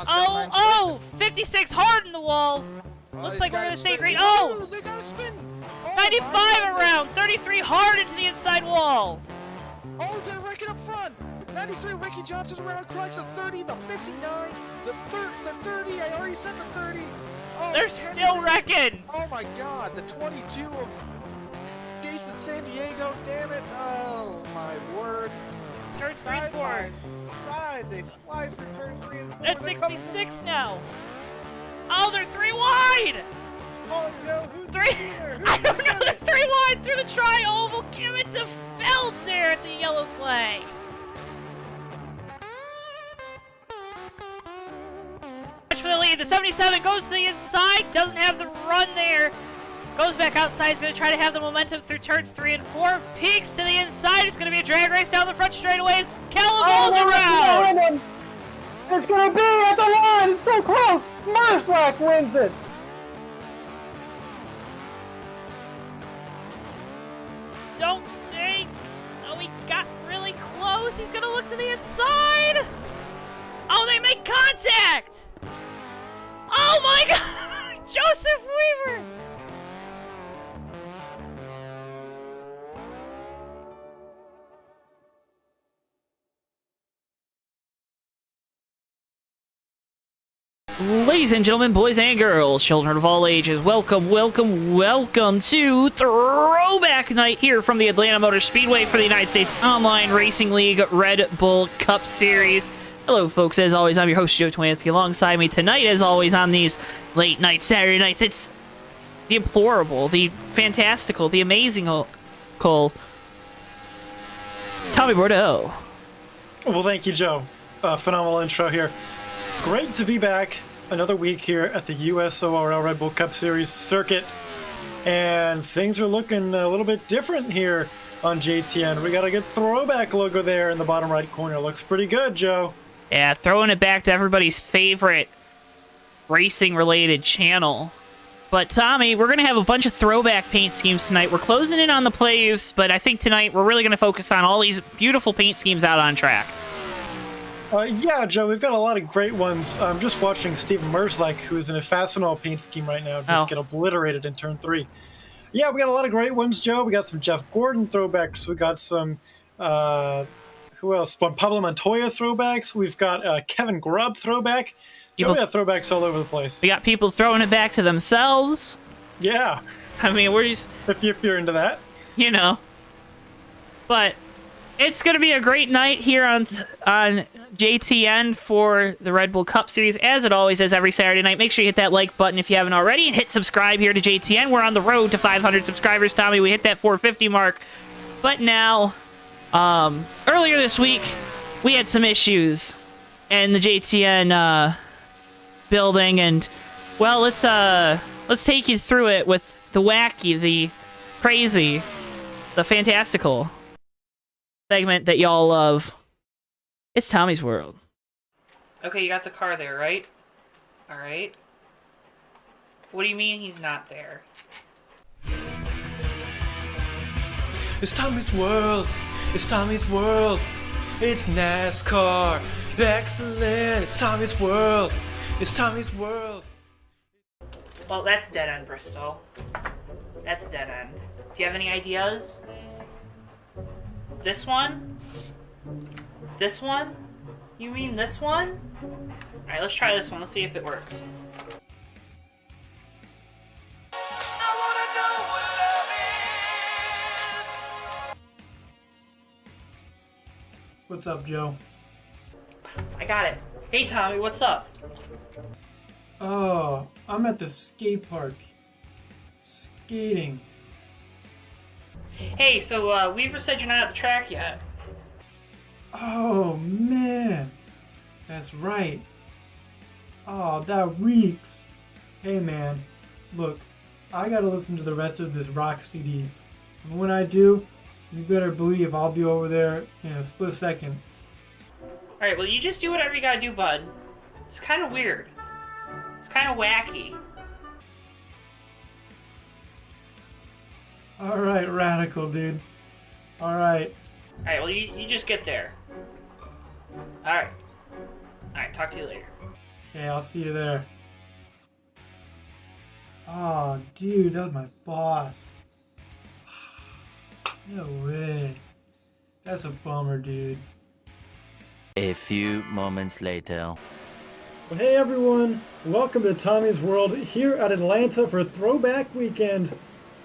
Oh, 56 hard in the wall. Looks like we're going to stay green. Oh, they got to spin. 95 around, 33 hard into the inside wall. Oh, they're wrecking up front. 93, Ricky Johnson's around, collects a 30, the 59, the 30, I already said the 30. Oh, They're still wrecking. Oh my god, the 22 of Jason San Diego, damn it. Oh my word. Turn 3 and 4. Side, they fly for turn 3 and 4. It's 66 now. Oh, they're 3 wide. Oh, Joe, who's 3. here? I don't know. They're 3 wide through the tri-oval. It's a felt there at the yellow flag. For the lead, the 77 goes to the inside, doesn't have the run there. Goes back outside, he's going to try to have the momentum through turns 3 and 4. Peaks to the inside, it's going to be a drag race down the front straightaways. Calabol's around! It's going to be at the line, it's so close! Merslack wins it! Don't think. Oh, he got really close. He's going to look to the inside. Oh, they make contact! Oh my god! Joseph Weaver! Ladies and gentlemen, boys and girls, children of all ages, welcome, welcome, welcome to Throwback Night here from the Atlanta Motor Speedway for the United States Online Racing League Red Bull Cup Series. Hello, folks. As always, I'm your host, JoeTowNetwork. Alongside me tonight, as always, on these late night Saturday nights, it's the implorable, the fantastical, the amazing Tommy Bordeaux. Well, thank you, Joe. Phenomenal intro here. Great to be back another week here at the USORL Red Bull Cup Series circuit. And things are looking a little bit different here on JTN. We got a good throwback logo there in the bottom right corner. Looks pretty good, Joe. Yeah, throwing it back to everybody's favorite racing-related channel. But, Tommy, we're going to have a bunch of throwback paint schemes tonight. We're closing in on the playoffs, but I think tonight we're really going to focus on all these beautiful paint schemes out on track. Yeah, Joe, we've got a lot of great ones. I'm just watching Steven Merslake, who's in a Fastenal paint scheme right now, just get obliterated in turn 3. Yeah, we got a lot of great ones, Joe. We got some Jeff Gordon throwbacks. We got some, who else? Pablo Montoya throwbacks. We've got Kevin Grubb throwback. Joe, we got throwbacks all over the place. We got people throwing it back to themselves. Yeah. I mean, we're just... If you're into that. You know. But it's going to be a great night here on JTN for the Red Bull Cup Series, as it always is every Saturday night. Make sure you hit that like button if you haven't already, and hit subscribe here to JTN. We're on the road to 500 subscribers, Tommy. We hit that 450 mark. But now, earlier this week, we had some issues in the JTN building, and, well, let's take you through it with the wacky, the crazy, the fantastical segment that y'all love. It's Tommy's World. Okay, you got the car there, right? Alright. What do you mean he's not there? It's Tommy's World. It's Tommy's World. It's NASCAR. Excellent. It's Tommy's World. It's Tommy's World. Well, that's dead end, Bristol. That's dead end. Do you have any ideas? This one? This one? You mean this one? Alright, let's try this one. Let's see if it works. What's up, Joe? I got it. Hey, Tommy, what's up? Oh, I'm at the skate park. Skating. Hey, so, Weaver said you're not at the track yet. Oh, man. That's right. Oh, that reeks. Hey, man. Look, I gotta listen to the rest of this rock CD. And when I do, you better believe I'll be over there in a split second. Alright, well, you just do whatever you gotta do, bud. It's kind of weird. It's kind of wacky. Alright, radical, dude. Alright. Alright, well, you just get there. Alright. Alright, talk to you later. Okay, I'll see you there. Oh, dude, that was my boss. No way. That's a bummer, dude. A few moments later. Well, hey everyone, welcome to Tommy's World here at Atlanta for Throwback Weekend.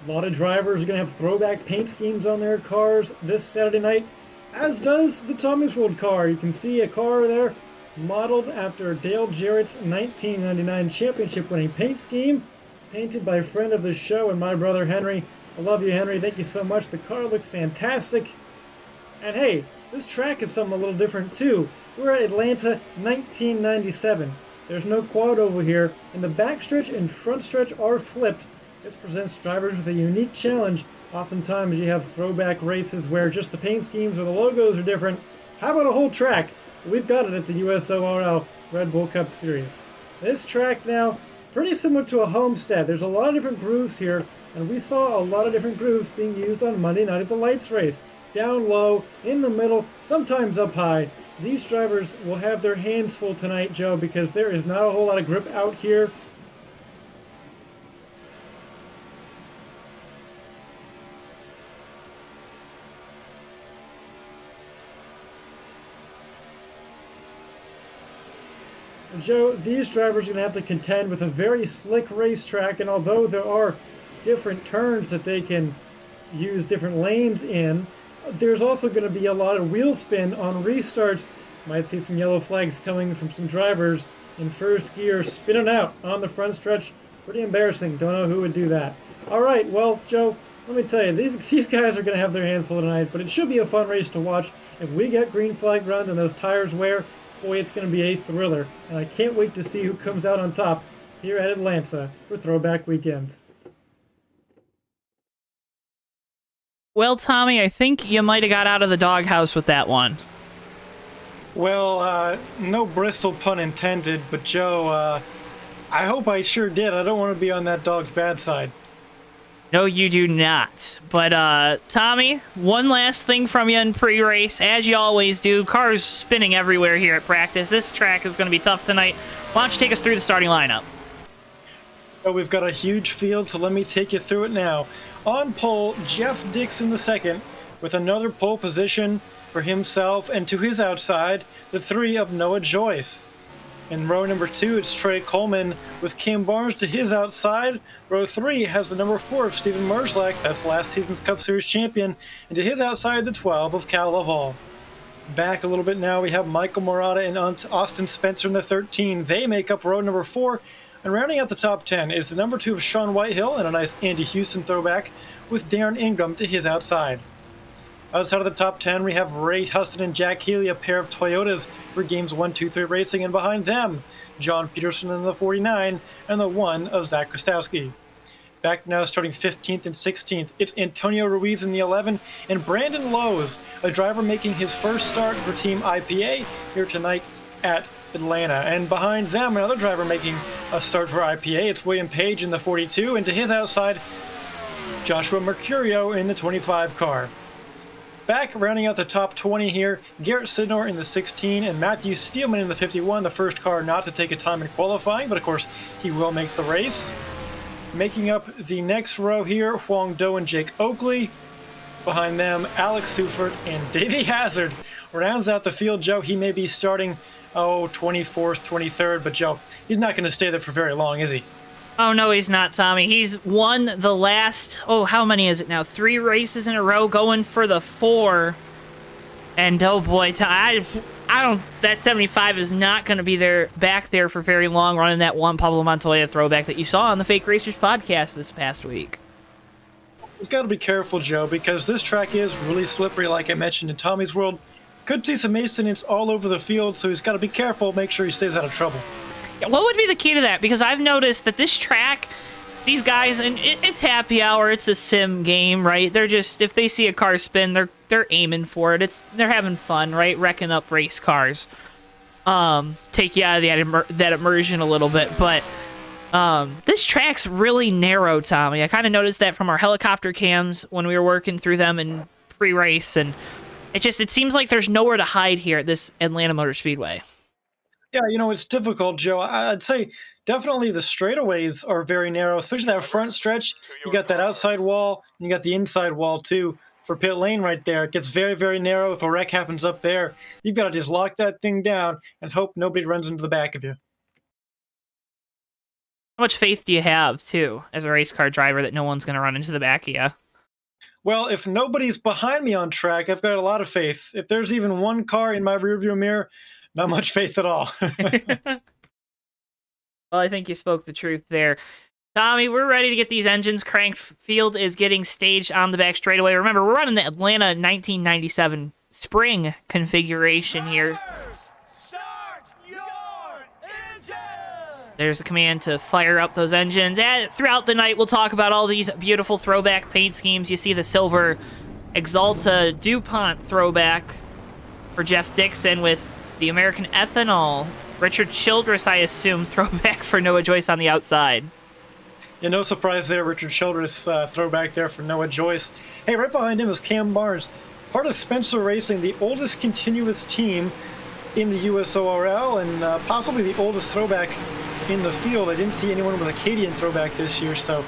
A lot of drivers are going to have throwback paint schemes on their cars this Saturday night, as does the Tommy's World car. You can see a car there modeled after Dale Jarrett's 1999 championship-winning paint scheme, painted by a friend of the show and my brother Henry. I love you, Henry. Thank you so much. The car looks fantastic. And hey, this track is something a little different too. We're at Atlanta 1997. There's no quad over here, and the backstretch and front stretch are flipped. This presents drivers with a unique challenge. Oftentimes you have throwback races where just the paint schemes or the logos are different. How about a whole track? We've got it at the USORL Red Bull Cup Series. This track now, pretty similar to a homestead. There's a lot of different grooves here, and we saw a lot of different grooves being used on Monday night at the lights race. Down low, in the middle, sometimes up high. These drivers will have their hands full tonight, Joe, because there is not a whole lot of grip out here. Joe, these drivers are going to have to contend with a very slick racetrack, and although there are different turns that they can use different lanes in, there's also going to be a lot of wheel spin on restarts. Might see some yellow flags coming from some drivers in first gear spinning out on the front stretch. Pretty embarrassing. Don't know who would do that. All right, well, Joe, let me tell you, these guys are going to have their hands full tonight, but it should be a fun race to watch. If we get green flag runs and those tires wear, boy, it's going to be a thriller. And I can't wait to see who comes out on top here at Atlanta for Throwback Weekend. Well, Tommy, I think you might have got out of the doghouse with that one. Well, no Bristol pun intended, but Joe, I hope I sure did. I don't want to be on that dog's bad side. No, you do not. But, Tommy, one last thing from you in pre-race. As you always do, cars spinning everywhere here at practice. This track is going to be tough tonight. Why don't you take us through the starting lineup? So we've got a huge field, so let me take you through it now. On pole, Jeff Dixon II, with another pole position for himself, and to his outside, the 3 of Noah Joyce. In row number 2, it's Trey Coleman with Kim Barnes to his outside. Row 3 has the number 4 of Steven Merzlak, that's last season's Cup Series champion, and to his outside, the 12 of Cal Laval. Back a little bit now, we have Michael Morata and Austin Spencer in the 13. They make up row number 4. And rounding out the top 10 is the number 2 of Sean Whitehill and a nice Andy Houston throwback with Darren Ingram to his outside. Outside of the top 10, we have Ray Huston and Jack Healy, a pair of Toyotas for games 1, 2, 3 racing, and behind them, John Peterson in the 49 and the 1 of Zach Kostowski. Back now starting 15th and 16th, it's Antonio Ruiz in the 11 and Brandon Lowe's, a driver making his first start for Team IPA here tonight at Atlanta. And behind them, another driver making a start for IPA. It's William Page in the 42, and to his outside, Joshua Mercurio in the 25 car. Back rounding out the top 20 here, Garrett Sidnor in the 16 and Matthew Steelman in the 51, the first car not to take a time in qualifying, but of course he will make the race. Making up the next row here, Huang Do and Jake Oakley. Behind them, Alex Sufert and Davey Hazard rounds out the field. Joe, he may be starting 24th, 23rd, but Joe, he's not going to stay there for very long, is he? Oh, no, he's not, Tommy. He's won the last, how many is it now? 3 races in a row, going for the 4. And, oh, boy, I don't, that 75 is not going to be back there for very long, running that one Pablo Montoya throwback that you saw on the Fake Racers podcast this past week. You've got to be careful, Joe, because this track is really slippery, like I mentioned in Tommy's World. Could see some incidents all over the field, so he's got to be careful, make sure he stays out of trouble. What would be the key to that? Because I've noticed that this track, these guys, and it's happy hour, it's a sim game, right? They're just, if they see a car spin, they're aiming for it. They're having fun, right? Wrecking up race cars. Take you out of that immersion a little bit, but this track's really narrow, Tommy. I kind of noticed that from our helicopter cams when we were working through them in pre-race, and it seems like there's nowhere to hide here at this Atlanta Motor Speedway. Yeah, it's difficult, Joe. I'd say definitely the straightaways are very narrow, especially that front stretch. You got that outside wall, and you got the inside wall too for pit lane right there. It gets very, very narrow. If a wreck happens up there, you've got to just lock that thing down and hope nobody runs into the back of you. How much faith do you have, too, as a race car driver, that no one's going to run into the back of you? Well, if nobody's behind me on track, I've got a lot of faith. If there's even one car in my rearview mirror, not much faith at all. Well, I think you spoke the truth there. Tommy, we're ready to get these engines cranked. Field is getting staged on the back straightaway. Remember, we're running the Atlanta 1997 spring configuration here. Start your engine! There's the command to fire up those engines. And throughout the night, we'll talk about all these beautiful throwback paint schemes. You see the silver Exalta DuPont throwback for Jeff Dixon with the American Ethanol. Richard Childress, I assume, throwback for Noah Joyce on the outside. Yeah, no surprise there. Richard Childress throwback there for Noah Joyce. Hey, right behind him is Cam Barnes, part of Spencer Racing, the oldest continuous team in the USORL and possibly the oldest throwback in the field. I didn't see anyone with a Acadian throwback this year, so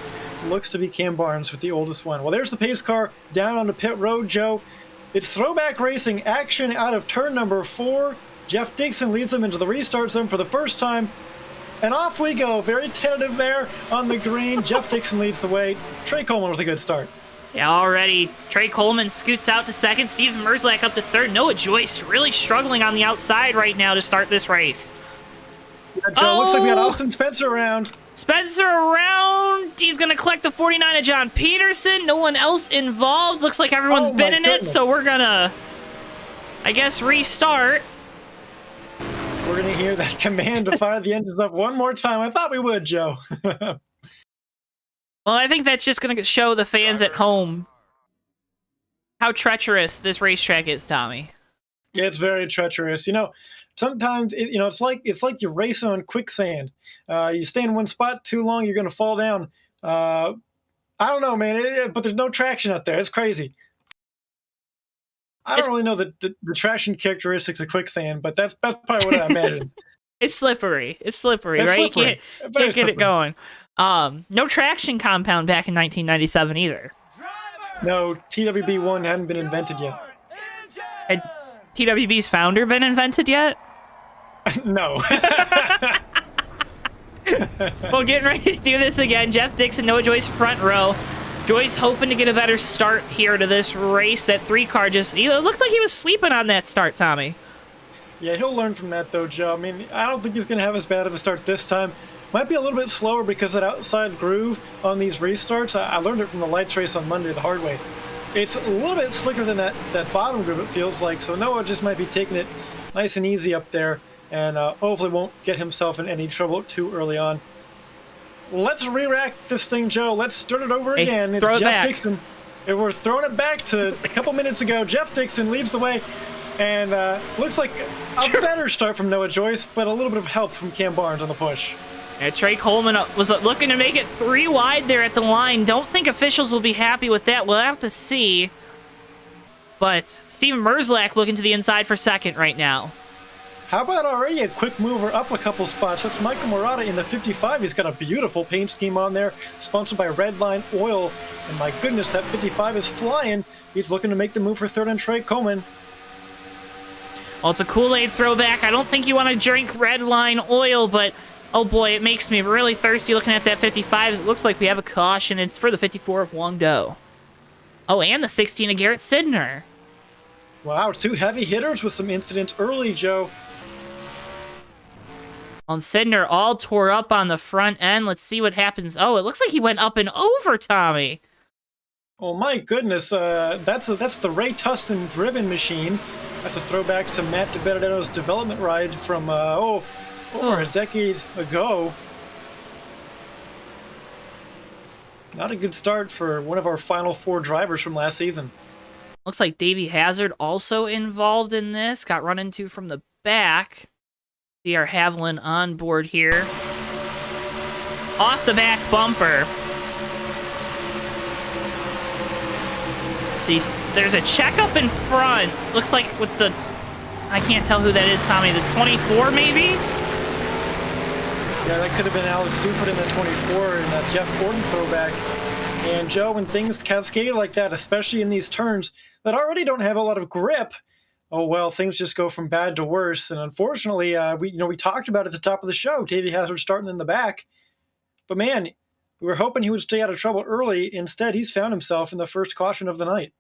looks to be Cam Barnes with the oldest one. Well, there's the pace car down on the pit road, Joe. It's throwback racing action out of turn number 4. Jeff Dixon leads them into the restart zone for the first time. And off we go. Very tentative there on the green. Jeff Dixon leads the way. Trey Coleman with a good start. Yeah, already. Trey Coleman scoots out to second. Steven Merzlak up to third. Noah Joyce really struggling on the outside right now to start this race. Yeah, Joe, looks like we got Austin Spencer around. Spencer around. He's going to collect the 49 of John Peterson. No one else involved. Looks like everyone's been in it, so we're going to, I guess, restart. We're going to hear that command to fire the engines up one more time. I thought we would, Joe. Well, I think that's just going to show the fans at home how treacherous this racetrack is, Tommy. Yeah, it's very treacherous. Sometimes it's like you're racing on quicksand. You stay in one spot too long, you're going to fall down. I don't know, man, but there's no traction out there. It's crazy. I don't really know the traction characteristics of quicksand, but that's probably what I imagine. It's slippery. It's slippery, right? Slippery. You can't get it going. No traction compound back in 1997 either. No, TWB1 hadn't been invented yet. Had TWB's founder been invented yet? No. Well, getting ready to do this again. Jeff Dixon, Noah Joyce front row. Joyce hoping to get a better start here to this race. That 3-car it looked like he was sleeping on that start, Tommy. Yeah, he'll learn from that, though, Joe. I mean, I don't think he's going to have as bad of a start this time. Might be a little bit slower because that outside groove on these restarts. I learned it from the lights race on Monday the hard way. It's a little bit slicker than that bottom groove, it feels like. So Noah just might be taking it nice and easy up there and hopefully won't get himself in any trouble too early on. Let's re-rack this thing, Joe. Let's start it over again. It's Jeff Dixon. And we're throwing it back to a couple minutes ago. Jeff Dixon leads the way. And looks like a better start from Noah Joyce, but a little bit of help from Cam Barnes on the push. Yeah, Trey Coleman was looking to make it 3 wide there at the line. Don't think officials will be happy with that. We'll have to see. But Steven Merzlak looking to the inside for second right now. How about already a quick mover up a couple spots? That's Michael Murata in the 55. He's got a beautiful paint scheme on there, sponsored by Redline Oil. And my goodness, that 55 is flying. He's looking to make the move for third on Trey Coleman. Well, it's a Kool-Aid throwback. I don't think you want to drink Redline Oil, but oh boy, it makes me really thirsty looking at that 55. It looks like we have a caution. It's for the 54 of Wong Do. Oh, and the 16 of Garrett Sidner. Wow, 2 heavy hitters with some incidents early, Joe. On Sidner, all tore up on the front end. Let's see what happens. Oh, it looks like he went up and over, Tommy. Oh my goodness, that's the Ray Tustin driven machine. That's a throwback to Matt DiBenedetto's development ride from over a decade ago. Not a good start for one of our final 4 drivers from last season. Looks like Davey Hazard also involved in this. Got run into from the back. See our Haviland on board here. Off the back bumper. See, there's a checkup in front. Looks like with the I can't tell who that is, Tommy. The 24, maybe? Yeah, that could have been Alex Suford in the 24 and Jeff Gordon throwback. And Joe, when things cascade like that, especially in these turns that already don't have a lot of grip, oh well, things just go from bad to worse. And unfortunately, we talked about at the top of the show, Davey Hazard starting in the back. But man, we were hoping he would stay out of trouble early. Instead, he's found himself in the first caution of the night.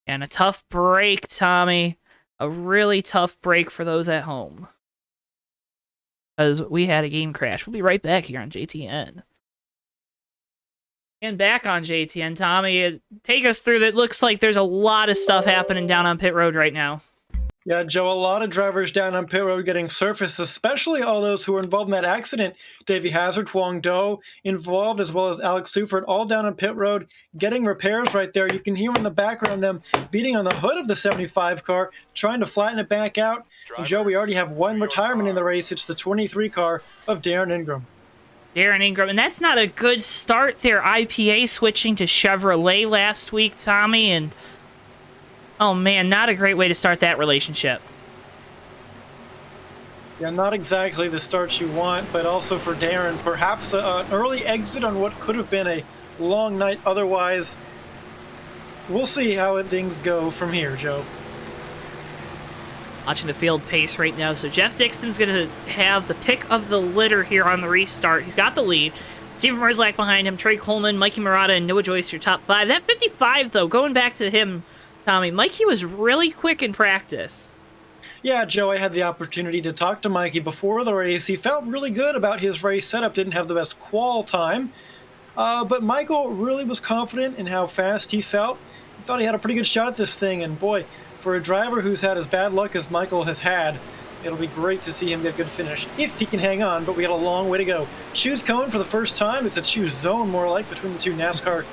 And a tough break, Tommy. A really tough break for those at home. Because we had a game crash. We'll be right back here on JTN. And back on JTN, Tommy, take us through that. Looks like there's a lot of stuff happening down on pit road right now. Yeah, Joe, a lot of drivers down on pit road getting surfaced, especially all those who were involved in that accident. Davey Hazard, Huang Do involved, as well as Alex Suford, all down on pit road getting repairs right there. You can hear in the background them beating on the hood of the 75 car, trying to flatten it back out. And Joe, we already have one retirement in the race. It's the 23 car of Darren Ingram. Darren Ingram, and that's not a good start there. IPA switching to Chevrolet last week, Tommy, and oh man, not a great way to start that relationship. Yeah, not exactly the start you want, but also for Darren, perhaps an early exit on what could have been a long night otherwise. We'll see how things go from here, Joe. Watching the field pace right now. So Jeff Dixon's going to have the pick of the litter here on the restart. He's got the lead. Steven Merzlak behind him. Trey Coleman, Mikey Murata, and Noah Joyce, your top five. That 55, though, going back to him, Tommy, Mikey was really quick in practice. Yeah, Joe, I had the opportunity to talk to Mikey before the race. He felt really good about his race setup. Didn't have the best qual time. But Michael really was confident in how fast he felt. He thought he had a pretty good shot at this thing. And boy, for a driver who's had as bad luck as Michael has had, it'll be great to see him get a good finish if he can hang on, but we got a long way to go. Choose cone for the first time. It's a choose zone, more like, between the two NASCAR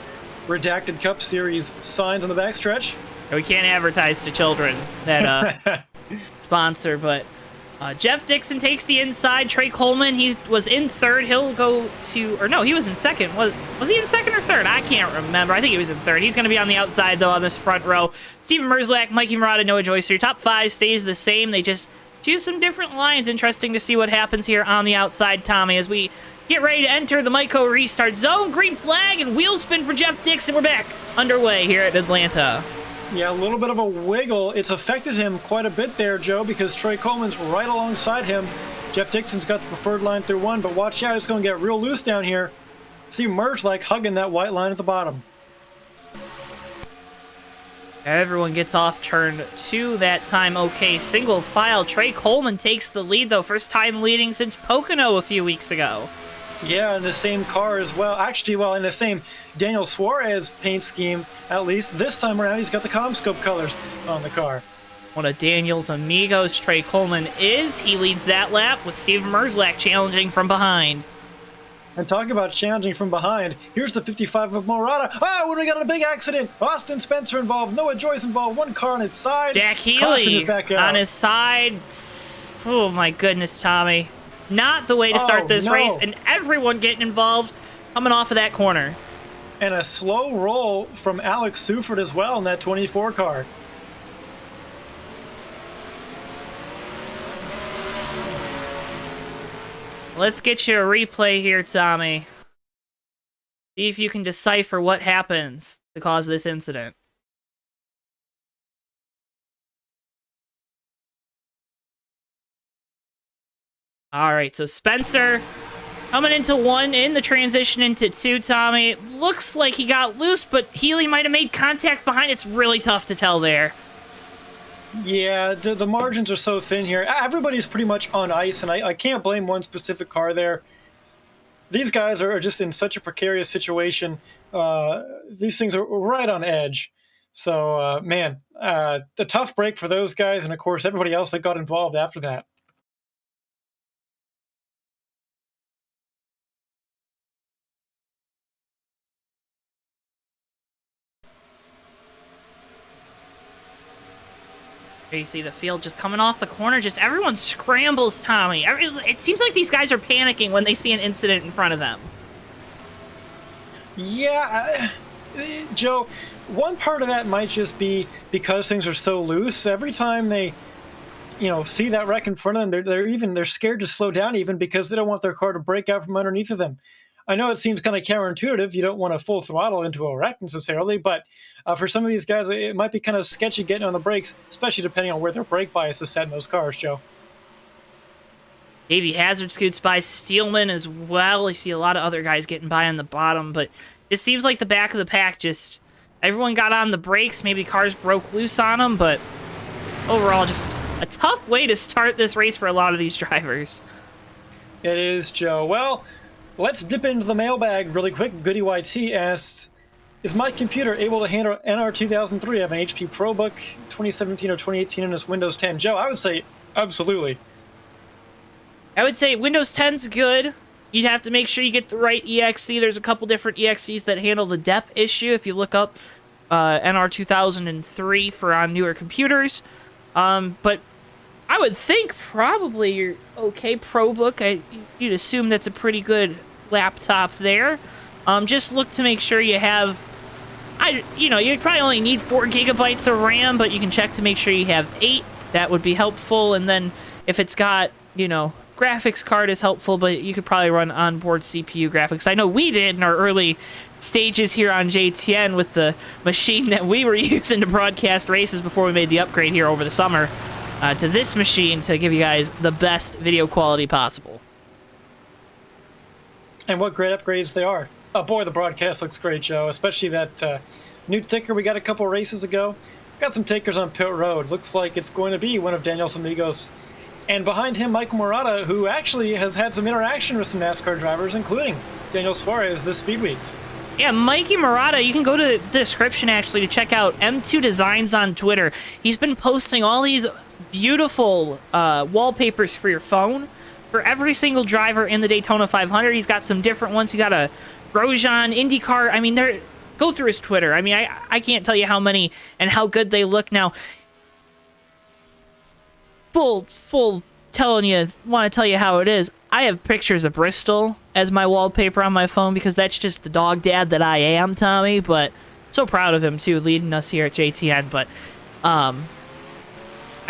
Redacted Cup Series signs on the backstretch. We can't advertise to children that sponsor, but Jeff Dixon takes the inside. Trey Coleman, he was in third. He'll go to, or no, he was in second. Was he in second or third? I can't remember. I think he was in third. He's going to be on the outside, though, on this front row. Steven Merzlak, Mikey Murata, Noah Joyce. Your top five stays the same. They just choose some different lines. Interesting to see what happens here on the outside, Tommy, as we get ready to enter the Myco restart zone. Green flag and wheel spin for Jeff Dixon. We're back underway here at Atlanta. Yeah, a little bit of a wiggle. It's affected him quite a bit there, Joe, because Trey Coleman's right alongside him. Jeff Dixon's got the preferred line through one, but watch out, it's going to get real loose down here. See Merge like hugging that white line at the bottom. Everyone gets off turn two that time. Okay, single file. Trey Coleman takes the lead, though. First time leading since Pocono a few weeks ago. Yeah, in the same car as well. Actually, well, in the same Daniel Suarez paint scheme, at least. This time around, he's got the ComScope colors on the car. One of Daniel's amigos, Trey Coleman, is. He leads that lap with Steven Merzlak challenging from behind. And talk about challenging from behind. Here's the 55 of Murata. Ah, when we got a big accident. Austin Spencer involved. Noah Joyce involved. One car on its side. Jack Healy on his side. Oh, my goodness, Tommy. Not the way to start this race, and everyone getting involved coming off of that corner. And a slow roll from Alex Suford as well in that 24 car. Let's get you a replay here, Tommy. See if you can decipher what happens to cause this incident. All right, so Spencer coming into one in the transition into two, Tommy. It looks like he got loose, but Healy might have made contact behind. It's really tough to tell there. Yeah, the margins are so thin here. Everybody's pretty much on ice, and I can't blame one specific car there. These guys are just in such a precarious situation. These things are right on edge. So, man, a tough break for those guys, and, of course, everybody else that got involved after that. You see the field just coming off the corner. Just everyone scrambles, Tommy. It seems like these guys are panicking when they see an incident in front of them. Yeah, Joe, one part of that might just be because things are so loose. Every time they see that wreck in front of them, they're scared to slow down even because they don't want their car to break out from underneath of them. I know it seems kind of counterintuitive. You don't want to full throttle into a wreck necessarily, but for some of these guys, it might be kind of sketchy getting on the brakes, especially depending on where their brake bias is set in those cars, Joe. Davey Hazard scoots by Steelman as well. You see a lot of other guys getting by on the bottom, but it seems like the back of the pack just... Everyone got on the brakes. Maybe cars broke loose on them, but overall just a tough way to start this race for a lot of these drivers. It is, Joe. Well, let's dip into the mailbag really quick. Goody YT asks, is my computer able to handle NR 2003? I have an HP ProBook 2017 or 2018 in this Windows 10. Joe, I would say absolutely. I would say Windows 10's good. You'd have to make sure you get the right EXE. There's a couple different EXEs that handle the depth issue if you look up NR 2003 for on newer computers. But I would think probably you're okay. ProBook, you'd assume that's a pretty good laptop there. Just look to make sure you have... you'd probably only need 4 gigabytes of RAM, but you can check to make sure you have 8. That would be helpful. And then if it's got, graphics card is helpful, but you could probably run onboard CPU graphics. I know we did in our early stages here on JTN with the machine that we were using to broadcast races before we made the upgrade here over the summer to this machine to give you guys the best video quality possible. And what great upgrades they are. Oh boy, the broadcast looks great, Joe, especially that new ticker we got a couple races ago. Got some takers on pit road. Looks like it's going to be one of Daniel's amigos. And behind him, Michael Murata, who actually has had some interaction with some NASCAR drivers, including Daniel Suarez this Speed Weeks. Yeah, Mikey Murata, you can go to the description, actually, to check out M2 Designs on Twitter. He's been posting all these beautiful wallpapers for your phone for every single driver in the Daytona 500. He's got some different ones. You got a Grosjean, IndyCar. I mean, go through his Twitter. I mean, I can't tell you how many and how good they look now. Full telling you, want to tell you how it is. I have pictures of Bristol as my wallpaper on my phone because that's just the dog dad that I am, Tommy. But so proud of him too, leading us here at JTN. But I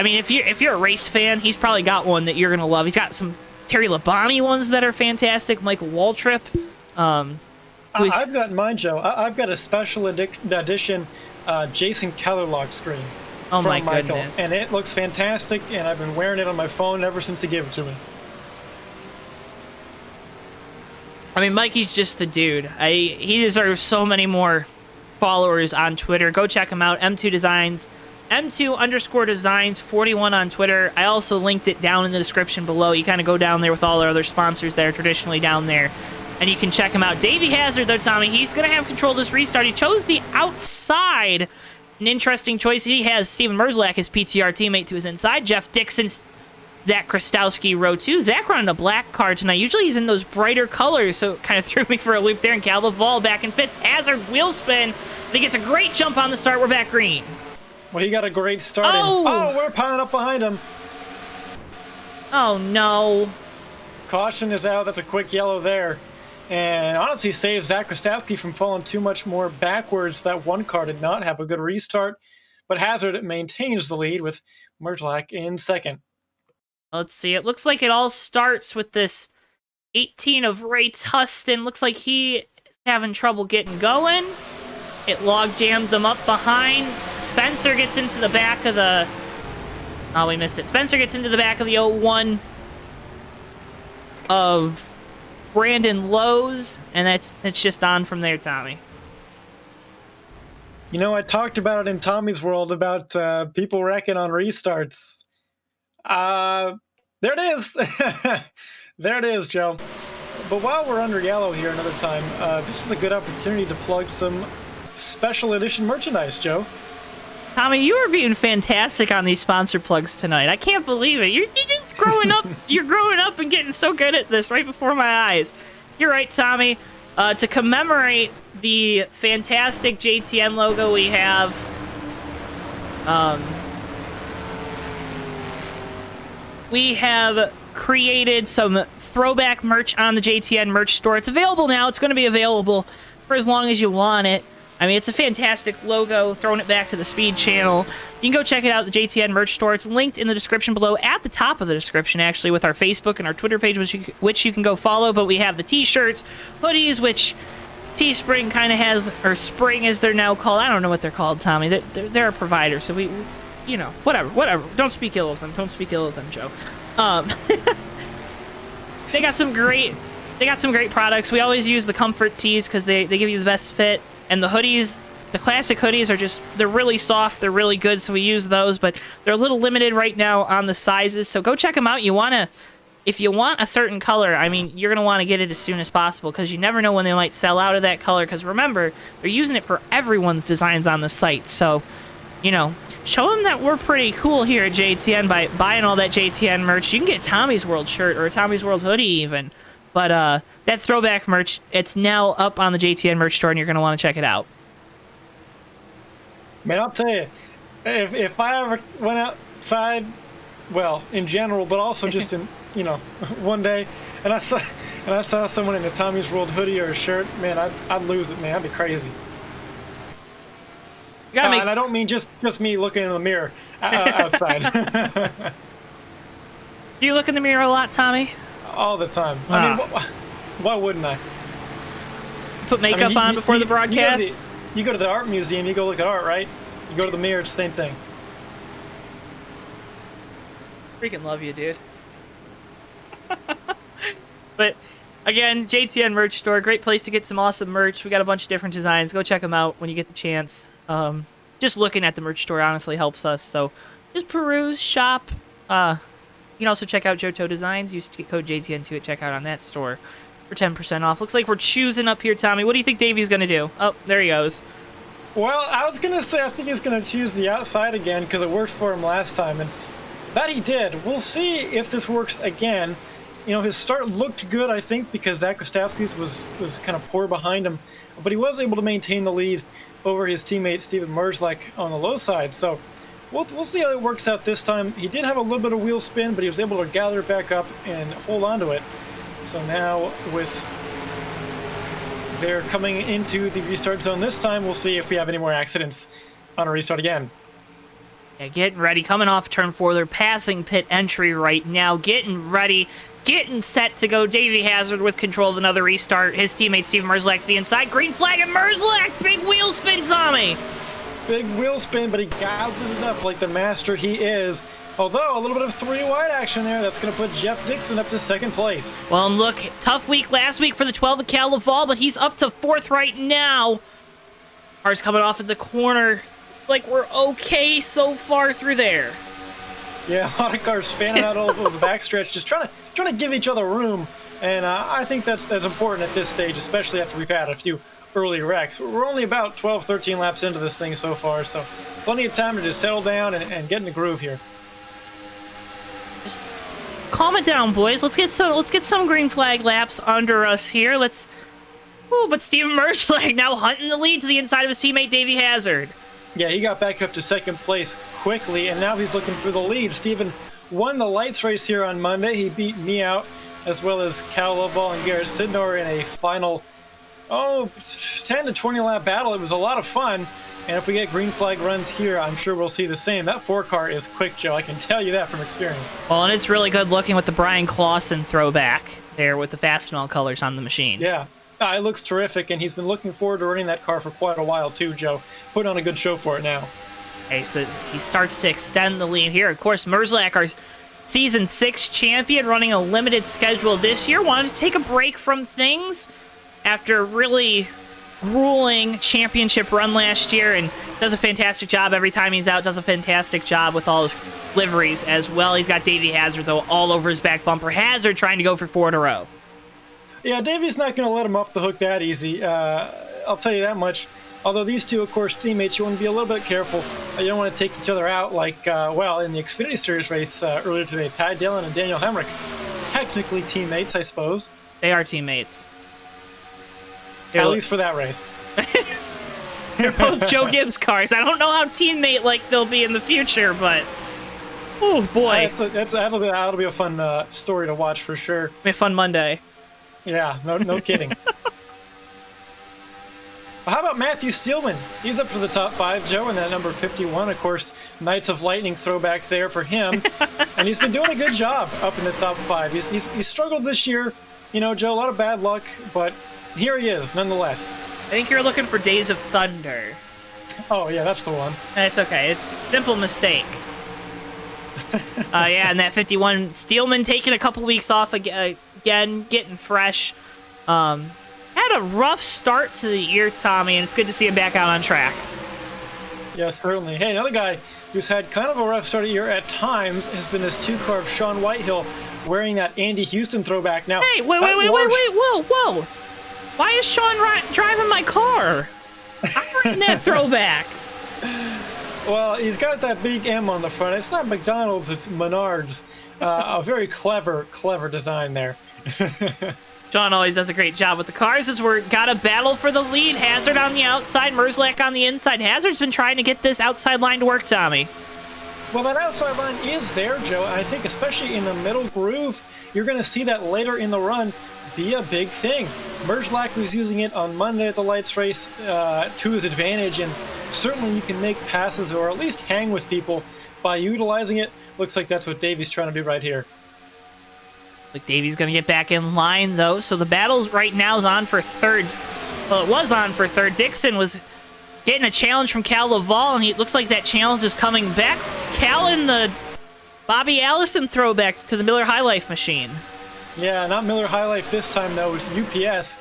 mean, if you're a race fan, he's probably got one that you're gonna love. He's got some Terry Labonte ones that are fantastic. Michael Waltrip. I've got mine, Joe. I've got a special edition Jason Kellerlock screen. Oh my Michael, goodness. and it looks fantastic, and I've been wearing it on my phone ever since he gave it to me. I mean, Mikey's just the dude. He deserves so many more followers on Twitter. Go check him out. M2 Designs. M2_Designs 41 on Twitter. I also linked it down in the description below. You kind of go down there with all our other sponsors that are traditionally down there, and you can check him out. Davey Hazard, though, Tommy, he's going to have control of this restart. He chose the outside. An interesting choice. He has Steven Merzlak, his PTR teammate, to his inside. Jeff Dixon, Zach Krastowski, row 2. Zach running a black car tonight. Usually he's in those brighter colors, so it kind of threw me for a loop there. And Cal Laval back in 5th. Hazard wheel spin. I think it's a great jump on the start. We're back green. Well, he got a great start. Oh, we're piling up behind him. Oh, no. Caution is out. That's a quick yellow there. And honestly saves Zach Krastowski from falling too much more backwards. That one car did not have a good restart. But Hazard maintains the lead with Merzlak in 2nd. Let's see. It looks like it all starts with this 18 of Ray Tustin. Looks like he is having trouble getting going. It log jams him up behind. Spencer gets into the back of the... Oh, we missed it. Spencer gets into the back of the 01 of Brandon Lowe's, and that's just on from there, Tommy. You know, I talked about it in Tommy's World about people wrecking on restarts. There it is. There it is, Joe. But while we're under yellow here another time, this is a good opportunity to plug some special edition merchandise, Joe. Tommy, you are being fantastic on these sponsor plugs tonight. I can't believe it. You're just growing up. You're growing up and getting so good at this right before my eyes. You're right, Tommy. To commemorate the fantastic JTN logo we have, we have created some throwback merch on the JTN merch store. It's available now. It's going to be available for as long as you want it. I mean, it's a fantastic logo, throwing it back to the Speed channel. You can go check it out at the JTN merch store. It's linked in the description below, at the top of the description, actually, with our Facebook and our Twitter page, which you can go follow. But we have the t-shirts, hoodies, which Teespring kind of has, or Spring as they're now called. I don't know what they're called, Tommy. They're a provider, so we, you know, whatever. Don't speak ill of them. Don't speak ill of them, Joe. They got some great products. We always use the comfort tees because they give you the best fit. And the hoodies, the classic hoodies they're really soft, they're really good, so we use those, but they're a little limited right now on the sizes, so go check them out. If you want a certain color, I mean, you're going to want to get it as soon as possible, because you never know when they might sell out of that color, because remember, they're using it for everyone's designs on the site, so, you know, show them that we're pretty cool here at JTN by buying all that JTN merch. You can get Tommy's World shirt, or a Tommy's World hoodie even, but, that Throwback merch, it's now up on the JTN merch store, and you're going to want to check it out. Man, I'll tell you, if I ever went outside, well, in general, but also just in, you know, one day, and I saw someone in a Tommy's World hoodie or a shirt, man, I'd lose it, man. I'd be crazy. You gotta and I don't mean just me looking in the mirror outside. Do you look in the mirror a lot, Tommy? All the time. I mean, why wouldn't I? Put makeup on before the broadcast? You go to the art museum, you go look at art, right? You go to the mirror, it's the same thing. Freaking love you, dude. But, again, JTN merch store, great place to get some awesome merch. We got a bunch of different designs. Go check them out when you get the chance. Just looking at the merch store honestly helps us, so just peruse, shop. You can also check out JoeTow Designs. Use code JTN2 at checkout on that store for 10% off. Looks like we're choosing up here, Tommy. What do you think Davey's going to do? Oh, there he goes. Well, I was going to say I think he's going to choose the outside again because it worked for him last time, and that he did. We'll see if this works again. You know, his start looked good, I think, because Zach Kostowski's was kind of poor behind him, but he was able to maintain the lead over his teammate Steven Merzlek on the low side, so we'll see how it works out this time. He did have a little bit of wheel spin, but he was able to gather it back up and hold on to it. So now with they're coming into the restart zone this time, we'll see if we have any more accidents on a restart again. Yeah, getting ready, coming off turn 4. They're passing pit entry right now, getting ready, getting set to go. Davey Hazard with control of another restart. His teammate Steven Merzlek to the inside. Green flag and Merzlek! Big wheel spin, Tommy! Big wheel spin, but he gouges it up like the master he is. Although, a little bit of 3-wide action there. That's going to put Jeff Dixon up to 2nd place. Well, and look, tough week last week for the 12 of Cal Laval, but he's up to 4th right now. Cars coming off at the corner. Like, we're okay so far through there. Yeah, a lot of cars fanning out all over the backstretch, just trying to give each other room. And I think that's important at this stage, especially after we've had a few early wrecks. We're only about 12, 13 laps into this thing so far, so plenty of time to just settle down and get in the groove here. Just calm it down, boys. Let's get some green flag laps under us here. But Steven Merzlek now hunting the lead to the inside of his teammate Davey Hazard. Yeah, he got back up to 2nd place quickly, and now he's looking for the lead. Steven won the lights race here on Monday. He beat me out, as well as Cal Lovell and Garrett Sidnor in a final 10 to 20 lap battle. It was a lot of fun, and if we get green flag runs here, I'm sure we'll see the same. That 4 car is quick, Joe. I can tell you that from experience. Well, and it's really good looking with the Brian Clausen throwback there with the Fastenal colors on the machine. Yeah, it looks terrific, and he's been looking forward to running that car for quite a while too, Joe. Putting on a good show for it now. Okay, so he starts to extend the lead here. Of course, Merzlek, our Season 6 champion, running a limited schedule this year, wanted to take a break from things after a really grueling championship run last year, and does a fantastic job every time he's out. Does a fantastic job with all his liveries as well. He's got Davey Hazard, though, all over his back bumper. Hazard trying to go for 4 in a row. Yeah, Davey's not going to let him off the hook that easy. I'll tell you that much. Although these two, of course, teammates, you want to be a little bit careful. You don't want to take each other out like, in the Xfinity Series race earlier today. Ty Dillon and Daniel Hemrick, technically teammates, I suppose. They are teammates. At least for that race. They're both Joe Gibbs cars. I don't know how teammate-like they'll be in the future, but... Oh, boy. That'll be a fun story to watch for sure. Be a fun Monday. Yeah, no kidding. How about Matthew Steelman? He's up for the top 5, Joe, in that number 51. Of course, Knights of Lightning throwback there for him. And he's been doing a good job up in the top 5. He's struggled this year, you know, Joe, a lot of bad luck, but here he is, nonetheless. I think you're looking for Days of Thunder. Oh, yeah, that's the one. It's okay. It's a simple mistake. Yeah, and that 51, Steelman taking a couple weeks off again, getting fresh. Had a rough start to the year, Tommy, and it's good to see him back out on track. Yes, certainly. Hey, another guy who's had kind of a rough start of the year at times has been this 2-car of Sean Whitehill wearing that Andy Houston throwback. Now, hey, wait, whoa. Why is Sean driving my car? I'm riding that throwback. Well, he's got that big M on the front. It's not McDonald's, it's Menards. A very clever design there. Sean always does a great job with the cars as we're got a battle for the lead. Hazard on the outside, Merzlak on the inside. Hazard's been trying to get this outside line to work, Tommy. Well, that outside line is there, Joe. I think especially in the middle groove, you're going to see that later in the run be a big thing. Merzlak was using it on Monday at the Lights race to his advantage, and certainly you can make passes or at least hang with people by utilizing it. Looks like that's what Davey's trying to do right here. Like Davey's going to get back in line, though. So the battle right now is on for third. Well, it was on for third. Dixon was getting a challenge from Cal Laval, and it looks like that challenge is coming back. Cal in the Bobby Allison throwback to the Miller High Life machine. Yeah, not Miller High Life this time, though. It's UPS.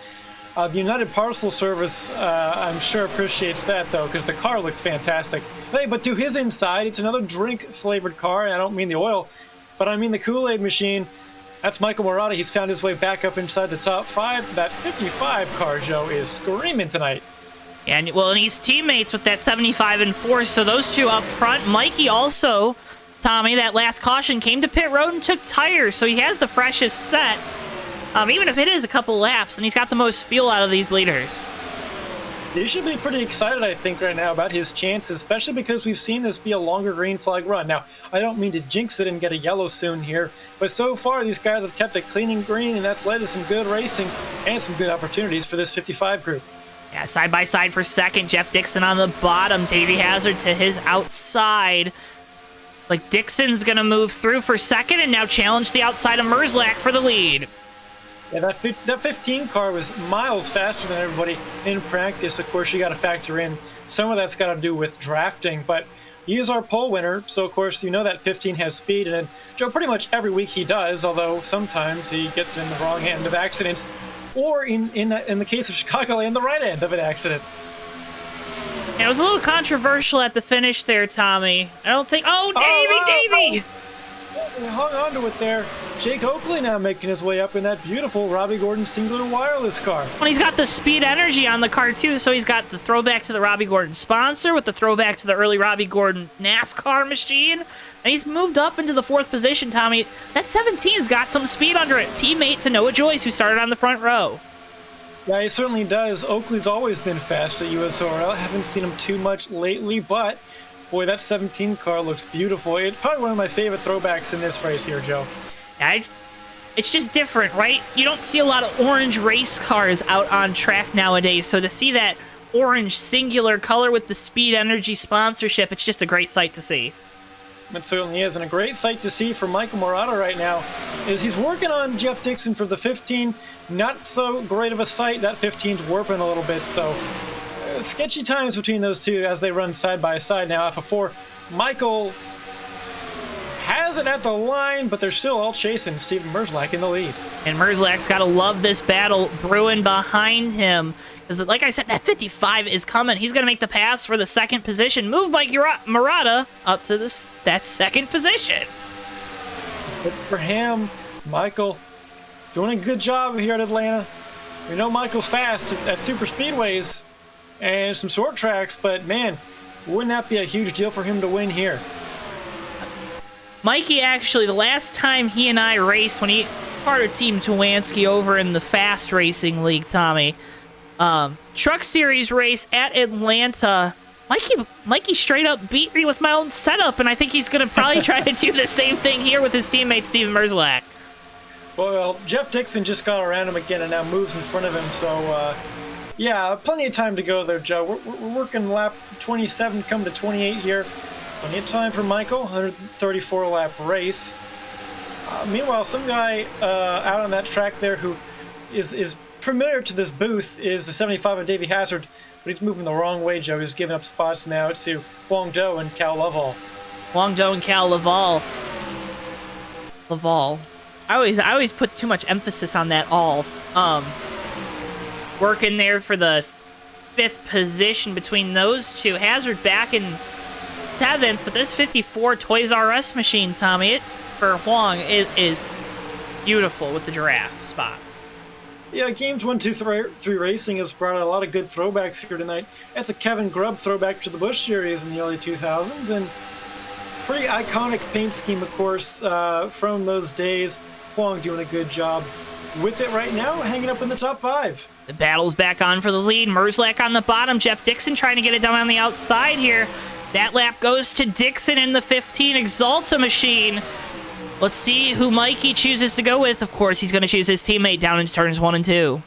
The United Parcel Service, I'm sure, appreciates that, though, because the car looks fantastic. Hey, but to his inside, it's another drink-flavored car. And I don't mean the oil, but I mean the Kool-Aid machine. That's Michael Murata. He's found his way back up inside the top 5. That 55 car, Joe, is screaming tonight. And well, and he's teammates with that 75 and 4, so those two up front. Mikey also, Tommy, that last caution came to pit road and took tires, so he has the freshest set, even if it is a couple laps, and he's got the most fuel out of these leaders. He should be pretty excited, I think, right now about his chances, especially because we've seen this be a longer green flag run. Now, I don't mean to jinx it and get a yellow soon here, but so far these guys have kept it clean and green, and that's led to some good racing and some good opportunities for this 55 group. Yeah, side by side for second. Jeff Dixon on the bottom. Davey Hazard to his outside. Like Dixon's going to move through for second and now challenge the outside of Merzlak for the lead. Yeah, that 15 car was miles faster than everybody in practice. Of course, you got to factor in some of that's got to do with drafting, but he is our pole winner, so of course you know that 15 has speed, and Joe, pretty much every week he does, although sometimes he gets it in the wrong end of accidents, or in the case of Chicagoland, the right end of an accident. Yeah, it was a little controversial at the finish there, Tommy. I don't think... Oh, Davey! He hung on to it there. Jake Oakley now making his way up in that beautiful Robbie Gordon singular wireless car. Well, he's got the speed energy on the car, too, so he's got the throwback to the Robbie Gordon sponsor with the throwback to the early Robbie Gordon NASCAR machine. And he's moved up into the 4th position, Tommy. That 17's got some speed under it. Teammate to Noah Joyce, who started on the front row. Yeah, he certainly does. Oakley's always been fast at USORL. Haven't seen him too much lately, but boy, that 17 car looks beautiful. It's probably one of my favorite throwbacks in this race here, Joe. Yeah, it's just different, right? You don't see a lot of orange race cars out on track nowadays, so to see that orange singular color with the Speed Energy sponsorship, it's just a great sight to see. It certainly is, and a great sight to see for Michael Murata right now is he's working on Jeff Dixon for the 15. Not so great of a sight. That 15's warping a little bit, so sketchy times between those two as they run side by side now. Alpha 4, Michael has it at the line, but they're still all chasing Steven Merzlak in the lead. And Merzlak's got to love this battle brewing behind him. Because, like I said, that 55 is coming. He's going to make the pass for the 2nd position. Move Mike Murata up to that 2nd position. Good for him. Michael doing a good job here at Atlanta. We know Michael's fast at super speedways and some short tracks, but man, wouldn't that be a huge deal for him to win here? Mikey, actually, the last time he and I raced, when he part of Team Tuwanski over in the Fast Racing League, Tommy, Truck Series race at Atlanta, Mikey straight up beat me with my own setup, and I think he's going to probably try to do the same thing here with his teammate, Steven Merzlak. Well, Jeff Dixon just got around him again and now moves in front of him, so Yeah, plenty of time to go there, Joe. We're working lap 27, come to 28 here. Plenty of time for Michael, 134 lap race. Meanwhile, some guy out on that track there who is familiar to this booth is the 75 of Davey Hazard, but he's moving the wrong way, Joe. He's giving up spots now to Huang Do and Cal Laval. Huang Do and Cal Laval. Laval. I always put too much emphasis on that all. Working there for the 5th position between those two. Hazard back in 7th, but this 54 Toys R Us machine, Tommy, it for Huang is beautiful with the giraffe spots. Yeah, Games 1, 2, 3 Racing has brought a lot of good throwbacks here tonight. That's a Kevin Grubb throwback to the Busch Series in the early 2000s, and pretty iconic paint scheme, of course, from those days. Huang doing a good job with it right now, hanging up in the top 5. The battle's back on for the lead. Merzlak on the bottom. Jeff Dixon trying to get it down on the outside here. That lap goes to Dixon in the 15 Exalta machine. Let's see who Mikey chooses to go with. Of course, he's going to choose his teammate down into turns 1 and 2.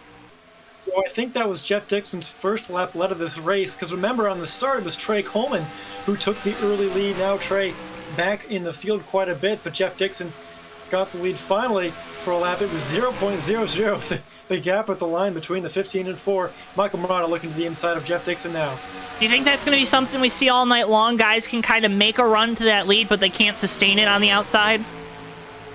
Well, I think that was Jeff Dixon's first lap led of this race, because remember on the start it was Trey Coleman who took the early lead. Now Trey back in the field quite a bit, but Jeff Dixon got the lead finally for a lap. It was 0.00. The gap at the line between the 15 and 4. Michael Murata looking to the inside of Jeff Dixon now. Do you think that's going to be something we see all night long? Guys can kind of make a run to that lead, but they can't sustain it on the outside?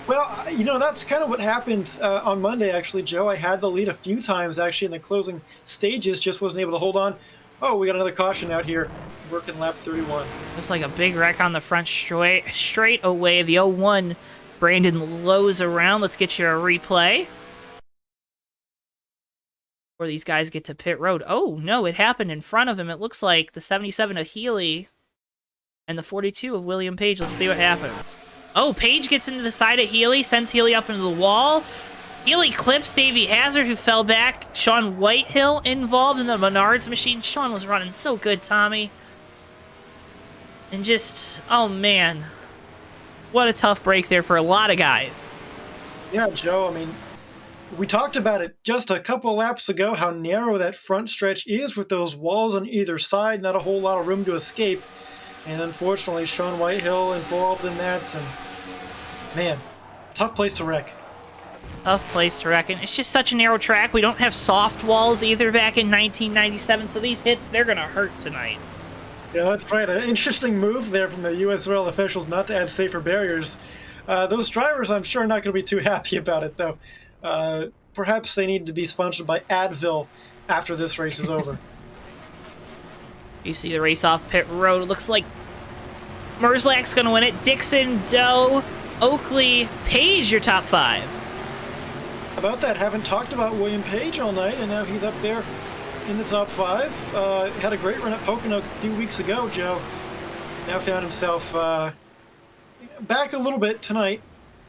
Well, you know, that's kind of what happened on Monday, actually, Joe. I had the lead a few times, actually, in the closing stages, just wasn't able to hold on. Oh, we got another caution out here, working lap 31. Looks like a big wreck on the front straight away. The 01 Brandon Lowe's around. Let's get you a replay. Before these guys get to pit road. Oh, no, it happened in front of him. It looks like the 77 of Healy and the 42 of William Page. Let's see what happens. Oh, Page gets into the side of Healy, sends Healy up into the wall. Healy clips Davey Hazard, who fell back. Sean Whitehill involved in the Menards machine. Sean was running so good, Tommy. And just, oh, man. What a tough break there for a lot of guys. Yeah, Joe, I mean, we talked about it just a couple of laps ago, how narrow that front stretch is with those walls on either side, not a whole lot of room to escape. And unfortunately, Sean Whitehill involved in that, and man, tough place to wreck. Tough place to wreck, and it's just such a narrow track. We don't have soft walls either back in 1997, so these hits, they're going to hurt tonight. Yeah, that's right. An interesting move there from the USORL officials not to add safer barriers. Those drivers, I'm sure, are not going to be too happy about it, though. Perhaps they need to be sponsored by Advil after this race is over. You see the race off pit road. It looks like Merzlak's going to win it. Dixon, Doe, Oakley, Page, your top 5. About that, haven't talked about William Page all night, and now he's up there in the top 5. Had a great run at Pocono a few weeks ago, Joe. Now found himself back a little bit tonight,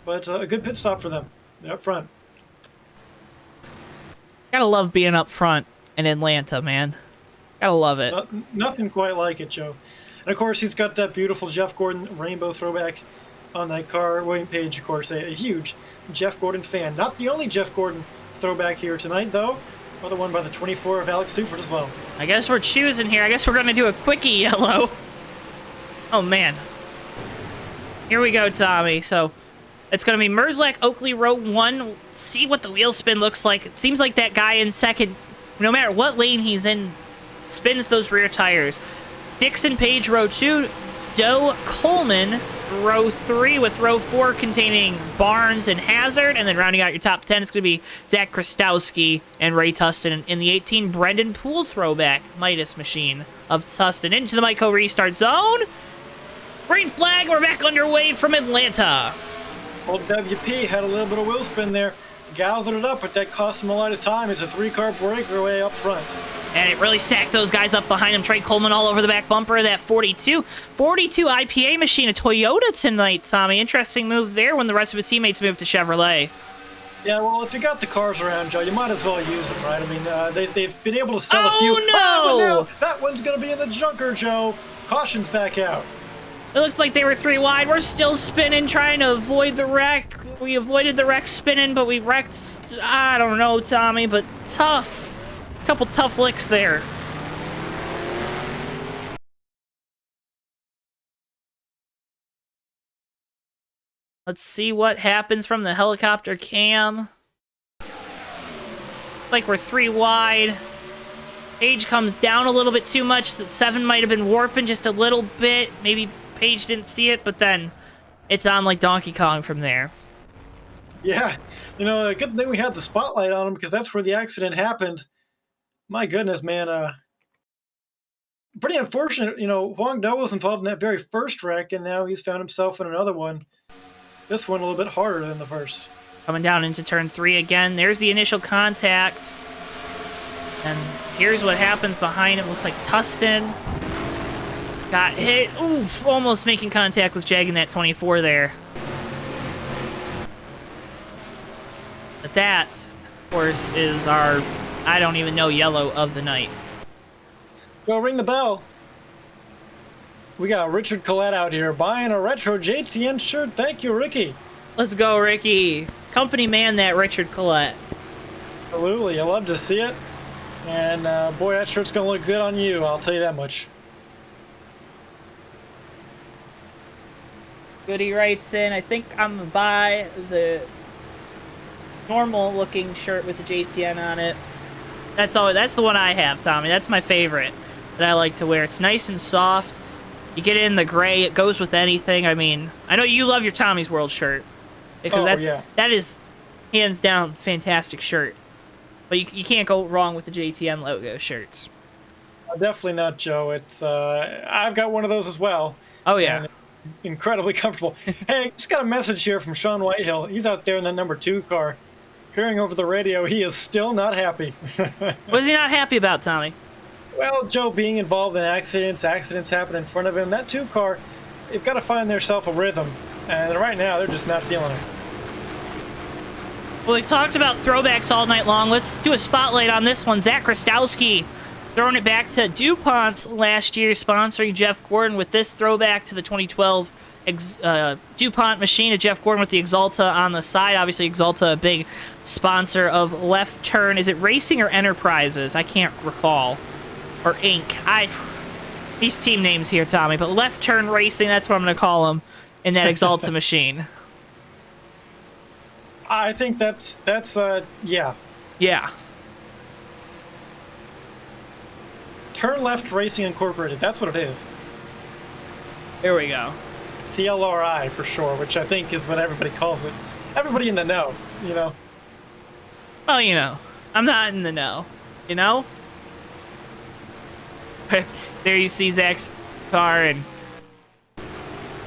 but a good pit stop for them. They're up front. Gotta love being up front in Atlanta, man. Gotta love it. Nothing quite like it, Joe. And of course, he's got that beautiful Jeff Gordon rainbow throwback on that car. William Page, of course, a huge Jeff Gordon fan. Not the only Jeff Gordon throwback here tonight, though. Another one by the 24 of Alex Suford as well. I guess we're choosing here. I guess we're going to do a quickie yellow. Oh, man. Here we go, Tommy. So it's going to be Merzlak, Oakley, row 1. See what the wheel spin looks like. It seems like that guy in second, no matter what lane he's in, spins those rear tires. Dixon, Page, row 2. Doe, Coleman, row 3, with row 4 containing Barnes and Hazard. And then rounding out your top 10, it's going to be Zach Krastowski and Ray Tustin in the 18 Brendan Poole throwback Midas machine of Tustin. Into the Mico restart zone. Green flag, we're back underway from Atlanta. Old WP had a little bit of wheel spin there. Gathered it up, but that cost him a lot of time. It's a 3-car breakaway up front. And it really stacked those guys up behind him. Trey Coleman all over the back bumper of that 42 IPA machine, a Toyota tonight, Tommy. Interesting move there when the rest of his teammates moved to Chevrolet. Yeah, well, if you got the cars around, Joe, you might as well use them, right? I mean, they've been able to sell a few. Oh, no! But that one's going to be in the junker, Joe. Caution's back out. It looks like they were 3 wide. We're still spinning, trying to avoid the wreck. We avoided the wreck spinning, but we wrecked, I don't know, Tommy, but tough Couple tough licks there. Let's see what happens from the helicopter cam. Like we're 3 wide. Page comes down a little bit too much. The 7 might have been warping just a little bit. Maybe Page didn't see it, but then it's on like Donkey Kong from there. Yeah, you know, a good thing we had the spotlight on him because that's where the accident happened. My goodness, man. Pretty unfortunate. You know, Huang Do was involved in that very first wreck, and now he's found himself in another one. This one a little bit harder than the first. Coming down into turn 3 again. There's the initial contact. And here's what happens behind him. Looks like Tustin got hit. Oof, almost making contact with Jag in that 24 there. But that, of course, is our, I don't even know, yellow of the night. Go ring the bell. We got Richard Collette out here buying a retro JTN shirt. Thank you, Ricky. Let's go, Ricky. Company man, that Richard Collette. Absolutely. I love to see it. And boy, that shirt's going to look good on you. I'll tell you that much. Goody writes in, I think I'm going to buy the normal looking shirt with the JTN on it. That's the one I have, Tommy. That's my favorite that I like to wear. It's nice and soft. You get it in the gray. It goes with anything. I mean, I know you love your Tommy's World shirt because that is hands down fantastic shirt. But you can't go wrong with the JTN logo shirts. Definitely not, Joe. It's I've got one of those as well. Oh yeah, and incredibly comfortable. Hey, just got a message here from Sean Whitehill. He's out there in the number 2 car. Hearing over the radio, he is still not happy. What is he not happy about, Tommy? Well, Joe, being involved in accidents happen in front of him. That 2 car, they've got to find themselves a rhythm. And right now, they're just not feeling it. Well, we've talked about throwbacks all night long. Let's do a spotlight on this one. Zach Krastowski throwing it back to DuPont's last year, sponsoring Jeff Gordon with this throwback to the 2012 DuPont machine of Jeff Gordon with the Exalta on the side. Obviously, Exalta, a big sponsor of Left Turn. Is it Racing or Enterprises? I can't recall. Or Inc. These team names here, Tommy, but Left Turn Racing, that's what I'm going to call them in that Exalta machine. I think that's yeah. Yeah. Turn Left Racing Incorporated, that's what it is. Here we go. TLRI for sure, which I think is what everybody calls it. Everybody in the know, you know. Well, you know, I'm not in the know, you know? There you see Zach's car,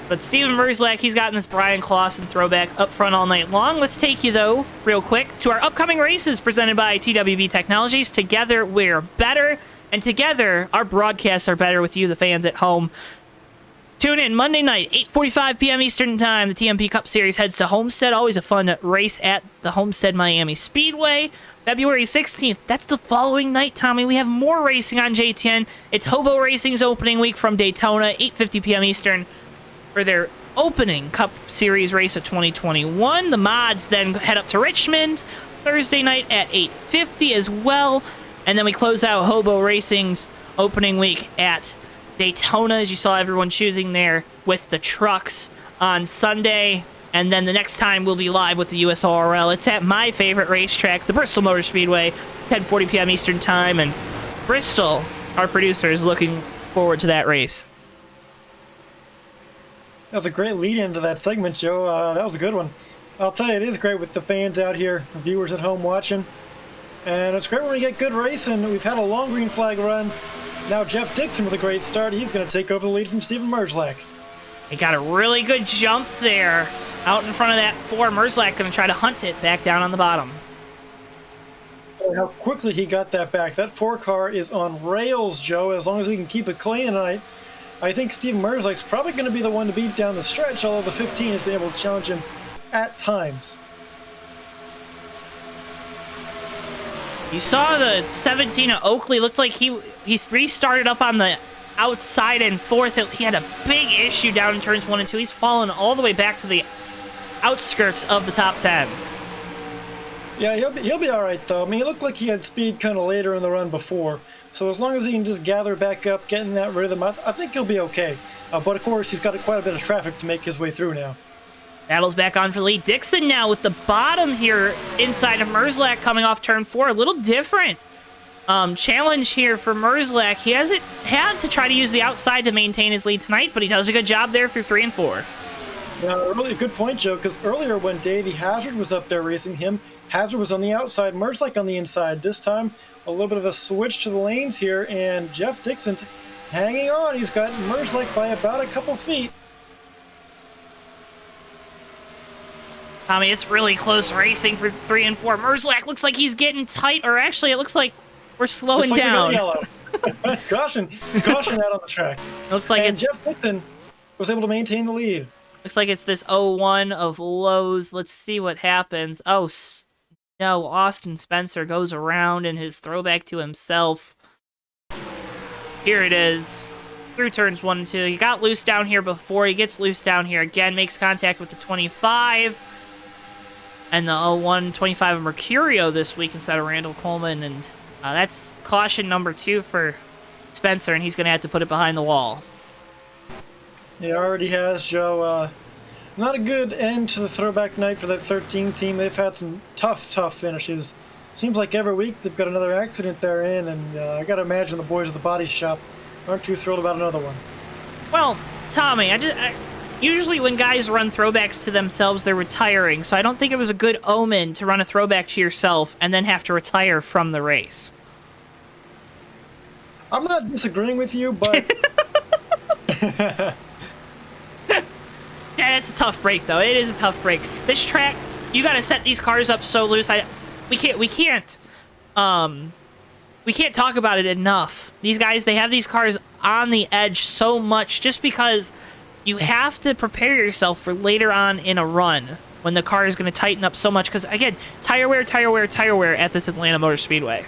but Steven Merzlak, he's gotten this Brian Clausen throwback up front all night long. Let's take you, though, real quick, to our upcoming races presented by TWB Technologies. Together, we're better, and together, our broadcasts are better with you, the fans at home. Tune in Monday night, 8:45 p.m. Eastern Time. The TMP Cup Series heads to Homestead. Always a fun race at the Homestead Miami Speedway. February 16th, that's the following night, Tommy. We have more racing on JTN. It's Hobo Racing's opening week from Daytona, 8:50 p.m. Eastern for their opening Cup Series race of 2021. The mods then head up to Richmond Thursday night at 8:50 as well. And then we close out Hobo Racing's opening week at Daytona, as you saw everyone choosing there with the trucks on Sunday. And then the next time we'll be live with the USORL. It's at my favorite racetrack, the Bristol Motor Speedway, 10:40 p.m. Eastern Time. And Bristol, our producer, is looking forward to that race. That was a great lead into that segment, Joe. That was a good one. I'll tell you, it is great with the fans out here, the viewers at home watching. And it's great when we get good racing. We've had a long green flag run. Now Jeff Dixon with a great start. He's going to take over the lead from Steven Merzlak. He got a really good jump there out in front of that 4. Merzlak going to try to hunt it back down on the bottom. How quickly he got that back. That 4 car is on rails, Joe, as long as he can keep it clean tonight. I think Steven Merzlak's probably going to be the one to beat down the stretch, although the 15 has been able to challenge him at times. You saw the 17 of Oakley. Looked like he restarted up on the outside and 4th. He had a big issue down in turns 1 and 2. He's fallen all the way back to the outskirts of the top 10. Yeah, he'll be all right though. I mean, it looked like he had speed kind of later in the run before, so as long as he can just gather back up, get in that rhythm, I think he'll be okay. But of course, he's got quite a bit of traffic to make his way through now. Battle's back on for Lee Dixon now with the bottom here inside of Merzlak coming off turn 4. A little different challenge here for Merzlak. He hasn't had to try to use the outside to maintain his lead tonight, but he does a good job there through 3 and 4. Yeah, really good point, Joe, because earlier when Davey Hazard was up there racing him, Hazard was on the outside, Merzlak on the inside. This time, a little bit of a switch to the lanes here, and Jeff Dixon hanging on. He's got Merzlak by about a couple feet. Tommy, it's really close racing for 3 and 4. Merzlak looks like he's getting tight, or actually, it looks like we're slowing down. Yellow. caution out on the track. It looks like Jeff Dixon was able to maintain the lead. Looks like it's this 0-1 of lows. Let's see what happens. Oh, no, Austin Spencer goes around in his throwback to himself. Here it is. Through turns 1 and 2. He got loose down here before. He gets loose down here again. Makes contact with the 25. And the 0-1 25 of Mercurio this week instead of Randall Coleman. And that's caution number 2 for Spencer. And he's going to have to put it behind the wall. He already has, Joe. Not a good end to the throwback night for that 13 team. They've had some tough finishes. Seems like every week they've got another accident they're in, and I got to imagine the boys at the body shop aren't too thrilled about another one. Well, Tommy, usually when guys run throwbacks to themselves, they're retiring, so I don't think it was a good omen to run a throwback to yourself and then have to retire from the race. I'm not disagreeing with you, but... Yeah, it's a tough break, though. It is a tough break. This track, you got to set these cars up so loose. We can't talk about it enough. These guys, they have these cars on the edge so much just because you have to prepare yourself for later on in a run when the car is going to tighten up so much. Because, again, tire wear at this Atlanta Motor Speedway.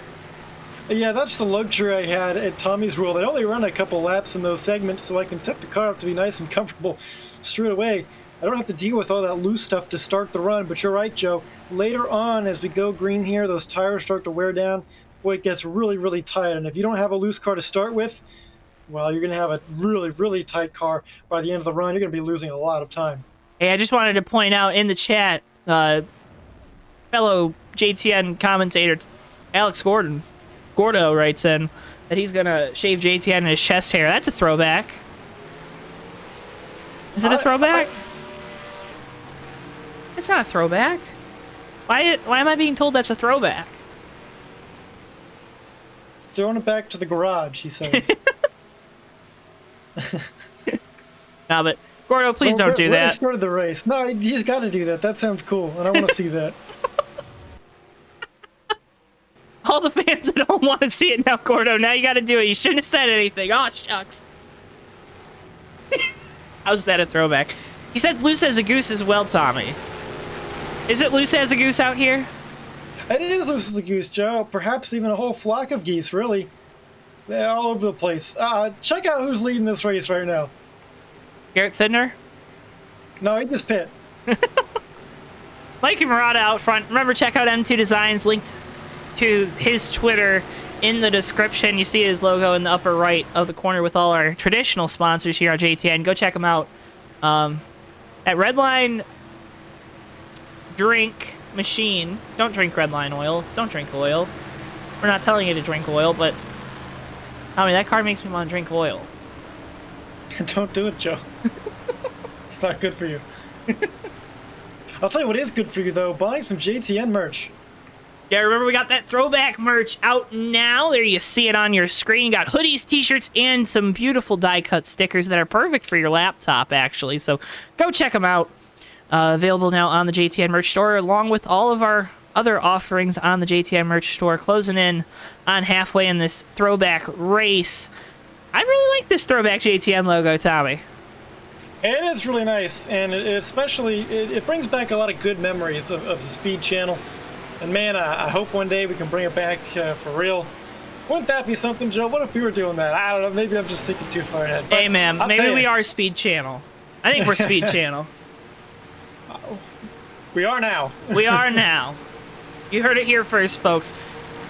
Yeah, that's the luxury I had at Tommy's World. I only run a couple laps in those segments so I can set the car up to be nice and comfortable straight away. I don't have to deal with all that loose stuff to start the run, but you're right, Joe. Later on, as we go green here, those tires start to wear down. Boy, it gets really tight, and if you don't have a loose car to start with, well, you're going to have a really tight car by the end of the run. You're going to be losing a lot of time. Hey, I just wanted to point out in the chat, fellow JTN commentator Alex Gordo writes in that he's going to shave JTN in his chest hair. That's a throwback. Is it a throwback? It's not a throwback. Why am I being told that's a throwback? Throwing it back to the garage, he says. No, but Gordo, please don't do that. He started the race. No, he's got to do that. That sounds cool, and I want to see that. All the fans at home want to see it now, Gordo. Now you got to do it. You shouldn't have said anything. Oh, shucks. How's that a throwback? He said loose as a goose as well, Tommy. Is it loose as a goose out here? It is loose as a goose, Joe. Perhaps even a whole flock of geese, really. They're all over the place. Check out who's leading this race right now. Garrett Sidner? No, he just pit. Mikey Murata out front. Remember, check out M2 Designs, linked to his Twitter in the description. You see his logo in the upper right of the corner with all our traditional sponsors here on JTN. Go check them out. At Redline Drink Machine. Don't drink Redline oil. Don't drink oil. We're not telling you to drink oil, but I mean, that car makes me want to drink oil. Don't do it, Joe. It's not good for you. I'll tell you what is good for you, though. Buying some JTN merch. Yeah, remember we got that throwback merch out now. There you see it on your screen. You got hoodies, t-shirts, and some beautiful die-cut stickers that are perfect for your laptop, actually. So go check them out. Available now on the JTN merch store, along with all of our other offerings on the JTN merch store. Closing in on halfway in this throwback race. I really like this throwback JTN logo, Tommy. It is really nice, and it brings back a lot of good memories of the Speed Channel. And man, I hope one day we can bring it back for real. Wouldn't that be something, Joe? What if we were doing that? I don't know. Maybe I'm just thinking too far ahead. Hey, man, maybe we are Speed Channel. I think we're Speed Channel. We are now. We are now. You heard it here first, folks.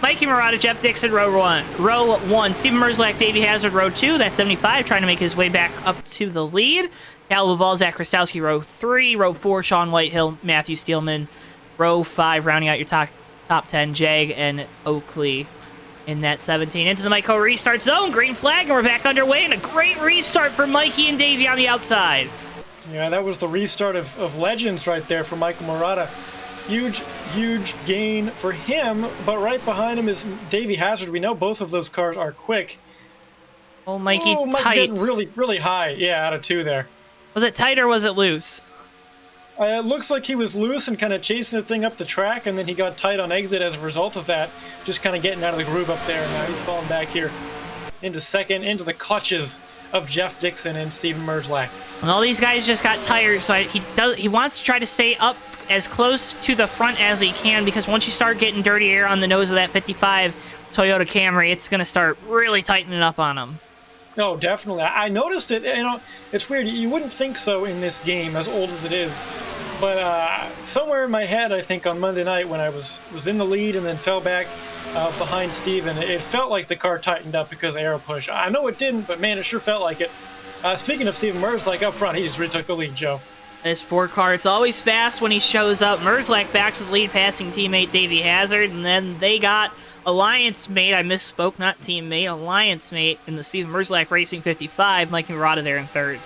Mikey Murata, Jeff Dixon, row one. Steven Merzlak, Davey Hazard, row 2. That's 75, trying to make his way back up to the lead. Cal Laval, Zach Krastowski, row 3. Row 4, Sean Whitehill, Matthew Steelman. Row 5, rounding out your top 10, Jag and Oakley in that 17. Into the Myco restart zone. Green flag, and we're back underway. And a great restart for Mikey and Davey on the outside. Yeah, that was the restart of legends right there for Michael Murata. Huge gain for him, but right behind him is Davey Hazard. We know both of those cars are quick. Oh, Mikey, Mike's tight. getting really high. Yeah, out of 2 there. Was it tight or was it loose? It looks like he was loose and kind of chasing the thing up the track, and then he got tight on exit as a result of that. Just kind of getting out of the groove up there. Now he's falling back here into second, into the clutches of Jeff Dixon and Steven Merzlak. And all these guys just got tired, so he wants to try to stay up as close to the front as he can, because once you start getting dirty air on the nose of that 55 Toyota Camry, it's going to start really tightening up on him. No, definitely. I noticed it. You know, it's weird. You wouldn't think so in this game, as old as it is. But somewhere in my head, I think on Monday night when I was in the lead and then fell back behind Steven, it felt like the car tightened up because of aero push. I know it didn't, but man, it sure felt like it. Speaking of Steven Merzlak up front, he just retook the lead, Joe. This 4 car, it's always fast when he shows up. Merzlak back to the lead, passing teammate Davey Hazard, and then they got alliance mate, I misspoke, not teammate, alliance mate in the Steven Merzlak Racing 55, Mikey Murata there in 3rd.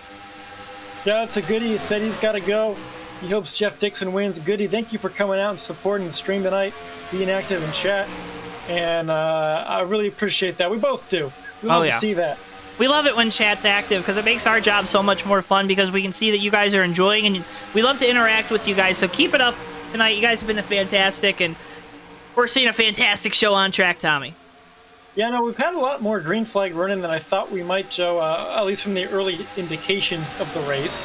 Shout out to Goody. He said he's got to go. He hopes Jeff Dixon wins. Goody, thank you for coming out and supporting the stream tonight, being active in chat, and I really appreciate that. We both do. We love to see that. We love it when chat's active because it makes our job so much more fun because we can see that you guys are enjoying, and we love to interact with you guys, so keep it up tonight. You guys have been fantastic, and we're seeing a fantastic show on track, Tommy. Yeah, no, we've had a lot more green flag running than I thought we might, Joe, at least from the early indications of the race.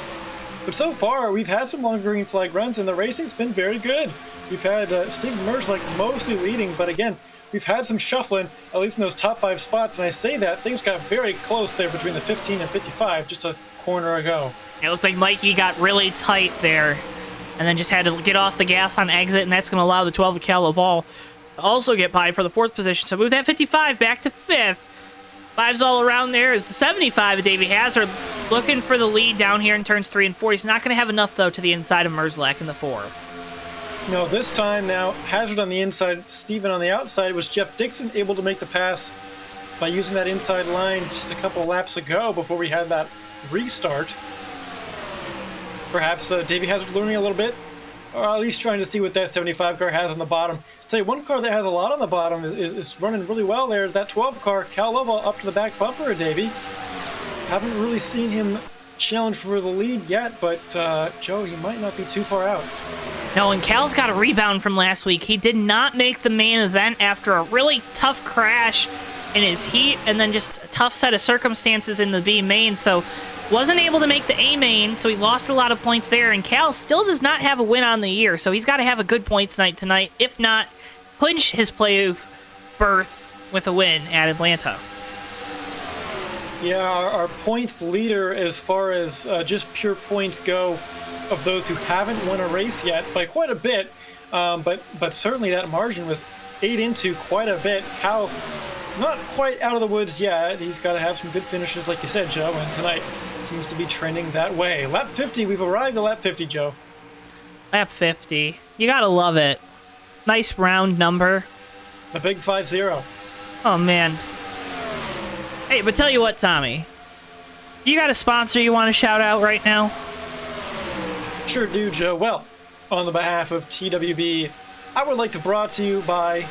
But so far, we've had some long green flag runs, and the racing's been very good. We've had Steven Merzlak mostly leading, but again, we've had some shuffling, at least in those top 5 spots, and I say that, things got very close there between the 15 and 55 just a corner ago. It looked like Mikey got really tight there, and then just had to get off the gas on exit, and that's going to allow the 12 of Cal Laval to also get by for the 4th position. So move that 55 back to 5th. 5's all around there is the 75 of Davey Hazard, looking for the lead down here in turns 3 and 4. He's not going to have enough, though, to the inside of Merzlak in the 4. No, this time now, Hazard on the inside, Steven on the outside. It was Jeff Dixon able to make the pass by using that inside line just a couple laps ago before we had that restart. Perhaps Davey Hazard learning a little bit, or at least trying to see what that 75 car has on the bottom. I'll tell you, one car that has a lot on the bottom is running really well there is that 12 car, Cal Lovell, up to the back bumper of Davey. Haven't really seen him challenge for the lead yet, but Joe, he might not be too far out. No, and Cal's got a rebound from last week. He did not make the main event after a really tough crash in his heat, and then just a tough set of circumstances in the B main, so wasn't able to make the A main, so he lost a lot of points there, and Cal still does not have a win on the year, so he's got to have a good points night tonight, if not clinch his playoff berth with a win at Atlanta. Yeah, our points leader as far as just pure points go of those who haven't won a race yet by quite a bit, but certainly that margin was ate into quite a bit. Cal not quite out of the woods yet. He's got to have some good finishes, like you said, Joe, and tonight seems to be trending that way. Lap 50, we've arrived at lap 50, Joe. Lap 50. You gotta love it. Nice round number. The big 5-0. Oh, man. Hey, but tell you what, Tommy. You got a sponsor you want to shout out right now? Sure do, Joe. Well, on the behalf of TWB, I would like to brought to you by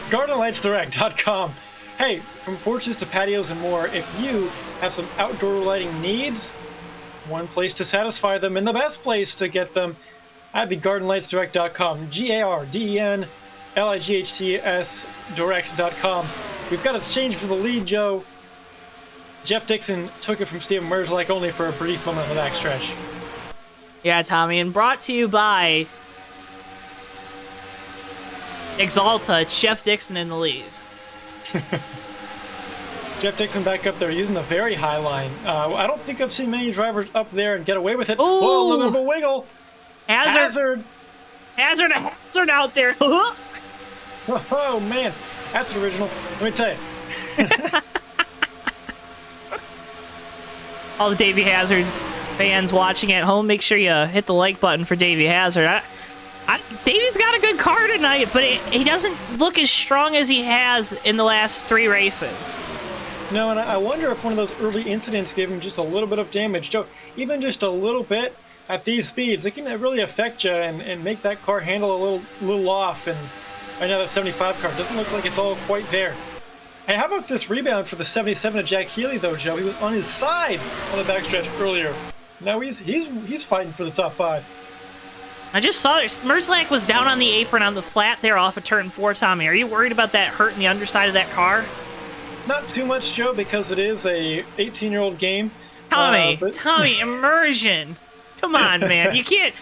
GardenLightsDirect.com. Hey, from porches to patios and more, if you have some outdoor lighting needs, one place to satisfy them and the best place to get them, that'd be GardenLightsDirect.com. GardenLights Direct.com. We've got it changed for the lead, Joe. Jeff Dixon took it from Steven Merzlak only for a brief moment in the backstretch. Yeah, Tommy, and brought to you by Exalta. It's Jeff Dixon in the lead. Jeff Dixon back up there using the very high line. I don't think I've seen many drivers up there and get away with it. Ooh. Whoa, a little bit of a wiggle. Hazard out there. Oh man, that's original. Let me tell you. All the Davey Hazard fans watching at home, make sure you hit the like button for Davey Hazard. Davey's got a good car tonight, but he doesn't look as strong as he has in the last 3 races. No, and I wonder if one of those early incidents gave him just a little bit of damage. Joe, even just a little bit at these speeds, it can really affect you and make that car handle a little off. And right now that 75 car doesn't look like it's all quite there. Hey, how about this rebound for the 77 of Jack Healy, though, Joe? He was on his side on the backstretch earlier. Now he's fighting for the top 5. I just saw it. Merzlak was down on the apron on the flat there off of turn 4, Tommy. Are you worried about that hurting the underside of that car? Not too much, Joe, because it is a 18-year-old game. Tommy, immersion. Come on, man. You can't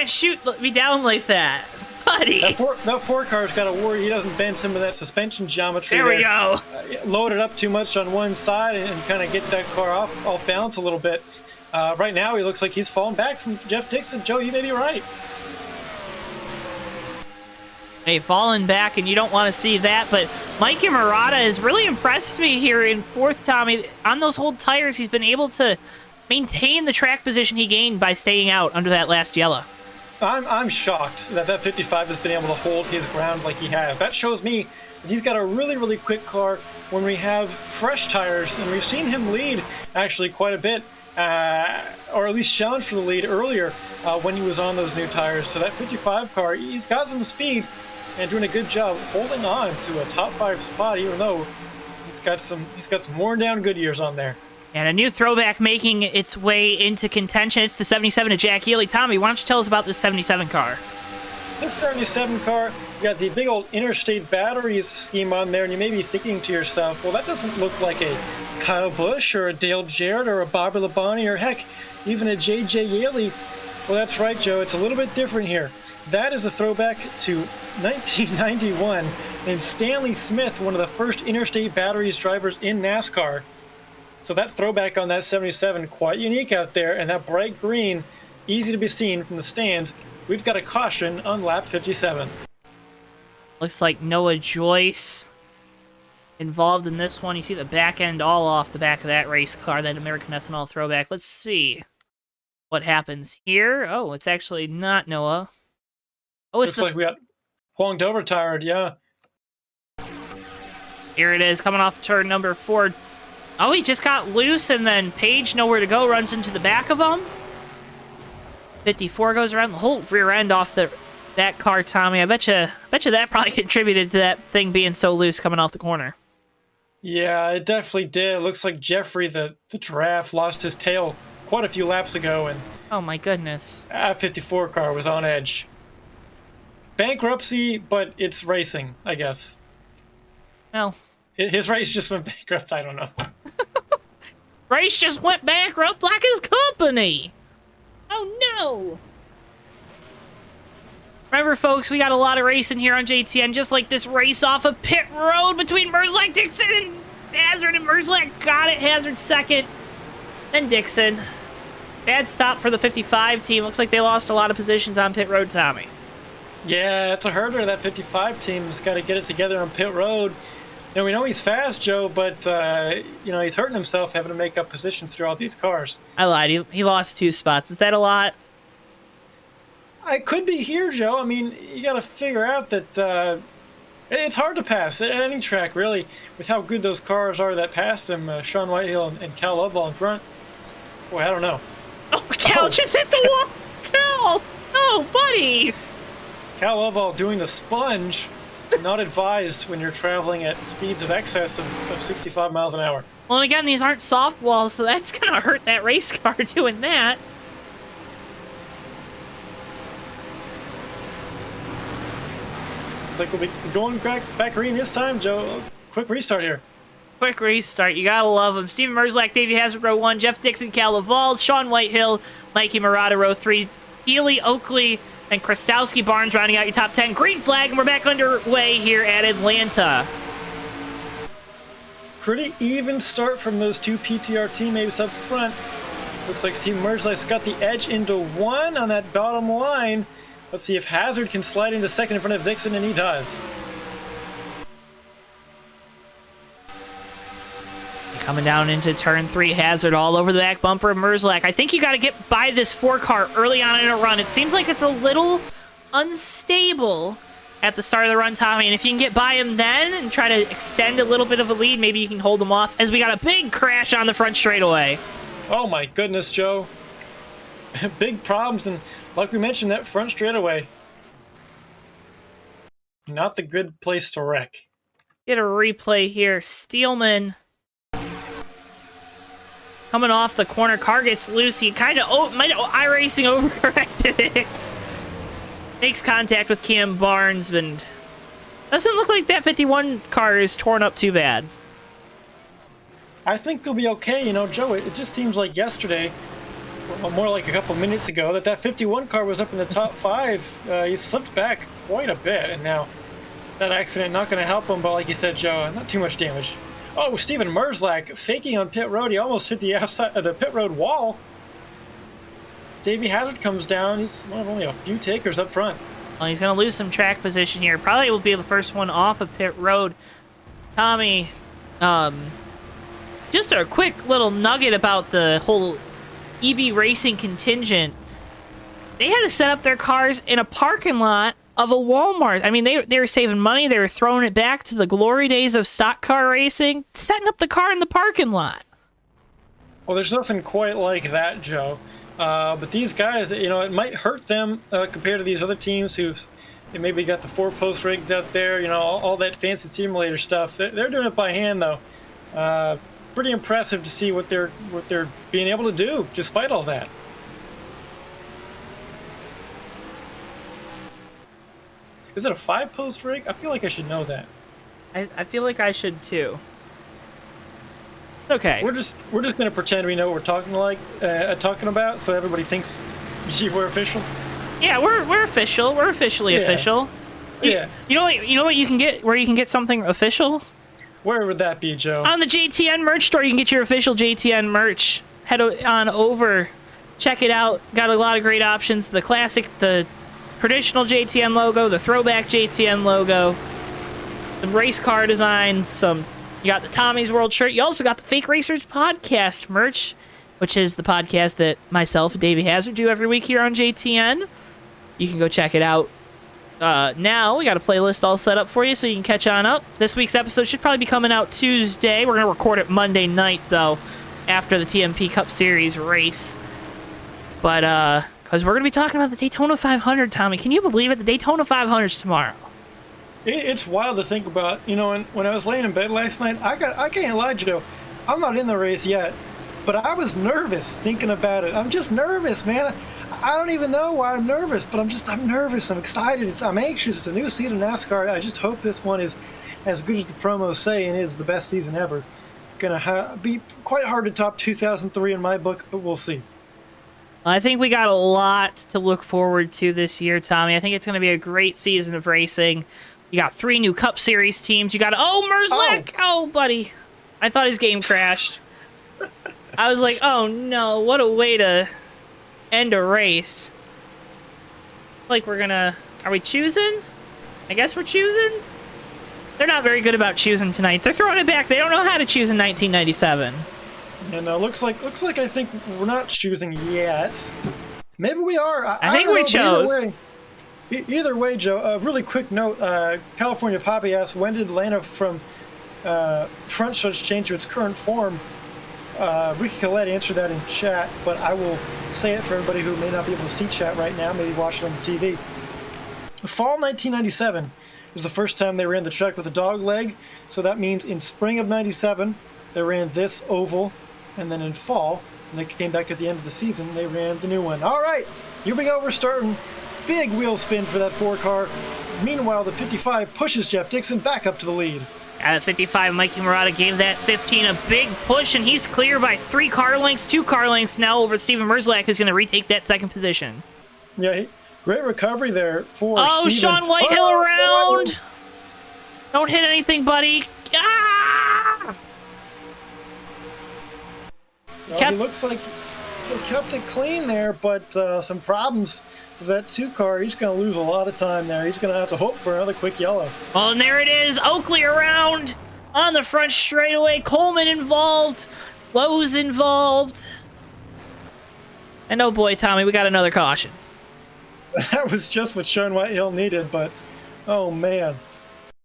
shoot me down like that, buddy. That 4 car's got to worry he doesn't bend some of that suspension geometry. There we go. Load it up too much on one side and kind of get that car off balance a little bit. Right now, he looks like he's falling back from Jeff Dixon. Joe, you may be right. Hey, falling back, and you don't want to see that, but Mikey Murata has really impressed me here in 4th, Tommy. On those old tires, he's been able to maintain the track position he gained by staying out under that last yellow. I'm shocked that 55 has been able to hold his ground like he has. That shows me that he's got a really, really quick car when we have fresh tires, and we've seen him lead actually quite a bit. Or at least challenge for the lead earlier when he was on those new tires. So that 55 car, he's got some speed and doing a good job holding on to a top 5 spot, even though he's got some worn down Goodyears on there. And a new throwback making its way into contention. It's the 77 of Jack Healy. Tommy, why don't you tell us about this 77 car? This 77 car, you got the big old interstate batteries scheme on there, and you may be thinking to yourself, well, that doesn't look like a Kyle Busch or a Dale Jarrett or a Bobby Labonte or heck, even a J.J. Yaley. Well, that's right, Joe. It's a little bit different here. That is a throwback to 1991 and Stanley Smith, one of the first interstate batteries drivers in NASCAR. So that throwback on that 77, quite unique out there, and that bright green, easy to be seen from the stands. We've got a caution on lap 57. Looks like Noah Joyce involved in this one. You see the back end all off the back of that race car, that American Ethanol throwback. Let's see what happens here. Oh, it's actually not Noah. Oh, it's looks like we got Huang Dover tired, yeah. Here it is, coming off turn number 4. Oh, he just got loose, and then Page, nowhere to go, runs into the back of him. 54 goes around the whole rear end off that car, Tommy. I bet you that probably contributed to that thing being so loose coming off the corner. Yeah, it definitely did. It looks like Jeffrey, the giraffe, lost his tail quite a few laps ago, and oh my goodness, that 54 car was on edge. Bankruptcy, but it's racing, I guess. Well, his race just went bankrupt. I don't know. Race just went bankrupt like his company. Oh no! Remember, folks, we got a lot of racing here on JTN, just like this race off of pit road between Merzlak, Dixon, and Hazard, and Merzlak got it. Hazard second, then Dixon. Bad stop for the 55 team. Looks like they lost a lot of positions on pit road, Tommy. Yeah, it's a herder. That 55 team's got to get it together on pit road. You know, we know he's fast, Joe, but, he's hurting himself having to make up positions through all these cars. I lied. He lost 2 spots. Is that a lot? I could be here, Joe. I mean, you got to figure out that it's hard to pass at any track, really, with how good those cars are that passed him, Sean Whitehill and Cal Lovell in front. Boy, I don't know. Oh, Cal just hit the wall! Cal! Oh, buddy! Cal Lovell doing the sponge. Not advised when you're traveling at speeds of excess of 65 miles an hour. Well, again, these aren't softballs, so that's going to hurt that race car doing that. Looks like we'll be going back green this time, Joe. Quick restart here. Quick restart. You got to love them. Steven Merzlak, Davey Hazard, row 1. Jeff Dixon, Cal Laval, Sean Whitehill, Mikey Murata, row 3. Healy, Oakley, and Krastowski Barnes rounding out your top 10. Green flag, and we're back underway here at Atlanta. Pretty even start from those 2 PTR teammates up front. Looks like Steve Merzlak's got the edge into 1 on that bottom line. Let's see if Hazard can slide into second in front of Dixon, and he does. Coming down into turn 3, Hazard all over the back bumper of Merzlak. I think you got to get by this 4 car early on in a run. It seems like it's a little unstable at the start of the run, Tommy, and if you can get by him then and try to extend a little bit of a lead, maybe you can hold him off, as we got a big crash on the front straightaway. Oh my goodness, Joe. Big problems, and like we mentioned, that front straightaway, not the good place to wreck. Get a replay here. Steelman coming off the corner. Car gets loose. He kind of might have iRacing overcorrected it. Makes contact with Cam Barnes, and doesn't look like that 51 car is torn up too bad. I think he'll be okay. You know, Joe, it just seems like yesterday, or more like a couple minutes ago, that 51 car was up in the top 5. He slipped back quite a bit, and now that accident not going to help him, but like you said, Joe, not too much damage. Oh, Steven Merzlak faking on pit road. He almost hit the outside of the pit road wall. Davey Hazard comes down. He's one of only a few takers up front. Well, he's going to lose some track position here. Probably will be the first one off of pit road. Tommy, just a quick little nugget about the whole EB Racing contingent. They had to set up their cars in a parking lot of a Walmart. I mean, they were saving money. They were throwing it back to the glory days of stock car racing, setting up the car in the parking lot. Well, there's nothing quite like that, Joe. But these guys, you know, it might hurt them compared to these other teams who maybe got the 4-post rigs out there, you know, all that fancy simulator stuff. They're doing it by hand, though. Pretty impressive to see what they're being able to do despite all that. Is it a 5-post rig? I feel like I should know that. I feel like I should too. Okay. We're just gonna pretend we know what we're talking about, so everybody thinks we're official. Yeah, we're official. We're officially official. Yeah. You know what you can get where you can get something official? Where would that be, Joe? On the JTN merch store, you can get your official JTN merch. Head on over, check it out. Got a lot of great options. The classic, the traditional JTN logo, the throwback JTN logo, the race car designs, you got the Tommy's World shirt. You also got the Fake Racers podcast merch, which is the podcast that myself and Davey Hazard do every week here on JTN. You can go check it out. Now, we got a playlist all set up for you, so you can catch on up. This week's episode should probably be coming out Tuesday. We're going to record it Monday night, though, after the TMP Cup Series race. But, because we're going to be talking about the Daytona 500, Tommy. Can you believe it? The Daytona 500's tomorrow. It's wild to think about. You know, when I was laying in bed last night, I can't lie, Joe. I'm not in the race yet, but I was nervous thinking about it. I'm just nervous, man. I don't even know why I'm nervous, but I'm nervous. I'm excited. I'm anxious. It's a new season of NASCAR. I just hope this one is as good as the promos say and is the best season ever. Gonna be quite hard to top 2003 in my book, but we'll see. I think we got a lot to look forward to this year, Tommy. I think it's going to be a great season of racing. You got 3 new Cup Series teams. You got... Oh, Merzlak! Oh, buddy. I thought his game crashed. I was like, oh, no. What a way to end a race. Like, we're going to... Are we choosing? I guess we're choosing? They're not very good about choosing tonight. They're throwing it back. They don't know how to choose in 1997. And looks like I think we're not choosing yet. Maybe we are. I think we chose. Either way, Joe, a really quick note. California Poppy asked, when did Atlanta from front stretch change to its current form? Ricky Collette answered that in chat, but I will say it for everybody who may not be able to see chat right now, maybe watch it on the TV. The fall 1997 was the first time they ran the track with a dog leg, so that means in spring of 97, they ran this oval, and then in fall, when they came back at the end of the season, they ran the new one. All right, here we go. We're starting. Big wheel spin for that 4 car. Meanwhile, the 55 pushes Jeff Dixon back up to the lead. At 55, Mikey Murata gave that 15 a big push, and he's clear by 3 car lengths, 2 car lengths now over Steven Merzlak, who's going to retake that 2nd position. Yeah, great recovery there for Steven. Sean Whitehill around. Don't hit anything, buddy. Ah! Well, he looks like he kept it clean there, but some problems with that 2 car. He's going to lose a lot of time there. He's going to have to hope for another quick yellow. Oh, and there it is. Oakley around on the front straightaway. Coleman involved. Lowe's involved. And oh boy, Tommy, we got another caution. That was just what Sean Whitehill needed, but oh man.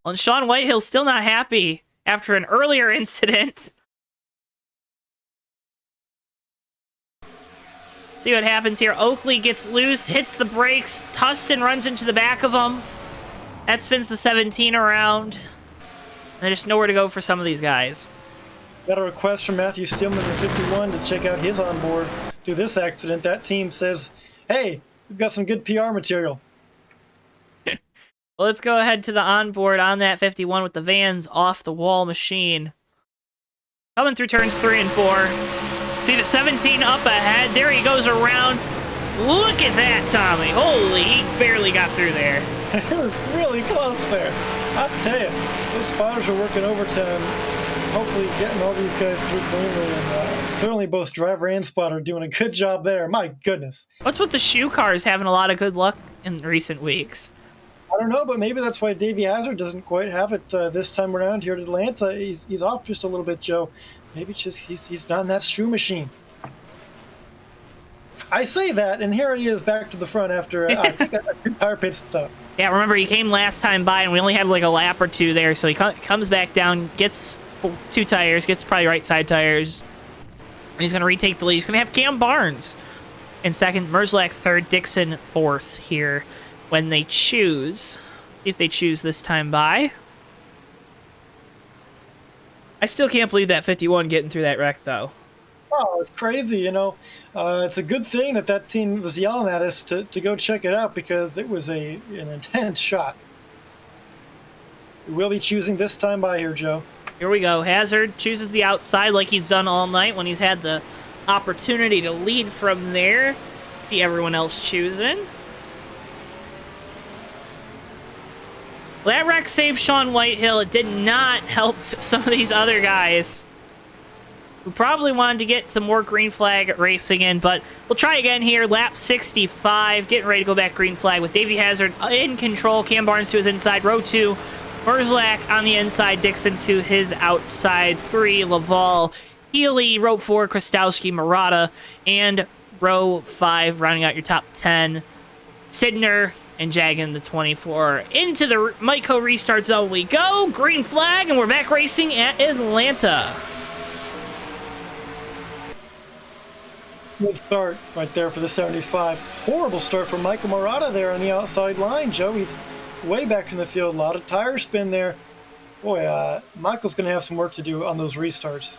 Well, and Sean Whitehill's still not happy after an earlier incident. See what happens here. Oakley gets loose, hits the brakes. Tustin runs into the back of him. That spins the 17 around. And there's nowhere to go for some of these guys. Got a request from Matthew Steelman in 51 to check out his onboard through this accident. That team says, hey, we've got some good PR material. Well, let's go ahead to the onboard on that 51 with the Vans off the wall machine. Coming through turns 3 and 4. See the 17 up ahead. There he goes around. Look at that, Tommy. Holy, he barely got through there. It was really close there. I'll tell you, those spotters are working overtime, hopefully getting all these guys through cleanly, and certainly both driver and spotter doing a good job there. My goodness. What's with the shoe cars having a lot of good luck in recent weeks? I don't know, but maybe that's why Davey Hazard doesn't quite have it this time around here at Atlanta. He's off just a little bit, Joe. Maybe it's just he's not in that shoe machine. I say that, and here he is back to the front after I think a 2-tire pit stop. Yeah, remember he came last time by, and we only had like a lap or 2 there, so he comes back down, gets 2 tires, gets probably right side tires, and he's going to retake the lead. He's going to have Cam Barnes in second, Merzlak third, Dixon fourth here when they choose, if they choose this time by. I still can't believe that 51 getting through that wreck, though. Oh, it's crazy, you know. It's a good thing that team was yelling at us to go check it out because it was an intense shot. We'll be choosing this time by here, Joe. Here we go. Hazard chooses the outside like he's done all night when he's had the opportunity to lead from there. See everyone else choosing. Well, that wreck saved Sean Whitehill. It did not help some of these other guys who probably wanted to get some more green flag racing in, but we'll try again here. Lap 65, getting ready to go back green flag with Davey Hazard in control. Cam Barnes to his inside, row 2. Merzlak on the inside, Dixon to his outside 3. Laval, Healy, row 4, Krastowski, Murata, and row 5, rounding out your top 10, Sidner and Jagan the 24. Into the Myco restart zone we go. Green flag, and we're back racing at Atlanta. Good start right there for the 75. Horrible start for Michael Murata there on the outside line, Joe. He's way back in the field. A lot of tire spin there. Boy, Michael's going to have some work to do on those restarts.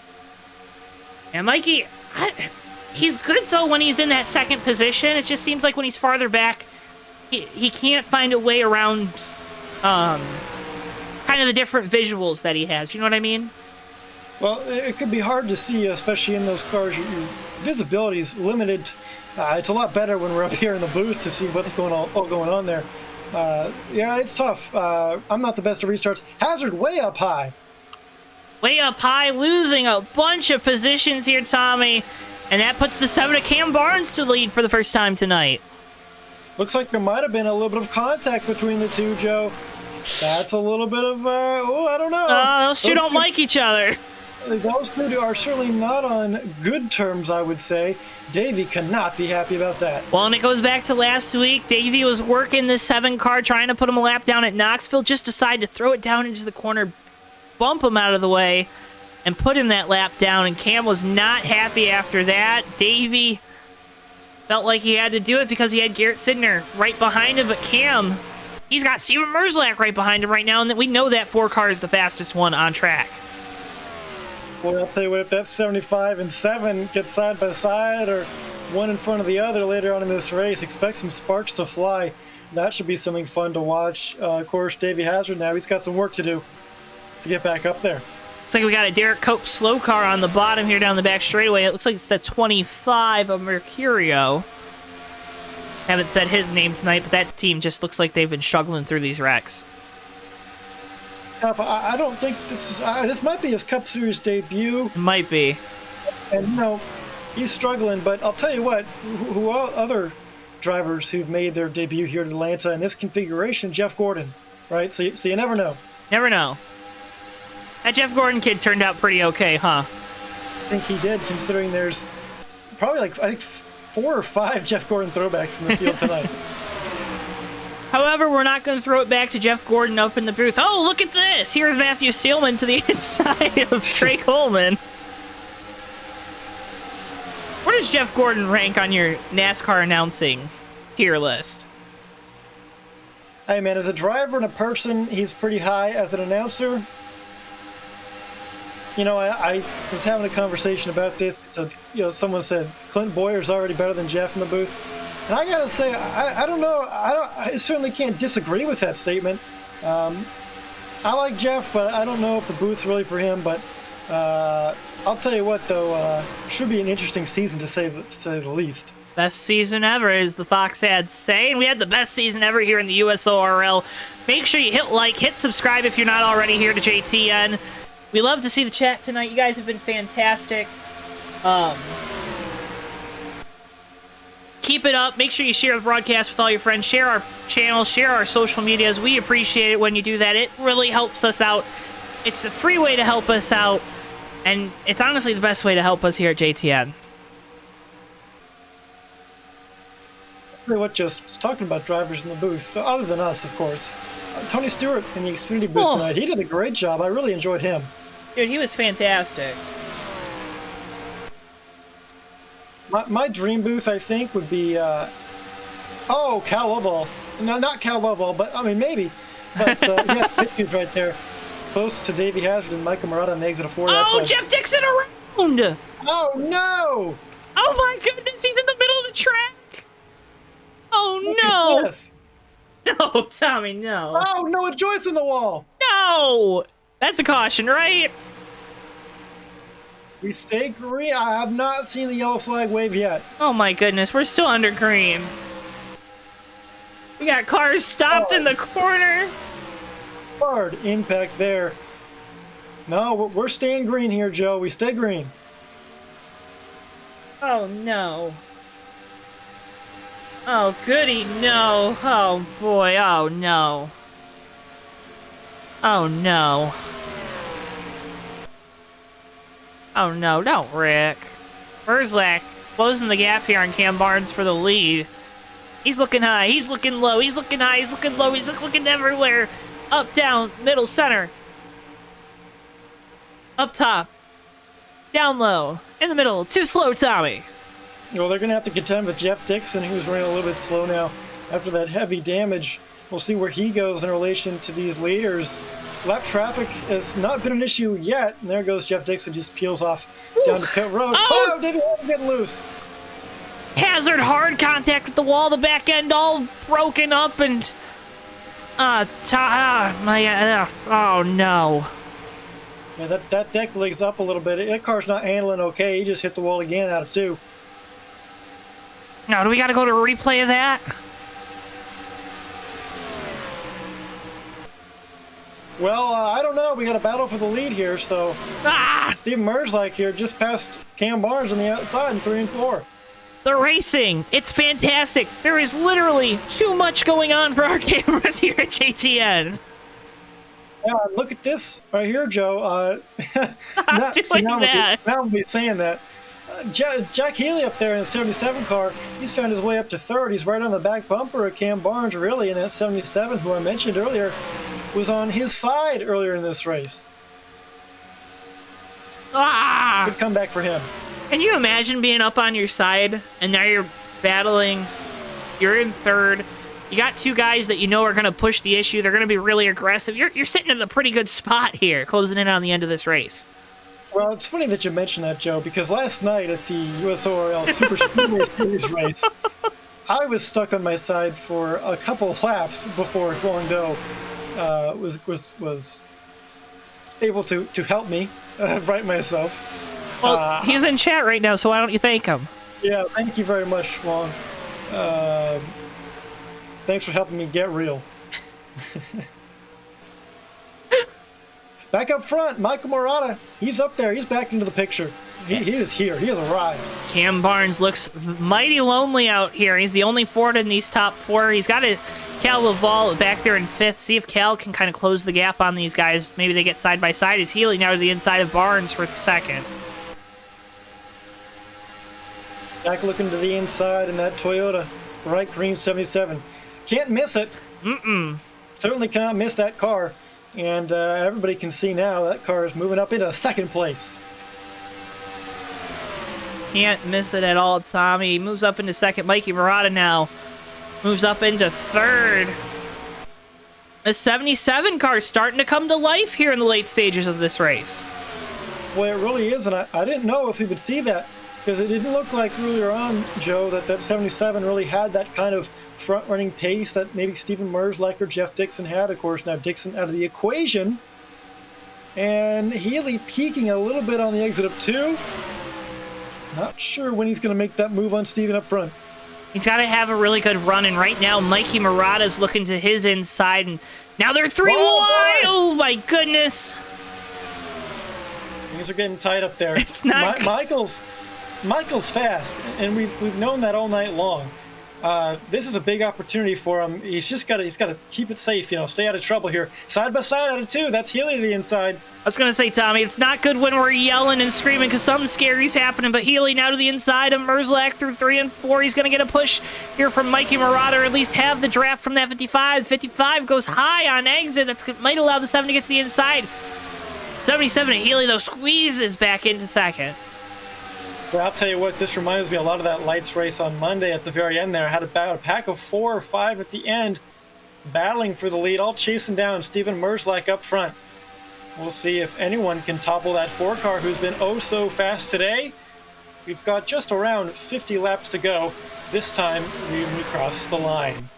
And Mikey, he's good, though, when he's in that second position. It just seems like when he's farther back, he can't find a way around kind of the different visuals that he has. You know what I mean? Well, it could be hard to see, especially in those cars. Your visibility is limited. It's a lot better when we're up here in the booth to see what's going on there. Yeah, it's tough. I'm not the best at restarts. Hazard way up high. Way up high, losing a bunch of positions here, Tommy. And that puts the 7 of Cam Barnes to lead for the first time tonight. Looks like there might have been a little bit of contact between the two, Joe. That's a little bit of, I don't know. Those two don't like each other. Those two are certainly not on good terms, I would say. Davey cannot be happy about that. Well, and it goes back to last week. Davey was working this 7 car, trying to put him a lap down at Knoxville, just decided to throw it down into the corner, bump him out of the way, and put him that lap down, and Cam was not happy after that. Davey felt like he had to do it because he had Garrett Sidner right behind him, but Cam, he's got Steven Merzlak right behind him right now, and we know that 4 car is the fastest one on track. Well, I'll tell you what, if that 75 and 7 get side by side or one in front of the other later on in this race, expect some sparks to fly. That should be something fun to watch. Of course, Davey Hazard now, he's got some work to do to get back up there. Looks like we got a Derek Cope slow car on the bottom here down the back straightaway. It looks like it's the 25 of Mercurio. Haven't said his name tonight, but that team just looks like they've been struggling through these wrecks. I don't think this might be his Cup Series debut. It might be. And, you know, he's struggling, but I'll tell you what, who are other drivers who've made their debut here at Atlanta in this configuration? Jeff Gordon, right? So you never know. Never know. That Jeff Gordon kid turned out pretty okay, huh? I think he did, considering there's probably like, I think 4 or 5 Jeff Gordon throwbacks in the field tonight. However, we're not going to throw it back to Jeff Gordon up in the booth. Oh, look at this! Here's Matthew Steelman to the inside of Trey Coleman. Where does Jeff Gordon rank on your NASCAR announcing tier list? Hey man, as a driver and a person, he's pretty high. As an announcer, you know, I was having a conversation about this. So, you know, someone said Clint Boyer's already better than Jeff in the booth. And I gotta say, I don't know. I certainly can't disagree with that statement. I like Jeff, but I don't know if the booth's really for him. But I'll tell you what, though, should be an interesting season to say the least. Best season ever, as the Fox ads say. And we had the best season ever here in the USORL. Make sure you hit like, hit subscribe if you're not already here to JTN. We love to see the chat tonight. You guys have been fantastic. Keep it up. Make sure you share the broadcast with all your friends. Share our channel. Share our social medias. We appreciate it when you do that. It really helps us out. It's a free way to help us out. And it's honestly the best way to help us here at JTN. What just was talking about drivers in the booth, other than us, of course. Tony Stewart in the Xfinity booth tonight. He did a great job. I really enjoyed him. Dude, he was fantastic. My dream booth, I think, would be, oh, Cal Lovell. No, not Cal Lovell, but, I mean, maybe. But, yeah, pictures right there. Close to Davey Hazard and Michael Murata on the exit of 4. Oh, Jeff Dixon around! Oh, no! Oh, my goodness, he's in the middle of the track! Oh, no! No, Tommy, no. Oh, Noah Joyce in the wall! No! That's a caution, right? We stay green. I have not seen the yellow flag wave yet. Oh my goodness, we're still under green. We got cars stopped in the corner. Hard impact there. No, we're staying green here, Joe. We stay green. Oh no. Oh goody, no. Oh boy, oh no. Oh no. Oh no, don't Rick. Verzlak closing the gap here on Cam Barnes for the lead. He's looking high, he's looking low, he's looking high, he's looking low, he's looking everywhere. Up, down, middle, center. Up top. Down low. In the middle. Too slow, Tommy. Well, they're going to have to contend with Jeff Dixon, who's running a little bit slow now after that heavy damage. We'll see where he goes in relation to these leaders. Lap traffic has not been an issue yet. And there goes Jeff Dixon, just peels off down the pit road. Oh, David Hazard getting loose. Hazard, hard contact with the wall, the back end all broken up, and oh no. Yeah, that deck leg's up a little bit. That car's not handling okay. He just hit the wall again out of 2. Now, do we got to go to a replay of that? Well, I don't know. We got a battle for the lead here, so Steven Merzlak here just passed Cam Barnes on the outside in 3 and 4. The racing, it's fantastic. There is literally too much going on for our cameras here at JTN. Yeah, look at this right here, Joe. I'm doing that. Now we'll be saying that. Jack Healy up there in the 77 car, he's found his way up to 3rd. He's right on the back bumper of Cam Barnes, really, and that 77, who I mentioned earlier, was on his side earlier in this race. Good comeback for him. Can you imagine being up on your side, and now you're battling, you're in 3rd, you got 2 guys that you know are going to push the issue, they're going to be really aggressive, you're sitting in a pretty good spot here, closing in on the end of this race. Well, it's funny that you mentioned that, Joe, because last night at the USORL Super Speedway Series race, I was stuck on my side for a couple of laps before Guangdo was able to help me right myself. Well, he's in chat right now, so why don't you thank him? Yeah, thank you very much, Wong. Thanks for helping me get real. Back up front, Michael Murata. He's up there. He's back into the picture. He is here. He has arrived. Cam Barnes looks mighty lonely out here. He's the only Ford in these top 4. He's got to Cal Laval back there in 5th. See if Cal can kind of close the gap on these guys. Maybe they get side by side. Is Healy now to the inside of Barnes for 2nd. Back looking to the inside in that Toyota bright green 77. Can't miss it. Certainly cannot miss that car. And everybody can see now that car is moving up into 2nd place. Can't miss it at all, Tommy. Moves up into 2nd. Mikey Murata now moves up into 3rd. The 77 car is starting to come to life here in the late stages of this race. Well, it really is, and I didn't know if we would see that, because it didn't look like earlier on, Joe, that 77 really had that kind of front-running pace that maybe Stephen Merzlik or Jeff Dixon had. Of course, now Dixon out of the equation. And Healy peaking a little bit on the exit of 2. Not sure when he's going to make that move on Stephen up front. He's got to have a really good run, and right now Mikey Murata's looking to his inside, and now they're 3 wide. Oh my goodness! Things are getting tight up there. It's not. Michael's fast, and we've known that all night long. This is a big opportunity for him. He's got to keep it safe, stay out of trouble here. Side by side out of 2. That's Healy to the inside. I was going to say, Tommy, it's not good when we're yelling and screaming because something scary's happening, but Healy now to the inside of Merzlik through 3 and 4. He's going to get a push here from Mikey Murata, or at least have the draft from that 55. 55 goes high on exit. That might allow the 7 to get to the inside. 77 Healy, though, squeezes back into 2nd. Well, I'll tell you what, this reminds me a lot of that lights race on Monday at the very end there. I had a pack of 4 or 5 at the end, battling for the lead, all chasing down Stephen Merzlik up front. We'll see if anyone can topple that 4 car who's been oh so fast today. We've got just around 50 laps to go. This time, we cross the line.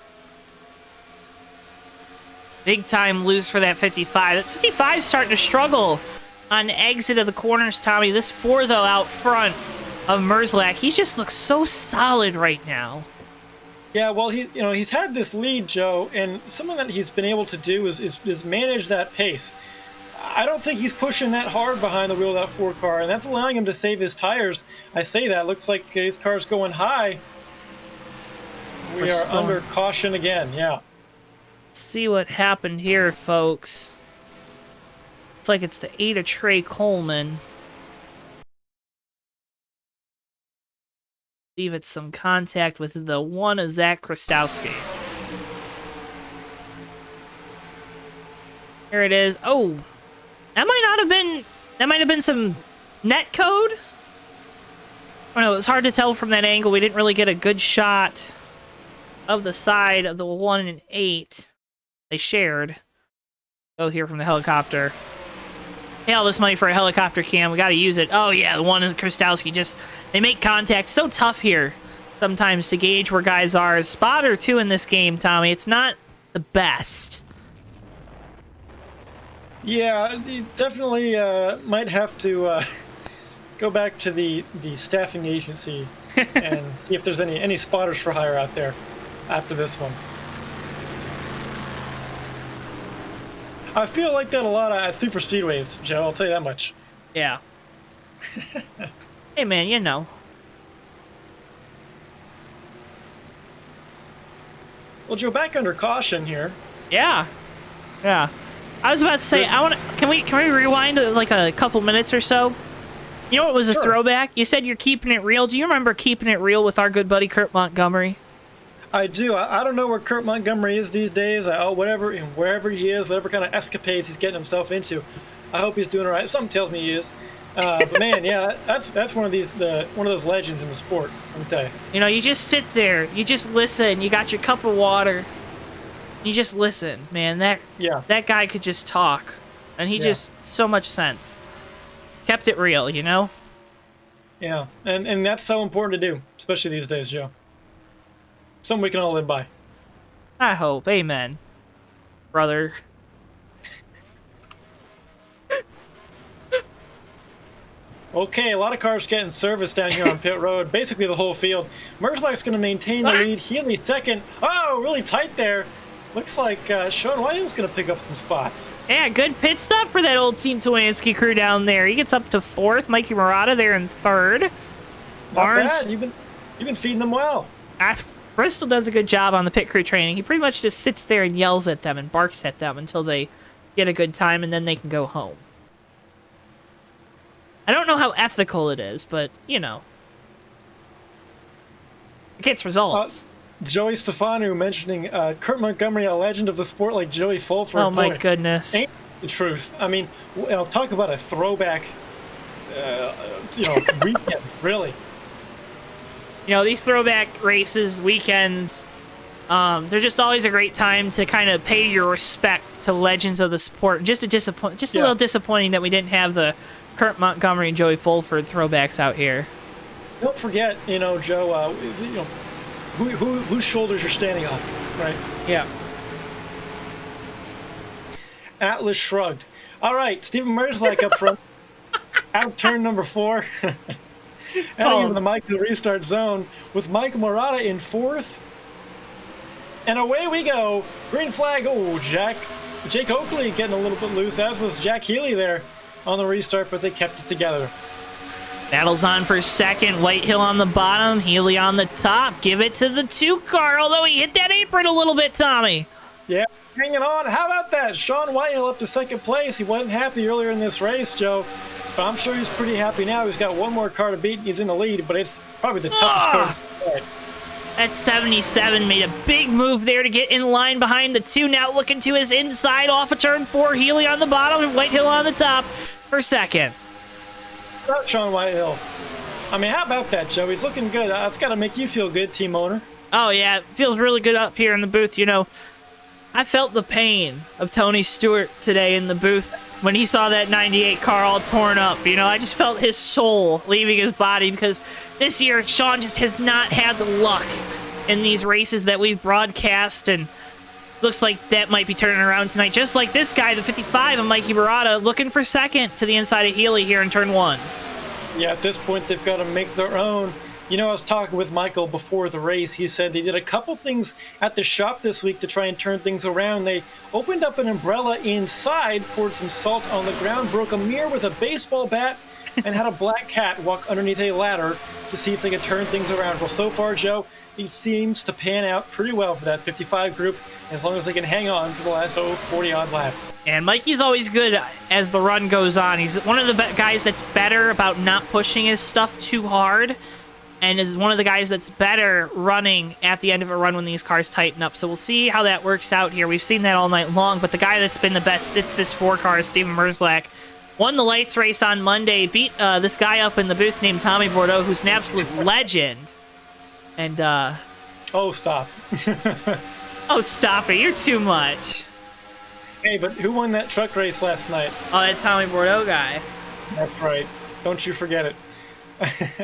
Big time lose for that 55. That 55 is starting to struggle on exit of the corners, Tommy. This 4, though, out front of Merzlik, he just looks so solid right now. Yeah, well, he's had this lead, Joe, and something that he's been able to do is manage that pace. I don't think he's pushing that hard behind the wheel of that 4 car, and that's allowing him to save his tires. I say that. Looks like his car's going high. We are under caution again, yeah. Let's see what happened here, folks. Looks like it's the 8 of Trey Coleman. I believe it's some contact with the 1 of Zach Krastowski. Here it is. Oh, that might have been some net code. Oh no, it was hard to tell from that angle. We didn't really get a good shot of the side of the 1 and 8 they shared. Go here from the helicopter. Pay all this money for a helicopter cam. We got to use it. Oh yeah, the 1 is Krastowski. They make contact. So tough here sometimes to gauge where guys are. A spot or 2 in this game, Tommy. It's not the best. Yeah, you definitely might have to go back to the staffing agency and see if there's any spotters for hire out there after this one. I feel like that a lot at super speedways, Joe. I'll tell you that much. Yeah. Hey, man, Well, Joe, back under caution here. Yeah. I was about to say, can we rewind like a couple minutes or so? You know what was a throwback? You said you're keeping it real. Do you remember keeping it real with our good buddy Kurt Montgomery? I do. I don't know where Kurt Montgomery is these days. Wherever he is, whatever kind of escapades he's getting himself into. I hope he's doing all right. Something tells me he is. But man, yeah, that's one of those legends in the sport. Let me tell you. You just sit there, you just listen. You got your cup of water. You just listen, man. That guy could just talk, and he just so much sense. Kept it real, Yeah, and that's so important to do, especially these days, Joe. Something we can all live by. I hope. Amen, brother. Okay, a lot of cars getting serviced down here on pit road. Basically the whole field. Merzlik's going to maintain the lead. Healy 2nd. Oh, really tight there. Looks like Sean Williams going to pick up some spots. Yeah, good pit stop for that old Team Twansky crew down there. He gets up to 4th. Mikey Murata there in 3rd. Not bad. You've been feeding them well. Bristol does a good job on the pit crew training. He pretty much just sits there and yells at them and barks at them until they get a good time, and then they can go home. I don't know how ethical it is, but, you know. It gets results. Joey Stefano mentioning Kurt Montgomery, a legend of the sport like Joey Fulford. Oh, my goodness. Ain't the truth. I mean, talk about a throwback, weekend, really. You know, these throwback races, weekends, they're just always a great time to kind of pay your respect to legends of the sport. Just a little disappointing that we didn't have the Kurt Montgomery and Joey Fulford throwbacks out here. Don't forget, Joe, whose shoulders you're standing on, right? Yeah. Atlas shrugged. All right, Stephen Merzlak up front. Out turn number 4. Heading into the Michael restart zone with Mike Murata in 4th. And away we go. Green flag. Oh, Jake Oakley getting a little bit loose, as was Jack Healy there on the restart, but they kept it together. Battle's on for second. Whitehill on the bottom. Healy on the top. Give it to the 2 car, although he hit that apron a little bit, Tommy. Yeah, hanging on. How about that? Sean Whitehill up to second place. He wasn't happy earlier in this race, Joe. But I'm sure he's pretty happy now. He's got one more car to beat. He's in the lead, but it's probably the toughest car to beat. That 77 made a big move there to get in line behind the 2. Now looking to his inside off of turn 4. Healy on the bottom and Whitehill on the top for second. About Sean Whitehill. I mean, how about that, Joe? He's looking good. That's got to make you feel good, team owner. Oh, yeah. It feels really good up here in the booth. You know, I felt the pain of Tony Stewart today in the booth when he saw that 98 car all torn up. You know, I just felt his soul leaving his body because this year Sean just has not had the luck in these races that we've broadcast, and looks like that might be turning around tonight. Just like this guy, the 55 of Mikey Murata, looking for second to the inside of Healy here in turn 1. Yeah, at this point, they've got to make their own. You know, I was talking with Michael before the race. He said they did a couple things at the shop this week to try and turn things around. They opened up an umbrella inside, poured some salt on the ground, broke a mirror with a baseball bat, and had a black cat walk underneath a ladder to see if they could turn things around. Well, so far, Joe, he seems to pan out pretty well for that 55 group, as long as they can hang on for the last 40-odd laps. And Mikey's always good as the run goes on. He's one of the guys that's better about not pushing his stuff too hard, and is one of the guys that's better running at the end of a run when these cars tighten up. So we'll see how that works out here. We've seen that all night long, but the guy that's been the best, it's this 4 car, Steven Merzlak. Won the lights race on Monday, beat this guy up in the booth named Tommy Bordeaux, who's an absolute legend. And, Oh, stop. Oh, stop it. You're too much. Hey, but who won that truck race last night? Oh, that Tommy Bordeaux guy. That's right. Don't you forget it.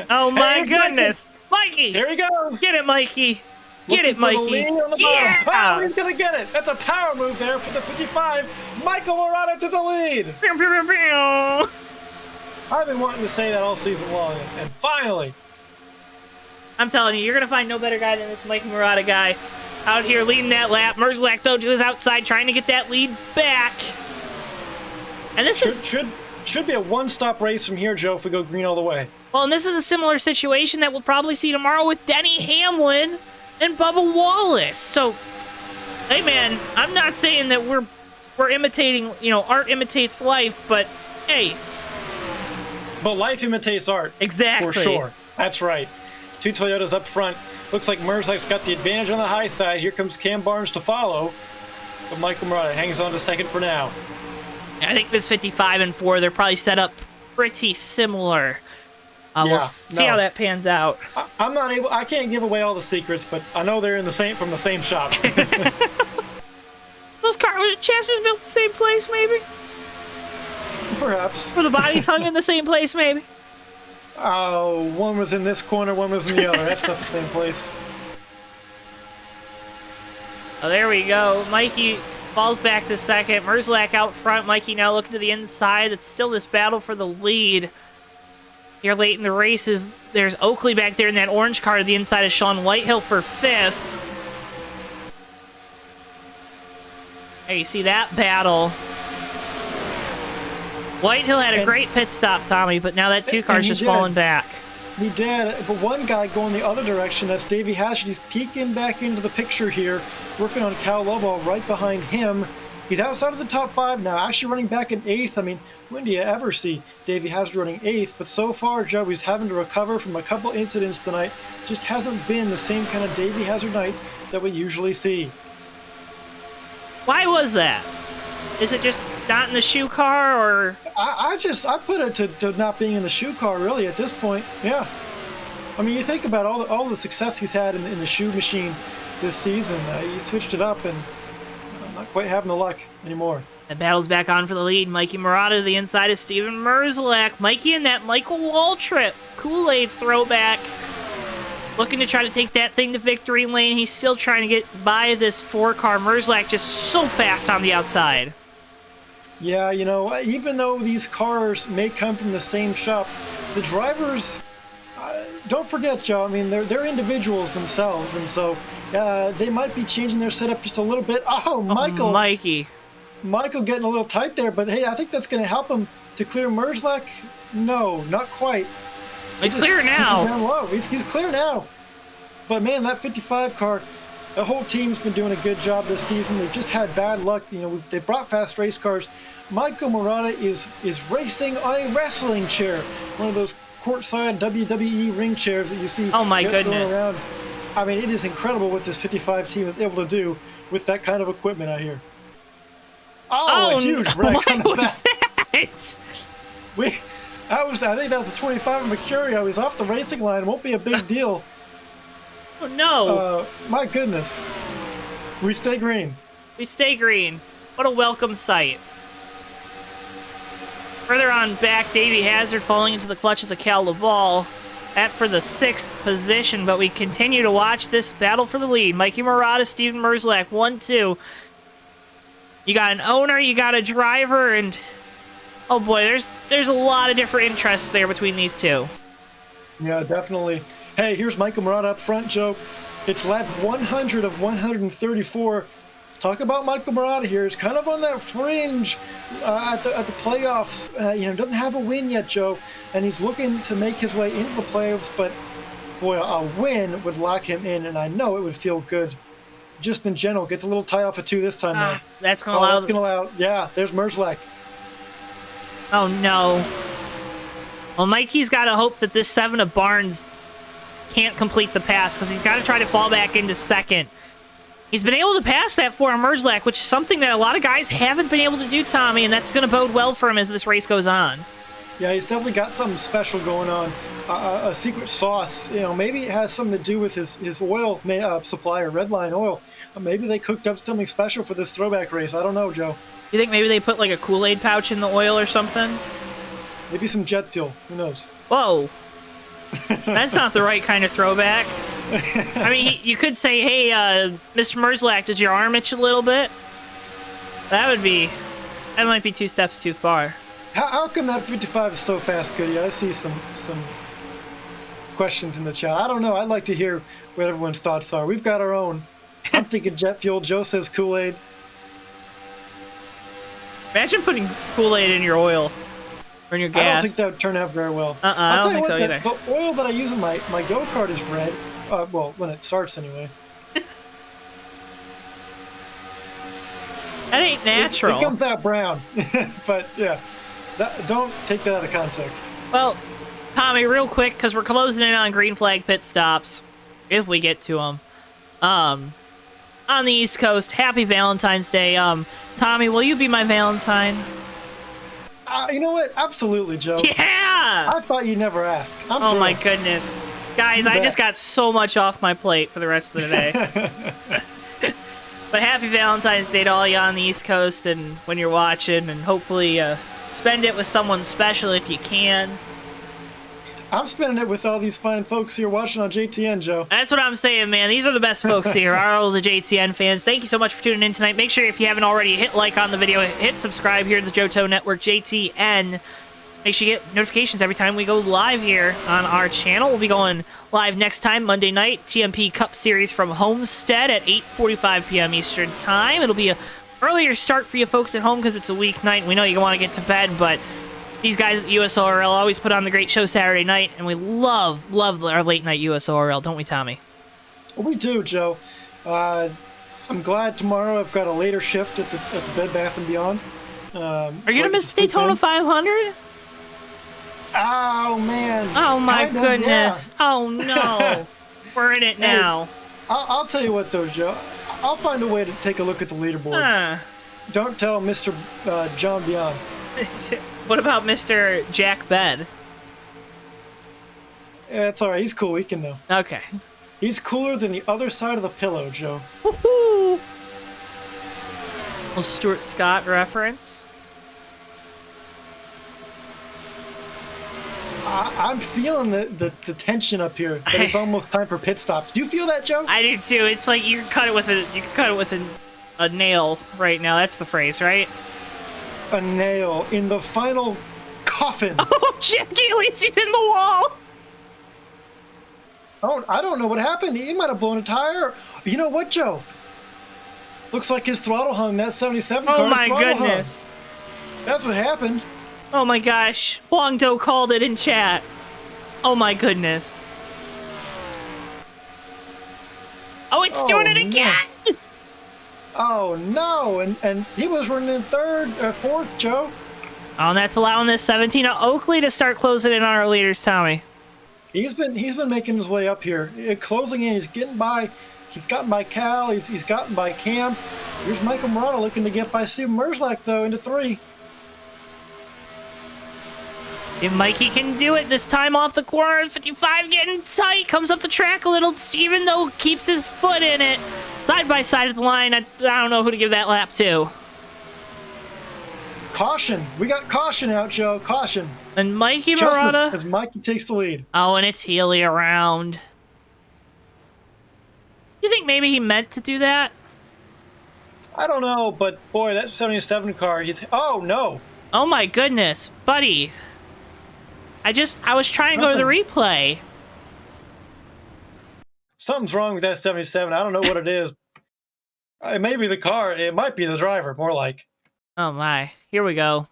Oh, my Hey, goodness. Mikey! Here he goes. Get it, Mikey. Get it, Looking for the Mikey. lead on the bottom. Yeah! Oh, he's going to get it. That's a power move there for the 55. Michael Murata to the lead. Pew, pew, pew, pew. I've been wanting to say that all season long, and finally. I'm telling you, you're going to find no better guy than this Mikey Murata guy out here leading that lap. Merzlak, though, to his outside, trying to get that lead back. And this should be a one-stop race from here, Joe, if we go green all the way. Well, and this is a similar situation that we'll probably see tomorrow with Denny Hamlin and Bubba Wallace. So, hey, man, I'm not saying that we're imitating, art imitates life, but, hey. But life imitates art. Exactly. For sure. That's right. 2 Toyotas up front. Looks like Merzlak's got the advantage on the high side. Here comes Cam Barnes to follow. But Michael Murata hangs on to second for now. I think this 55 and 4, they're probably set up pretty similar. We'll see how that pans out. I can't give away all the secrets, but I know they're from the same shop. Those chassis built the same place, maybe? Perhaps. Or the body's hung in the same place, maybe? Oh, one was in this corner, one was in the other. That's not the same place. Oh, there we go. Mikey falls back to second. Merzlak out front. Mikey now looking to the inside. It's still this battle for the lead. Here late in the races, there's Oakley back there in that orange car to the inside of Sean Whitehill for 5th. There you see that battle. Whitehill had a great pit stop, Tommy, but now that 2 car's just falling back. He did, but one guy going the other direction, that's Davey Hazard. He's peeking back into the picture here, working on Cal Lobo right behind him. He's outside of the top 5 now, actually running back in 8th. I mean, when do you ever see Davey Hazard running 8th? But so far, Joe, he's having to recover from a couple incidents tonight. Just hasn't been the same kind of Davey Hazard night that we usually see. Why was that? Is it just not in the shoe car, or? I put it to not being in the shoe car, really, at this point. Yeah. I mean, you think about all the success he's had in the shoe machine this season. He switched it up and not quite having the luck anymore. The battle's back on for the lead. Mikey Murata to the inside of Steven Merzlak. Mikey in that Michael Waltrip Kool-Aid throwback. Looking to try to take that thing to victory lane. He's still trying to get by this 4-car. Merzlak just so fast on the outside. Yeah, you know, even though these cars may come from the same shop, the drivers, don't forget, Joe, I mean, they're individuals themselves, and so they might be changing their setup just a little bit. Oh, Michael. Oh, Mikey. Michael getting a little tight there, but hey, I think that's going to help him to clear Merzlak. No, not quite. He's clear now. Down low. He's clear now. But man, that 55 car, the whole team's been doing a good job this season. They've just had bad luck. You know, they brought fast race cars. Michael Murata is racing on a wrestling chair, one of those courtside WWE ring chairs that you see. Oh my going goodness! Around. I mean, it is incredible what this 55 team is able to do with that kind of equipment out here. Oh, a huge wreck! What was that? I think that was the 25 Mercurio. He's off the racing line. It won't be a big deal. Oh no! My goodness. We stay green. We stay green. What a welcome sight. Further on back, Davey Hazard falling into the clutches of Cal Laval. At for the 6th position, but we continue to watch this battle for the lead. Mikey Murata, Steven Merzlak, 1-2. You got an owner, you got a driver, and oh boy, there's a lot of different interests there between these two. Yeah, definitely. Hey, here's Michael Murata up front, Joe. It's lap 100 of 134. Talk about Michael Murata here. He's kind of on that fringe at the playoffs. You know, doesn't have a win yet, Joe, and he's looking to make his way into the playoffs. But boy, a win would lock him in, and I know it would feel good. Just in general, gets a little tight off of 2 this time. Though. That's gonna allow. That's gonna allow. Yeah, there's Merzlak. Oh no. Well, Mikey's got to hope that this 7 of Barnes can't complete the pass, because he's got to try to fall back into 2nd. He's been able to pass that 4 on Merzlak, which is something that a lot of guys haven't been able to do, Tommy, and that's going to bode well for him as this race goes on. Yeah, he's definitely got something special going on. A secret sauce. You know, maybe it has something to do with his oil supplier, Redline Oil. Maybe they cooked up something special for this throwback race. I don't know, Joe. You think maybe they put like a Kool-Aid pouch in the oil or something? Maybe some jet fuel. Who knows? Whoa. That's not the right kind of throwback. I mean, you could say, hey, Mr. Merzlak, does your arm itch a little bit? That might be 2 steps too far. How come that 55 is so fast, Goody? I see some questions in the chat. I don't know. I'd like to hear what everyone's thoughts are. We've got our own. I'm thinking jet fuel. Joe says Kool-Aid. Imagine putting Kool-Aid in your oil. Or in your gas. I don't think that would turn out very well. I don't think so either. The oil that I use in my go-kart is red. Well, when it starts anyway. That ain't natural. It comes out brown. But yeah, don't take that out of context. Well, Tommy, real quick, because we're closing in on green flag pit stops, if we get to them. On the East Coast, happy Valentine's Day. Tommy, will you be my Valentine? You know what? Absolutely, Joe. Yeah! I thought you'd never ask. Oh my goodness. Guys, I just got so much off my plate for the rest of the day. But happy Valentine's Day to all you on the East Coast and when you're watching, and hopefully spend it with someone special if you can. I'm spending it with all these fine folks here watching on JTN, Joe. That's what I'm saying, man. These are the best folks here, are all the JTN fans. Thank you so much for tuning in tonight. Make sure if you haven't already, hit like on the video, hit subscribe here to the JoeTowNetwork, JTN. Make sure you get notifications every time we go live here on our channel. We'll be going live next time, Monday night, TMP Cup Series from Homestead at 8:45 p.m. Eastern Time. It'll be an earlier start for you folks at home because it's a weeknight. We know you want to get to bed, but These guys at USORL always put on the great show Saturday night, and we love our late night USORL, don't we, Tommy? We do, Joe. I'm glad tomorrow I've got a later shift at the Bed Bath & Beyond. Are you going to miss Daytona 500? Oh, man. Oh, my Kinda, goodness. yeah. Oh, no. We're in it now. I'll tell you what, though, Joe. I'll find a way to take a look at the leaderboards. Don't tell Mr. John Beyond. What about Mr. Jack Bed? Yeah, it's all right. He's cool. He can know. Okay. He's cooler than the other side of the pillow, Joe. Woohoo! Little Stuart Scott reference. I'm feeling the tension up here. That it's almost time for pit stops. Do you feel that, Joe? I do too. It's like you can cut it with a nail right now. That's the phrase, right? A nail in the final coffin. Oh, Chip Geely's he's in the wall. Oh, I don't know what happened. He might have blown a tire. You know what, Joe? Looks like his throttle hung. That 77 car. Oh my goodness. Hung. That's what happened. Oh my gosh. Wongdo called it in chat. Oh my goodness. Oh, it's doing it again. No. Oh no! And he was running in fourth, Joe. Oh, and that's allowing this 17 of Oakley to start closing in on our leaders, Tommy. He's been making his way up here, closing in. He's getting by. He's gotten by Cal. He's gotten by Cam. Here's Michael Morano looking to get by Steven Merzlak though into 3. If Mikey can do it this time off the corner, 55 getting tight, comes up the track a little. Steven though keeps his foot in it. Side by side at the line. I don't know who to give that lap to. Caution. We got caution out, Joe. Caution. And Mikey Murata. As Mikey takes the lead. Oh, and it's Healy around. You think maybe he meant to do that? I don't know, but boy, that 77 car, oh no. Oh my goodness, buddy. I was trying to go to the replay. Something's wrong with that 77. I don't know what it is. It may be the car. It might be the driver, more like. Oh my. Here we go.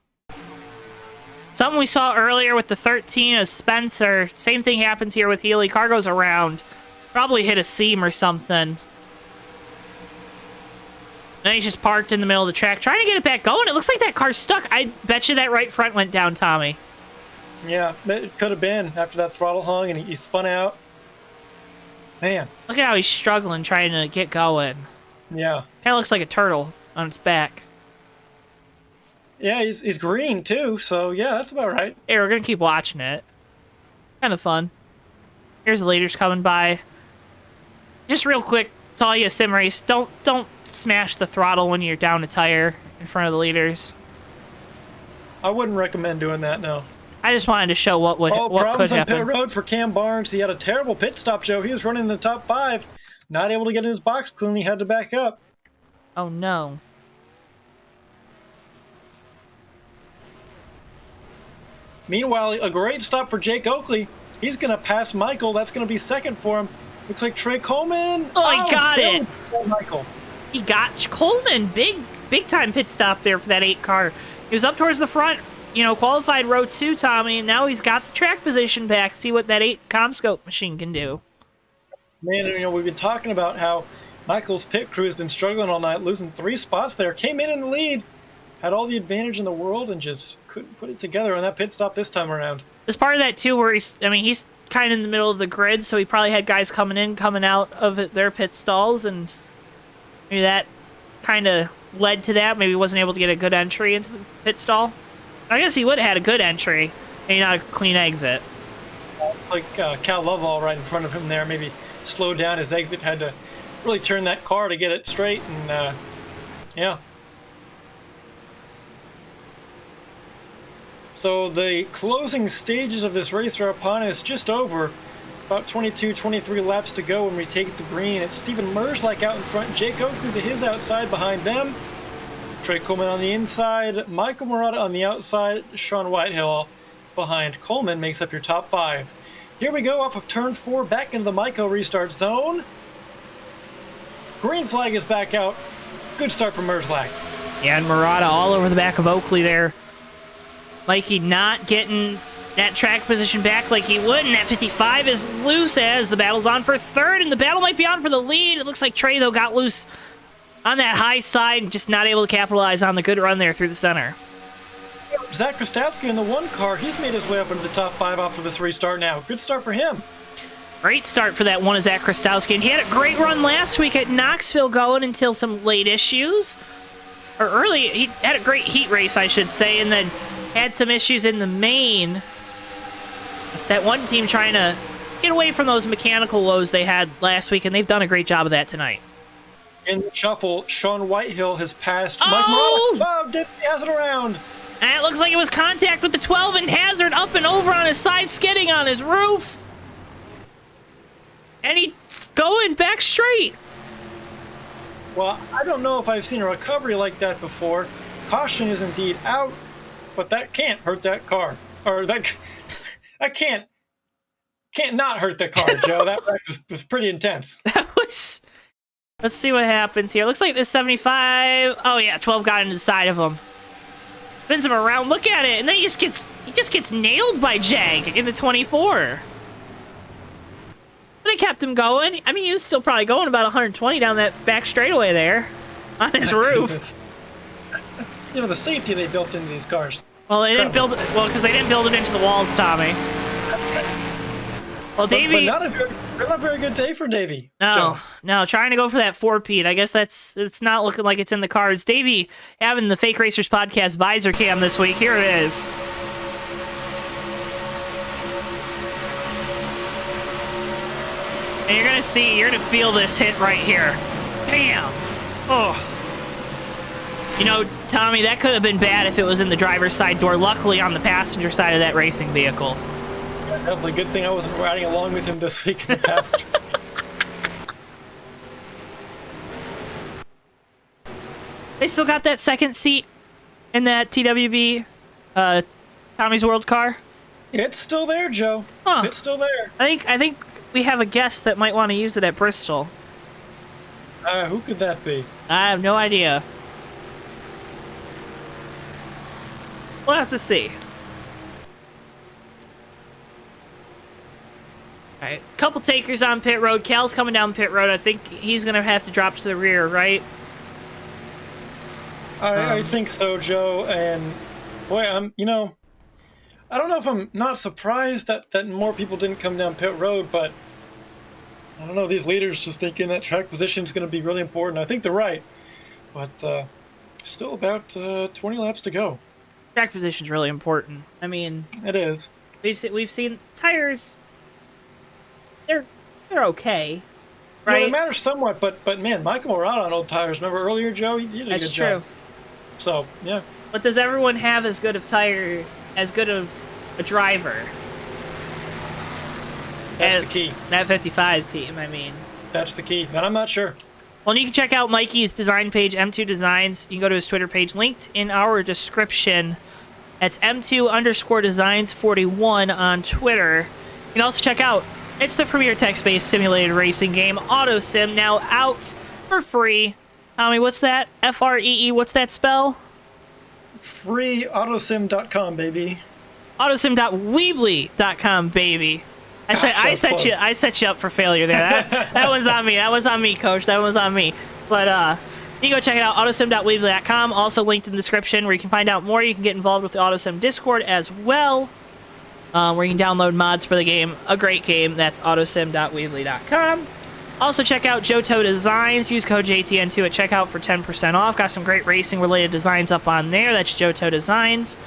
Something we saw earlier with the 13 of Spencer. Same thing happens here with Healy. Car goes around. Probably hit a seam or something. And he's just parked in the middle of the track, trying to get it back going. It looks like that car's stuck. I bet you that right front went down, Tommy. Yeah, it could have been after that throttle hung and he spun out. Man. Look at how he's struggling trying to get going. Yeah. Kind of looks like a turtle on its back. Yeah, he's green too, so yeah, that's about right. Hey, we're going to keep watching it. Kind of fun. Here's the leaders coming by. Just real quick, to all you sim race, don't smash the throttle when you're down a tire in front of the leaders. I wouldn't recommend doing that, no. I just wanted to show what could problems happen. on pit road for Cam Barnes. He had a terrible pit stop, Joe. He was running in the top 5, not able to get in his box cleanly, had to back up. Oh no. Meanwhile, a great stop for Jake Oakley. He's going to pass Michael. That's going to be second for him. Looks like Trey Coleman. Oh, he got it. Michael. He got Coleman. Big time pit stop there for that 8 car. He was up towards the front, qualified row 2, Tommy, and now he's got the track position back. See what that 8 ComScope machine can do. Man, we've been talking about how Michael's pit crew has been struggling all night, losing 3 spots there. Came in the lead, had all the advantage in the world, and just couldn't put it together on that pit stop this time around. There's part of that, too, where he's kind of in the middle of the grid, so he probably had guys coming in, coming out of their pit stalls, and maybe that kind of led to that. Maybe he wasn't able to get a good entry into the pit stall. I guess he would have had a good entry, maybe not a clean exit. Like Cal Lovell right in front of him there, maybe slowed down his exit, had to really turn that car to get it straight, and yeah. So the closing stages of this race are upon us, just over. About 22, 23 laps to go when we take the green. It's Steven Merzlak out in front, Jake Oakley to his outside behind them. Trey Coleman on the inside, Michael Murata on the outside, Sean Whitehill behind Coleman makes up your top 5. Here we go off of turn 4, back into the Michael restart zone. Green flag is back out. Good start from Merzlak. Yeah, and Murata all over the back of Oakley there. Mikey not getting that track position back like he would, and that 55 is loose as the battle's on for third, and the battle might be on for the lead. It looks like Trey, though, got loose on that high side and just not able to capitalize on the good run there through the center. Zach Kostowski in the 1 car, he's made his way up into the top 5 after this restart now. Good start for him. Great start for that one of Zach Kostowski, and he had a great run last week at Knoxville going until some late issues. Or early, he had a great heat race, I should say, and then had some issues in the main. That one team trying to get away from those mechanical lows they had last week, and they've done a great job of that tonight. In the shuffle, Sean Whitehill has passed Oh! Mike Morales. Oh, Dipsy has it around. And it looks like it was contact with the 12, and Hazard up and over on his side, skidding on his roof. And he's going back straight. Well, I don't know if I've seen a recovery like that before. Caution is indeed out, but that can't hurt that car. Or that can't not hurt the car, Joe. That wreck was pretty intense. That was... Let's see what happens here. Looks like this 75... Oh, yeah, 12 got into the side of him. Spins him around. Look at it. And then he just gets nailed by Jag in the 24. But it kept him going. I mean, he was still probably going about 120 down that back straightaway there on his roof. You know, the safety they built into these cars. Well, they didn't build it... Well, because they didn't build it into the walls, Tommy. Well, Davey... But not a very good day for Davey. No, trying to go for that 4-peat. I guess it's not looking like it's in the cards. Davey having the Fake Racers Podcast visor cam this week. Here it is. And you're gonna feel this hit right here. Bam! Oh. You know, Tommy, that could have been bad if it was in the driver's side door. Luckily, on the passenger side of that racing vehicle. Definitely good thing I wasn't riding along with him this week in the passenger. They still got that second seat in that TWB Tommy's World car? It's still there, Joe. Huh. It's still there. I think we have a guest that might want to use it at Bristol. Who could that be? I have no idea. We'll have to see. Alright, couple takers on pit road. Cal's coming down pit road. I think he's going to have to drop to the rear, right? I think so, Joe. And boy, I don't know if I'm not surprised that more people didn't come down pit road, but I don't know, these leaders just thinking that track position is going to be really important. I think they're right, but still about 20 laps to go. Track position's really important. I mean, it is. We've seen tires. They're okay, right? Well, they matter somewhat, but man, Michael Morata on old tires. Remember earlier, Joe? He did a That's good true. job. So yeah. But does everyone have as good of a driver? That's the key. That 55 team, I mean. That's the key, and I'm not sure. Well, you can check out Mikey's design page, M2 Designs. You can go to his Twitter page, linked in our description. That's M2_Designs41 on Twitter. You can also check out, it's the premier text-based simulated racing game, AutoSim, now out for free. Tommy, what's that? Free, what's that spell? Free autosim.com, baby. Autosim.weebly.com, baby. I set you up for failure there. That one's on me. That was on me, Coach. That one's on me. But you can go check it out, autosim.weebly.com. Also linked in the description where you can find out more. You can get involved with the AutoSim Discord as well, where you can download mods for the game. A great game. That's autosim.weebly.com. Also check out JoeTow Designs. Use code JTN2 at checkout for 10% off. Got some great racing-related designs up on there. That's JoeTow Designs.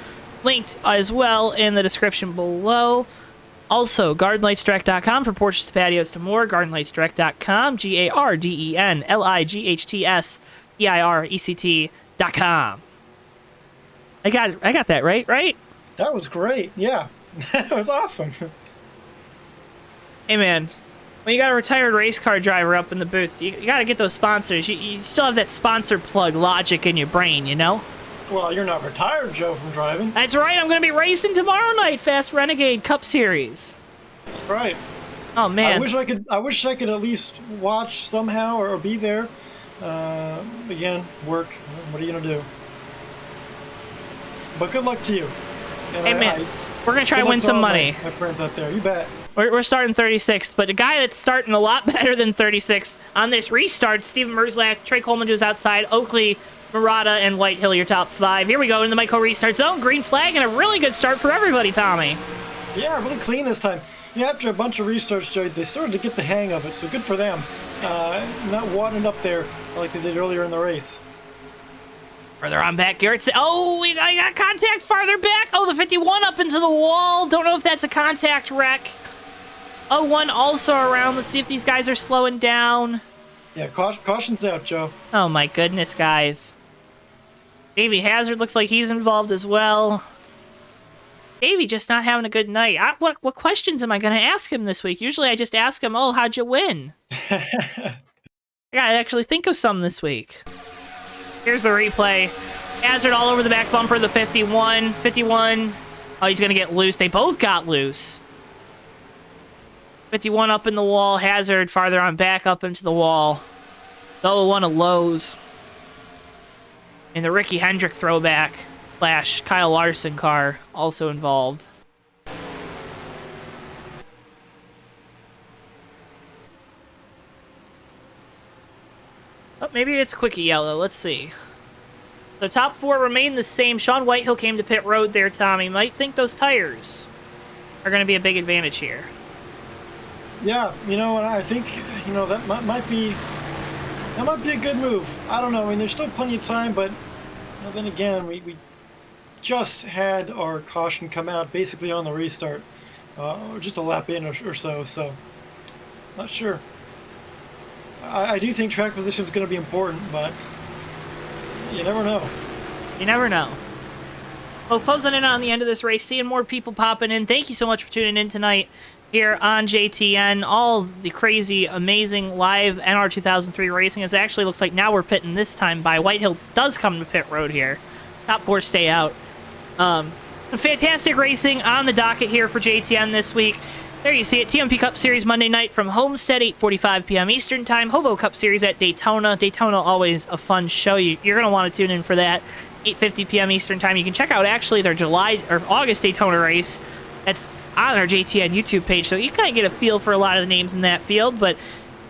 Linked as well in the description below. Also, GardenLightsDirect.com for porches to patios to more. GardenLightsDirect.com. GardenLightsDirect.com. I got that right? That was great. Yeah. That was awesome. Hey, man. When you got a retired race car driver up in the booth, you got to get those sponsors. You still have that sponsor plug logic in your brain, you know? Well, you're not retired, Joe, from driving. That's right. I'm going to be racing tomorrow night, Fast Renegade Cup Series. That's right. Oh, man. I wish I could at least watch somehow or be there. Again, work. What are you going to do? But good luck to you. And Hey, man, we're going to try to win some money. My friends out there, you bet. We're starting 36th, but a guy that's starting a lot better than 36 on this restart, Steven Merzlak, Trey Coleman was outside, Oakley, Murata, and Whitehill, your top 5. Here we go in the Michael restart zone. Green flag and a really good start for everybody, Tommy. Yeah, really clean this time. After a bunch of restarts, Joey, they started to get the hang of it, so good for them. Not wadding up there like they did earlier in the race. Further on back, Garrett. Oh, we got contact farther back. Oh, the 51 up into the wall. Don't know if that's a contact wreck. 01 also around. Let's see if these guys are slowing down. Yeah, caution's out, Joe. Oh, my goodness, guys. Davey Hazard looks like he's involved as well. Davey just not having a good night. What questions am I going to ask him this week? Usually I just ask him, oh, how'd you win? I got to actually think of some this week. Here's the replay. Hazard all over the back bumper, the 51. 51. Oh, he's going to get loose. They both got loose. 51 up in the wall. Hazard farther on back up into the wall. The 01 of Lowe's. And the Ricky Hendrick throwback / Kyle Larson car also involved. Oh, maybe it's quickie yellow. Let's see. The top 4 remain the same. Sean Whitehill came to pit road there, Tommy. Might think those tires are going to be a big advantage here. Yeah, and I think, that might be a good move. I don't know. I mean, there's still plenty of time, but then again, we just had our caution come out basically on the restart, or just a lap in or so, not sure. I do think track position is going to be important, but you never know. You never know. Well, closing in on the end of this race, seeing more people popping in. Thank you so much for tuning in tonight here on JTN. All the crazy, amazing live NR 2003 racing. It actually looks like now we're pitting this time by. Whitehill does come to pit road here. Top 4 stay out. Fantastic racing on the docket here for JTN this week. There you see it. TMP Cup Series Monday night from Homestead, 8:45 p.m. Eastern Time. Hobo Cup Series at Daytona. Daytona, always a fun show. You're going to want to tune in for that. 8:50 p.m. Eastern Time. You can check out actually their July or August Daytona race. That's on our JTN YouTube page, so you kind of get a feel for a lot of the names in that field. But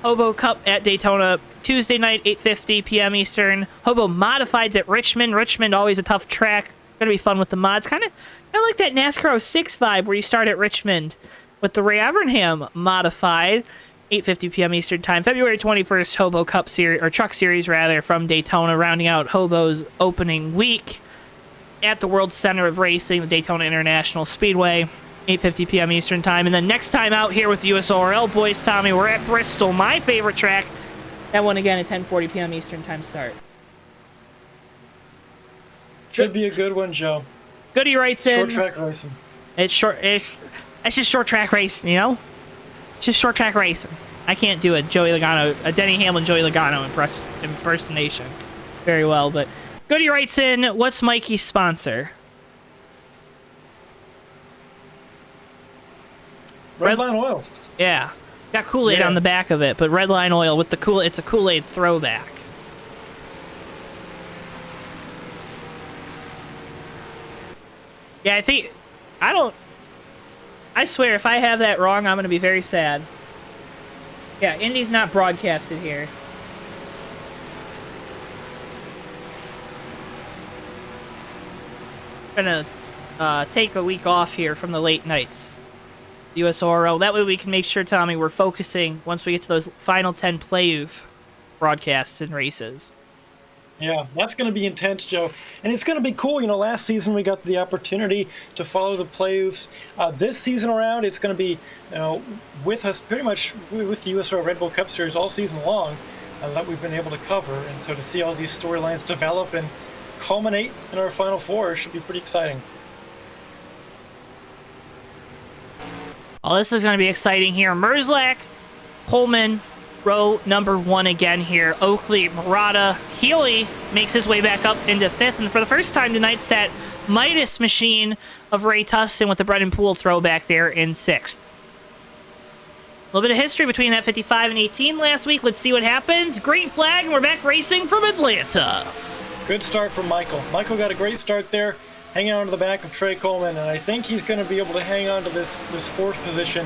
Hobo Cup at Daytona, Tuesday night, 8:50 p.m. Eastern. Hobo Modifieds at Richmond. Richmond, always a tough track. Going to be fun with the mods. Kind of like that NASCAR 06 vibe where you start at Richmond with the Ray Evernham Modified. 8:50 p.m. Eastern Time. February 21st, Hobo Cup Series, or Truck Series rather, from Daytona, rounding out Hobo's opening week at the World Center of Racing, the Daytona International Speedway. 8:50 p.m. Eastern Time. And then next time out here with the USORL boys, Tommy, we're at Bristol, my favorite track. That one again at 10:40 p.m. Eastern Time start. Should be a good one, Joe. Goody writes in. Short track racing. It's just short track racing, It's just short track racing. I can't do a Denny Hamlin, Joey Logano impersonation very well, but Goody writes in, what's Mikey's sponsor? Redline Oil. Yeah. Got Kool-Aid on the back of it, but Redline Oil with the it's a Kool-Aid throwback. Yeah, I swear, if I have that wrong, I'm going to be very sad. Yeah, Indy's not broadcasted here. I'm going to take a week off here from the late nights. USORL. That way we can make sure, Tommy, we're focusing once we get to those final 10 playoff broadcasts and races. Yeah, that's going to be intense, Joe. And it's going to be cool. Last season we got the opportunity to follow the playoffs. This season around, it's going to be with us pretty much with the USORL Red Bull Cup Series all season long that we've been able to cover. And so to see all these storylines develop and culminate in our Final Four should be pretty exciting. Well, this is going to be exciting here. Merzlak, Coleman, row number 1 again here. Oakley, Murata, Healy makes his way back up into 5th. And for the first time tonight, it's that Midas machine of Ray Tustin with the Brendan Poole throwback there in 6th. A little bit of history between that 55 and 18 last week. Let's see what happens. Green flag, and we're back racing from Atlanta. Good start from Michael. Michael got a great start there. hanging on to the back of Trey Coleman, and I think he's going to be able to hang on to this fourth position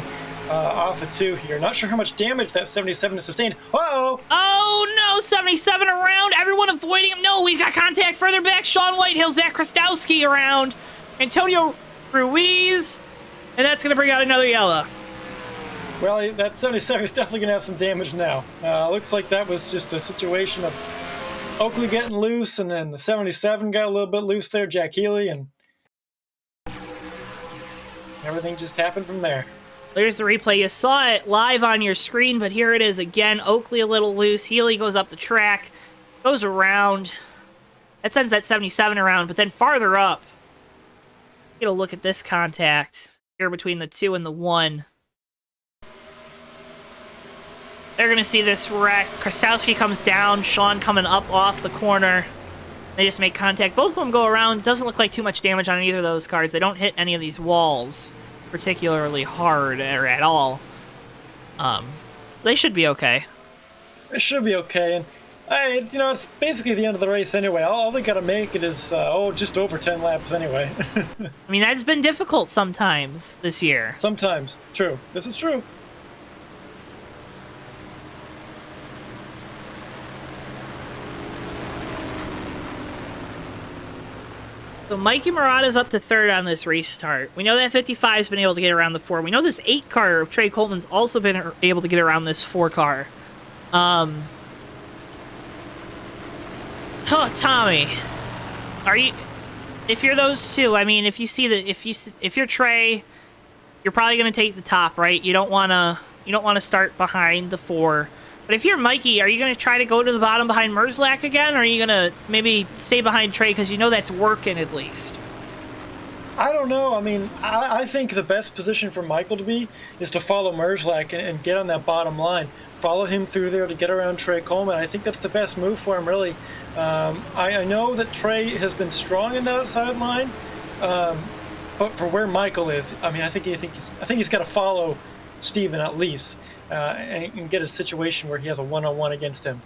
off of 2 here. Not sure how much damage that 77 has sustained. Uh-oh! Oh no, 77 around, everyone avoiding him. No, we got contact further back. Sean Whitehill, Zach Krastowski around, Antonio Ruiz, and that's going to bring out another yellow. Well, that 77 is definitely going to have some damage now. Looks like that was just a situation of Oakley getting loose, and then the 77 got a little bit loose there, Jack Healy, and everything just happened from there. There's the replay. You saw it live on your screen, but here it is again. Oakley a little loose. Healy goes up the track, goes around. That sends that 77 around, but then farther up, get a look at this contact here between the 2 and the 1. They're going to see this wreck. Krastowski comes down. Sean coming up off the corner. They just make contact. Both of them go around. Doesn't look like too much damage on either of those cars. They don't hit any of these walls particularly hard or at all. They should be okay. It should be okay. And it's basically the end of the race anyway. All they got to make it is, just over 10 laps anyway. I mean, that's been difficult sometimes this year. Sometimes. True. This is true. So Mikey Murata's up to 3rd on this restart. We know that 55's been able to get around the 4. We know this 8 car of Trey Coleman's also been able to get around this 4 car. Oh, Tommy, if you're those two, I mean, if you're Trey, you're probably going to take the top, right? You don't want to start behind the 4. But if you're Mikey, are you going to try to go to the bottom behind Merzlak again, or are you going to maybe stay behind Trey because you know that's working at least? I don't know. I mean, I think the best position for Michael to be is to follow Merzlak and get on that bottom line. Follow him through there to get around Trey Coleman. I think that's the best move for him, really. I know that Trey has been strong in that outside line, but for where Michael is, I mean, I think he's got to follow Steven at least. And get a situation where he has a one-on-one against him.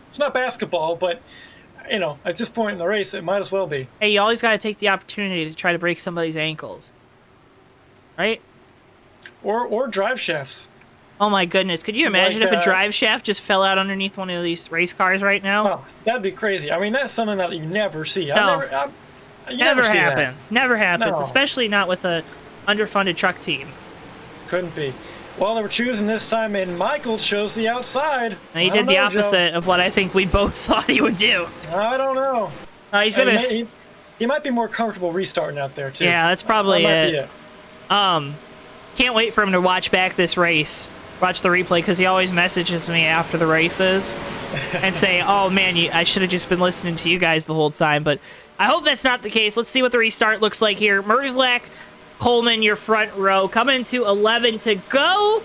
It's not basketball, but, at this point in the race, it might as well be. Hey, you always got to take the opportunity to try to break somebody's ankles. Right? Or drive shafts. Oh my goodness. Could you imagine if a drive shaft just fell out underneath one of these race cars right now? Oh, that'd be crazy. I mean, that's something that you never see. No. Never happens. Never happens, No. Especially not with a underfunded truck team. Couldn't be. Well, they were choosing this time, and Michael chose the outside. And he did the opposite of what I think we both thought he would do. I don't know. He's gonna. He might be more comfortable restarting out there too. Yeah, that's probably it. Can't wait for him to watch back this race. Watch the replay because he always messages me after the races and say, "Oh man, I should have just been listening to you guys the whole time." But I hope that's not the case. Let's see what the restart looks like here. Merzlak, Coleman, your front row, coming to 11 to go.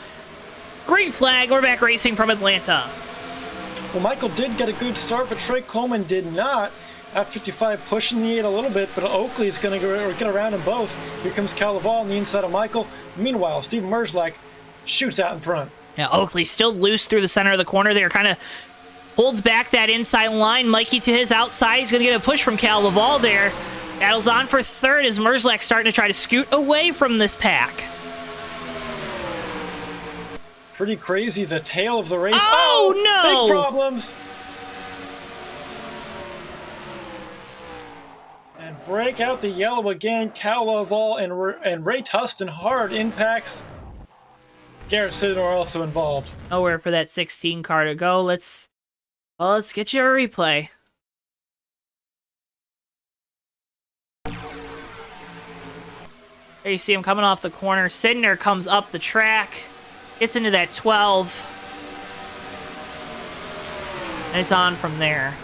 Green flag. We're back racing from Atlanta. Well, Michael did get a good start, but Trey Coleman did not. At 55, pushing the 8 a little bit, but Oakley's going to get around them both. Here comes Cal Laval on the inside of Michael. Meanwhile, Steve Merzlak shoots out in front. Yeah, Oakley still loose through the center of the corner there. Kind of holds back that inside line. Mikey to his outside. He's going to get a push from Cal Laval there. Battles on for 3rd as Merzlak starting to try to scoot away from this pack. Pretty crazy, the tail of the race. Oh no! Big problems. And break out the yellow again. Cal Laval and Ray Tustin hard impacts. Garrett Sidnor also involved. Nowhere for that 16 car to go. Let's get you a replay. There you see him coming off the corner. Sidner comes up the track, gets into that 12, and it's on from there.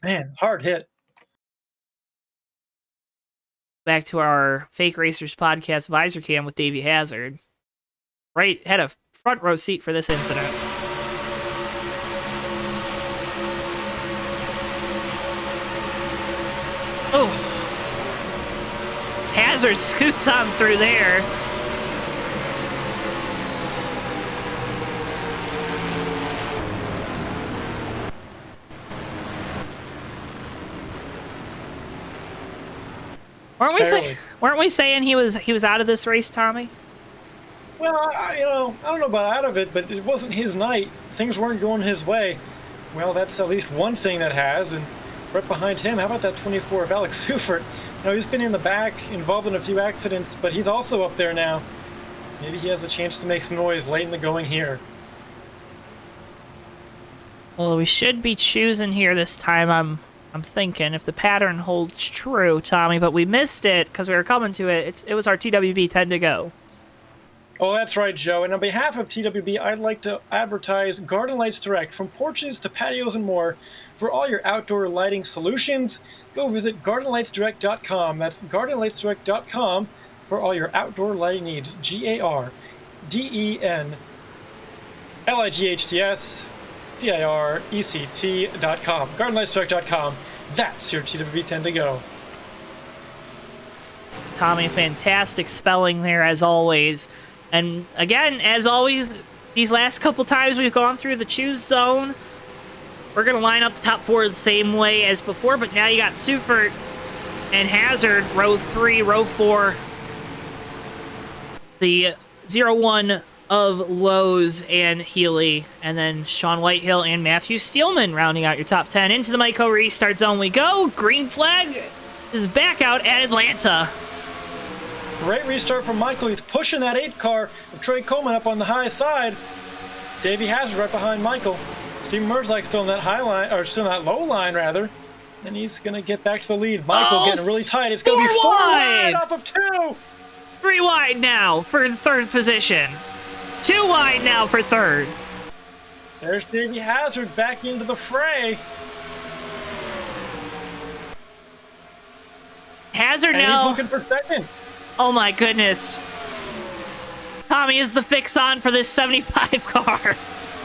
Man, hard hit. Back to our Fake Racers podcast visor cam with Davey Hazard. Right, had a front row seat for this incident. Oh. Hazard scoots on through there. Weren't we saying he was out of this race, Tommy? Well, I don't know about out of it, but it wasn't his night. Things weren't going his way. Well, that's at least one thing that has. And right behind him, how about that 24 of Alex Seufert? He's been in the back, involved in a few accidents, but he's also up there now. Maybe he has a chance to make some noise late in the going here. Well, we should be choosing here this time, I'm thinking, if the pattern holds true, Tommy, but we missed it because we were coming to it. It was our TWB 10 to go. Oh, that's right, Joe. And on behalf of TWB, I'd like to advertise Garden Lights Direct. From porches to patios and more, for all your outdoor lighting solutions, go visit gardenlightsdirect.com. That's gardenlightsdirect.com for all your outdoor lighting needs. GARDENLIGHTS.com. Gardenlightsdirect.com. That's your TWB 10 to go. Tommy, fantastic spelling there as always. And again, as always, these last couple times we've gone through the choose zone, we're going to line up the top four the same way as before, but now you got Seufert and Hazard, row 3, row 4, the 0-1 of Lowe's and Healy, and then Sean Whitehill and Matthew Steelman rounding out your top 10. Into the Myco restart zone we go. Green flag is back out at Atlanta. Great restart from Michael. He's pushing that 8 car of Trey Coleman up on the high side. Davey Hazard right behind Michael. Steven Merzlak still in that high line, or still in that low line rather. And he's going to get back to the lead. Michael getting really tight. It's going to be 4 wide off of 2. 3 wide now for the third position. 2 wide now for third. There's Davey Hazard back into the fray. Hazard and now. He's looking for second. Oh my goodness. Tommy, is the fix on for this 75 car?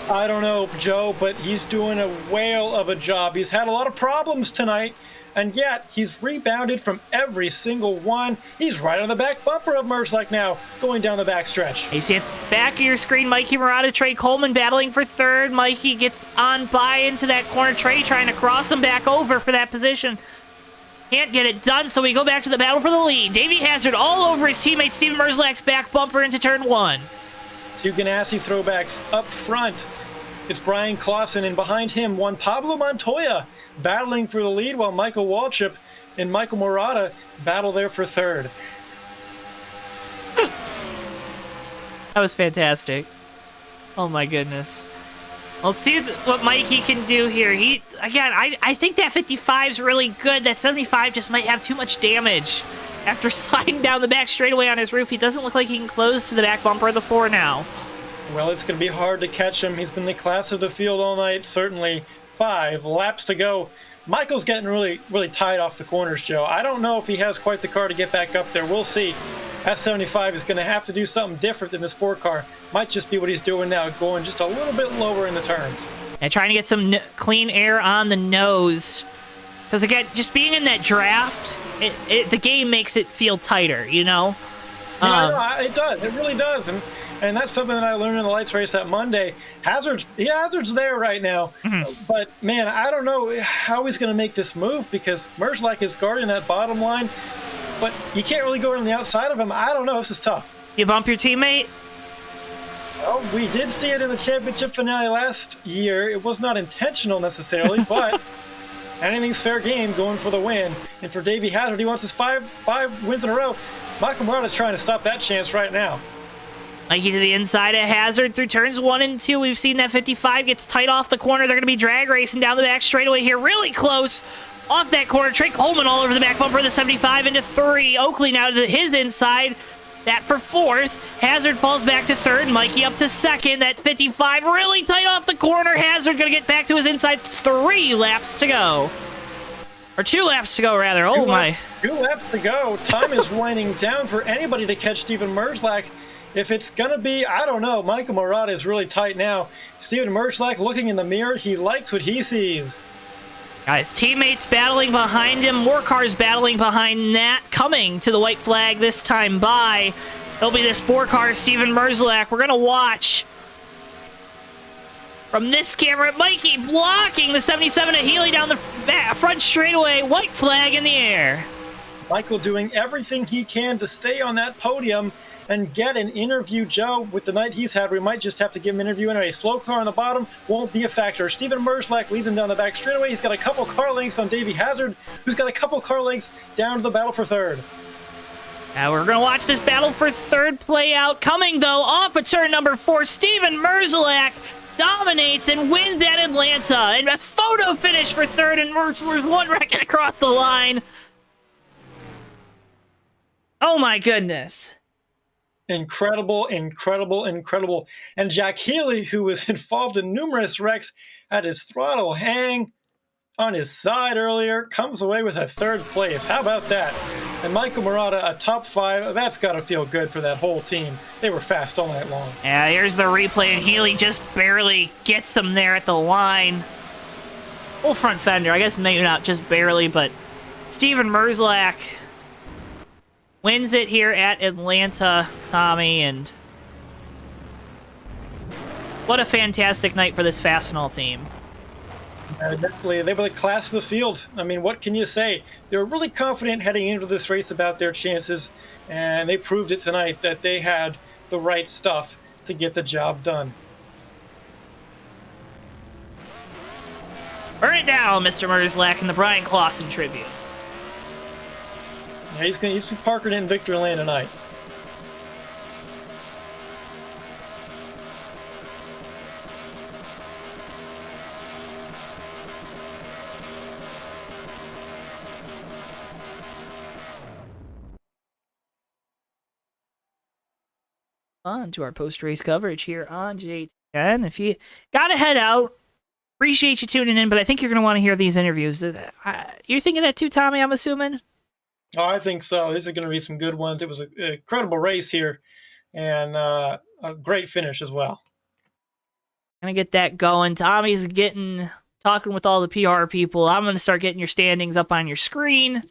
I don't know, Joe, but he's doing a whale of a job. He's had a lot of problems tonight, and yet he's rebounded from every single one. He's right on the back bumper of Merzlak now, going down the backstretch. You see at the back of your screen, Mikey Murata, Trey Coleman battling for third. Mikey gets on by into that corner. Trey trying to cross him back over for that position. Can't get it done, so we go back to the battle for the lead. Davey Hazard all over his teammate Steven Merzlak's back bumper into turn 1. 2 Ganassi throwbacks up front. It's Brian Clausen, and behind him, one Pablo Montoya battling for the lead, while Michael Waltrip and Michael Murata battle there for third. That was fantastic. Oh my goodness. Let's see what Mikey can do here. I think that 55 is really good. That 75 just might have too much damage. After sliding down the back straightaway on his roof, he doesn't look like he can close to the back bumper of the 4 now. Well, it's going to be hard to catch him. He's been the class of the field all night, certainly. 5 laps to go. Michael's getting really, really tight off the corners, Joe. I don't know if he has quite the car to get back up there. We'll see. That 75 is going to have to do something different than this 4 car. Might just be what he's doing now, going just a little bit lower in the turns. And trying to get some clean air on the nose. Because again, just being in that draft, the game makes it feel tighter, you know? Yeah, it does. It really does. And that's something that I learned in the lights race that Monday. Hazard's there right now. Mm-hmm. But, man, I don't know how he's going to make this move, because Merzlak is guarding that bottom line. But you can't really go on the outside of him. I don't know. This is tough. You bump your teammate? Well, we did see it in the championship finale last year. It was not intentional necessarily, but anything's fair game, going for the win. And for Davey Hazard, he wants his five wins in a row. Michael Murata's trying to stop that chance right now. Mikey to the inside of Hazard through turns 1 and 2. We've seen that 55 gets tight off the corner. They're going to be drag racing down the back straightaway here. Really close off that corner. Trey Coleman all over the back bumper of the 75 into 3. Oakley now to his inside. That for 4th. Hazard falls back to 3rd. Mikey up to 2nd. That 55 really tight off the corner. Hazard going to get back to his inside. 3 laps to go. Or 2 laps to go, rather. Oh, my. 2 laps to go. Time is winding down for anybody to catch Steven Merzlak. If it's going to be, I don't know. Michael Murata is really tight now. Steven Merzlak looking in the mirror. He likes what he sees. Guys, teammates battling behind him. More cars battling behind that. Coming to the white flag this time by. There'll be this 4-car Steven Merzlak. We're going to watch from this camera. Mikey blocking the 77 of Healy down the front straightaway. White flag in the air. Michael doing everything he can to stay on that podium and get an interview. Joe, with the night he's had, we might just have to give him an interview anyway. Slow car on the bottom won't be a factor. Steven Merzlak leads him down the back straightaway. He's got a couple car lengths on Davey Hazard, who's got a couple car lengths down to the battle for third. Now we're going to watch this battle for third play out. Coming, though, off of turn number 4, Steven Merzlak dominates and wins at Atlanta. And a photo finish for third, and we're one wrecking across the line. Oh, my goodness. Incredible, incredible, incredible. And Jack Healy, who was involved in numerous wrecks, had his throttle hang on his side earlier, comes away with a third place. How about that? And Michael Murata, a top 5. That's got to feel good for that whole team. They were fast all night long. Yeah, here's the replay, and Healy just barely gets him there at the line. Full front fender. I guess maybe not just barely, but Steven Merzlak wins it here at Atlanta, Tommy, and what a fantastic night for this Fastenal team. Definitely. They were the class of the field. I mean, what can you say? They were really confident heading into this race about their chances, and they proved it tonight that they had the right stuff to get the job done. Burn it down, Mr. Merzlak, in the Brian Clausen tribute. Yeah, he's parking in victory lane tonight. On to our post-race coverage here on JTN. If you gotta head out, appreciate you tuning in, but I think you're gonna want to hear these interviews. You're thinking that too, Tommy, I'm assuming? Oh, I think so. These are going to be some good ones. It was an incredible race here, and a great finish as well. Gonna get that going. Tommy's talking with all the PR people. I'm gonna start getting your standings up on your screen.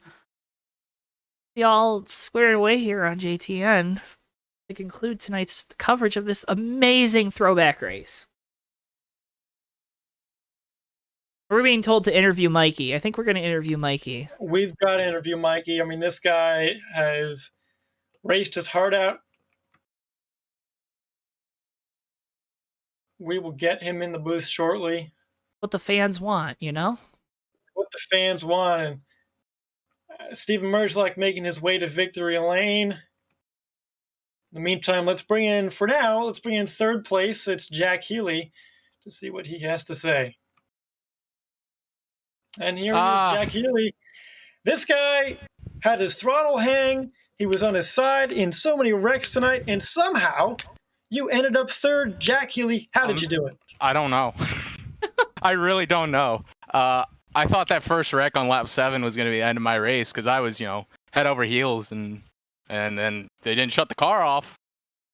Be all squared away here on JTN to conclude tonight's coverage of this amazing throwback race. We're being told to interview Mikey. I think we're going to interview Mikey. We've got to interview Mikey. I mean, this guy has raced his heart out. We will get him in the booth shortly. What the fans want, you know? What the fans want. And Steven Merzlak making his way to victory lane. In the meantime, let's bring in third place. It's Jack Healy to see what he has to say. And here is Jack Healy. This guy had his throttle hang. He was on his side in so many wrecks tonight, and somehow you ended up third. Jack Healy, how did you do it? I don't know. I really don't know. I thought that first wreck on lap 7 was going to be the end of my race because I was, head over heels, and then they didn't shut the car off.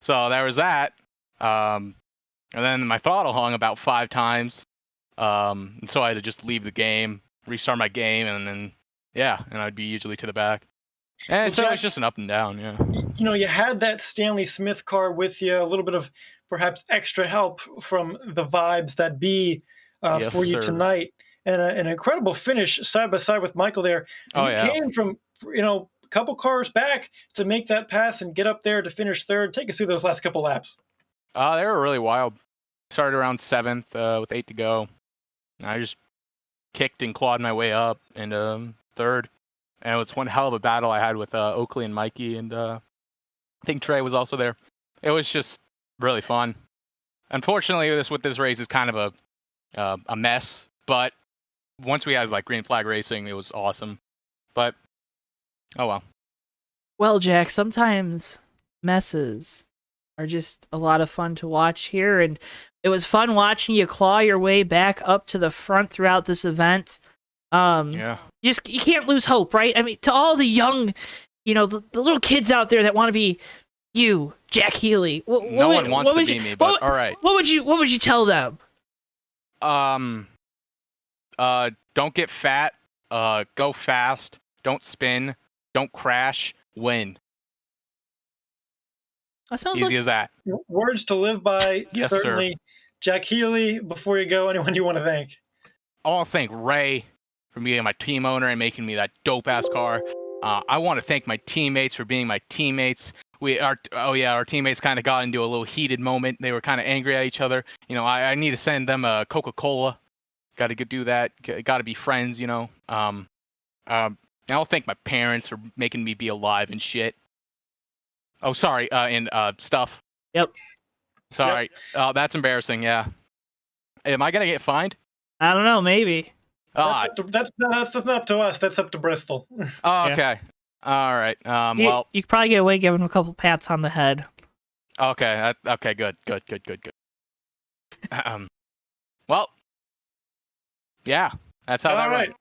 So there was that. And then my throttle hung about 5 times. And so I had to just leave the game, restart my game, and then, and I'd be usually to the back. And well, so Jack, it was just an up and down, You had that Stanley Smith car with you, a little bit of perhaps extra help from the vibes that be yes, for you tonight. And an incredible finish side by side with Michael there. And you came from, a couple cars back to make that pass and get up there to finish third. Take us through those last couple laps. They were really wild. Started around 7th with 8 to go. I just kicked and clawed my way up and third. And it was one hell of a battle I had with Oakley and Mikey, and I think Trey was also there. It was just really fun. Unfortunately, with this race is kind of a mess, but once we had green flag racing, it was awesome. But oh well. Well, Jack, sometimes messes are just a lot of fun to watch here, and it was fun watching you claw your way back up to the front throughout this event. You can't lose hope, right? I mean, to all the young, the little kids out there that want to be you, Jack Healy. No one wants to be me, but all right. What would you tell them? Don't get fat. Go fast. Don't spin. Don't crash. Win. That sounds easy as that. Words to live by. Yes, certainly. Sir. Jack Healy, before you go, anyone you want to thank? I want to thank Ray for being my team owner and making me that dope-ass car. I want to thank my teammates for being my teammates. Our teammates kind of got into a little heated moment. They were kind of angry at each other. I need to send them a Coca-cola. Got to do that. Got to be friends. And I'll thank my parents for making me be alive and shit. Oh, sorry. And stuff. Yep. Sorry. Yep. Oh, that's embarrassing. Yeah. Am I gonna get fined? I don't know. Maybe. That's not up to us. That's up to Bristol. Oh, okay. All right. You could probably get away giving him a couple pats on the head. Okay. Okay. Good. Well. Yeah. That's how that All right.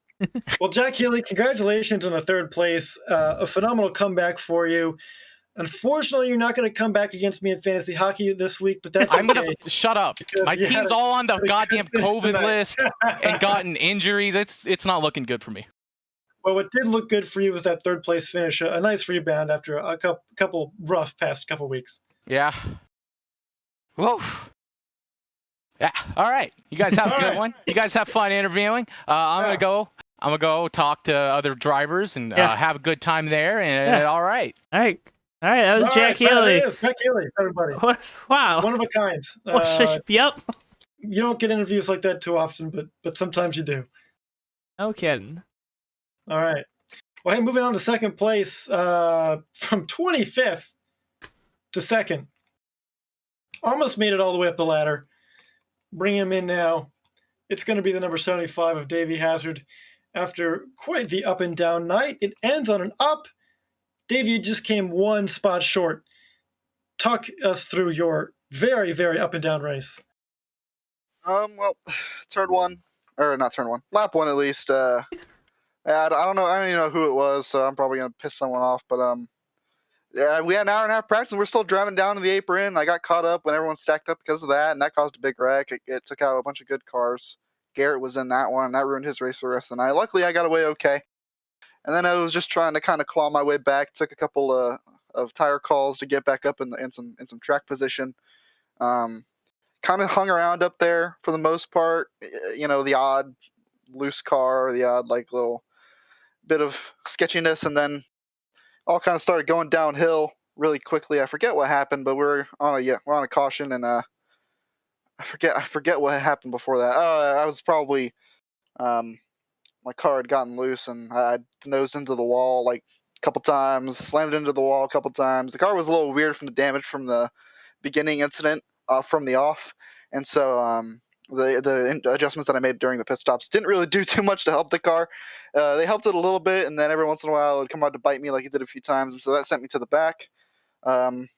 Well, Jack Healy, congratulations on the third place. A phenomenal comeback for you. Unfortunately, you're not going to come back against me in fantasy hockey this week, but that's okay. I'm gonna shut up. My team's all on the goddamn COVID list and gotten injuries. It's not looking good for me. Well, what did look good for you was that third place finish, a nice rebound after a couple rough past couple weeks. Yeah. Whoa. Yeah. All right. You guys have a good one. You guys have fun interviewing. I'm gonna go talk to other drivers and have a good time there. And all right. All right, that was Jack Healy. Jack Healy, everybody. Wow. One of a kind. Yep. You don't get interviews like that too often, but sometimes you do. No kidding. All right. Well, hey, moving on to second place, from 25th to second. Almost made it all the way up the ladder. Bring him in now. It's going to be the number 75 of Davey Hazard. After quite the up and down night, it ends on an up. Davey, you just came one spot short. Talk us through your very, very up and down race. Well, lap one at least. I don't know. I don't even know who it was, so I'm probably gonna piss someone off. But yeah, we had an hour and a half practice, and we're still driving down to the apron. I got caught up when everyone stacked up because of that, and that caused a big wreck. It took out a bunch of good cars. Garrett was in that one. That ruined his race for the rest of the night. Luckily, I got away okay. And then I was just trying to kind of claw my way back. Took a couple of tire calls to get back up in some track position. Kind of hung around up there for the most part. The odd loose car, the odd little bit of sketchiness, and then all kind of started going downhill really quickly. I forget what happened, but we're on a caution, and I forget what happened before that. I was probably my car had gotten loose, and I nosed into the wall a couple times, slammed into the wall a couple times. The car was a little weird from the damage from the beginning incident from the off, and so the adjustments that I made during the pit stops didn't really do too much to help the car. They helped it a little bit, and then every once in a while it would come out to bite me like it did a few times, and so that sent me to the back. Then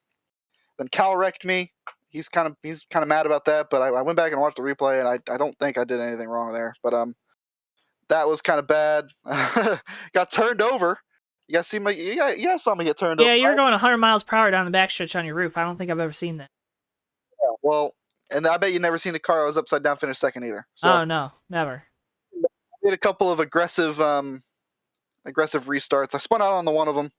Cal wrecked me. He's kind of mad about that, but I went back and watched the replay, and I don't think I did anything wrong there, but that was kind of bad. Got turned over. You guys saw me get turned over. Yeah, you were going 100 miles per hour down the backstretch on your roof. I don't think I've ever seen that. Yeah, well, and I bet you never seen a car that was upside down finish second either. So oh no, never. I did a couple of aggressive restarts. I spun out on the one of them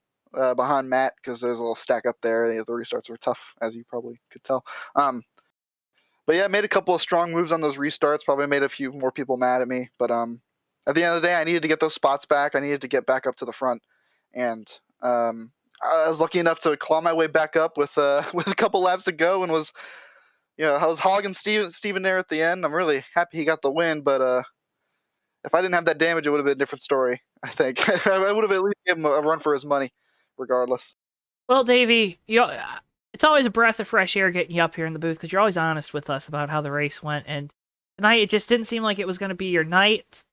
behind Matt because there's a little stack up there. The restarts were tough, as you probably could tell. But yeah, I made a couple of strong moves on those restarts. Probably made a few more people mad at me, but at the end of the day, I needed to get those spots back. I needed to get back up to the front, and I was lucky enough to claw my way back up with a couple laps to go, and I was hogging Steven there at the end. I'm really happy he got the win, but if I didn't have that damage, it would have been a different story. I think I would have at least given him a run for his money, regardless. Well, Davey, it's always a breath of fresh air getting you up here in the booth because you're always honest with us about how the race went, and tonight it just didn't seem like it was going to be your night.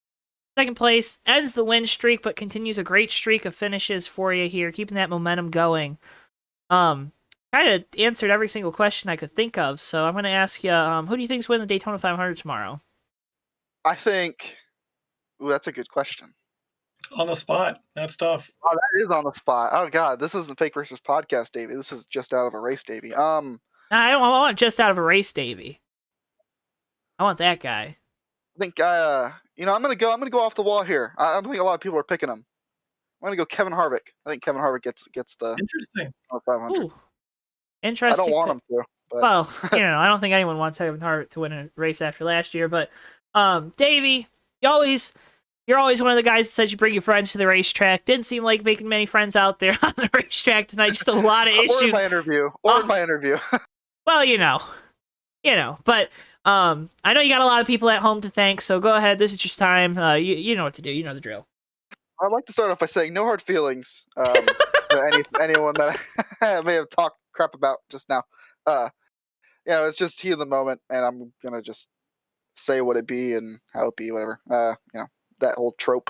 Second place ends the win streak, but continues a great streak of finishes for you here, keeping that momentum going. Kind of answered every single question I could think of, so I'm going to ask you, who do you think's winning the Daytona 500 tomorrow? I think, that's a good question. On the spot. That's tough. Oh, that is on the spot. Oh God, this isn't Fake Versus Podcast, Davey. This is just out of a race, Davey. I don't want just out of a race, Davey. I want that guy. I think I'm gonna go off the wall here. I don't think a lot of people are picking him. I'm gonna go Kevin Harvick. I think Kevin Harvick gets the Interesting 500. Ooh. Interesting. I don't want him to. But. Well, I don't think anyone wants Kevin Harvick to win a race after last year. But Davey, you always You're always one of the guys that says you bring your friends to the racetrack. Didn't seem like making many friends out there on the racetrack tonight. Just a lot of Or issues. in my interview. Or in my interview. Well, but I know you got a lot of people at home to thank, so go ahead. This is just time. You know what to do. You know the drill. I'd like to start off by saying no hard feelings to anyone that I may have talked crap about just now. It's just heat of the moment, and I'm gonna just say what it be and how it be, whatever. That old trope.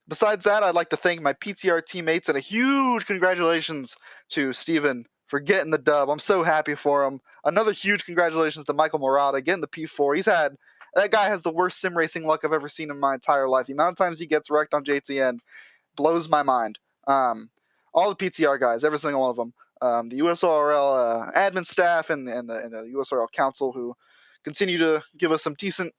Besides that, I'd like to thank my PTR teammates and a huge congratulations to Steven for getting the dub. I'm so happy for him. Another huge congratulations to Michael Murata getting the P4. That guy has the worst sim racing luck I've ever seen in my entire life. The amount of times he gets wrecked on JTN blows my mind. All the PTR guys, every single one of them. The USORL admin staff and the USORL council who continue to give us some decent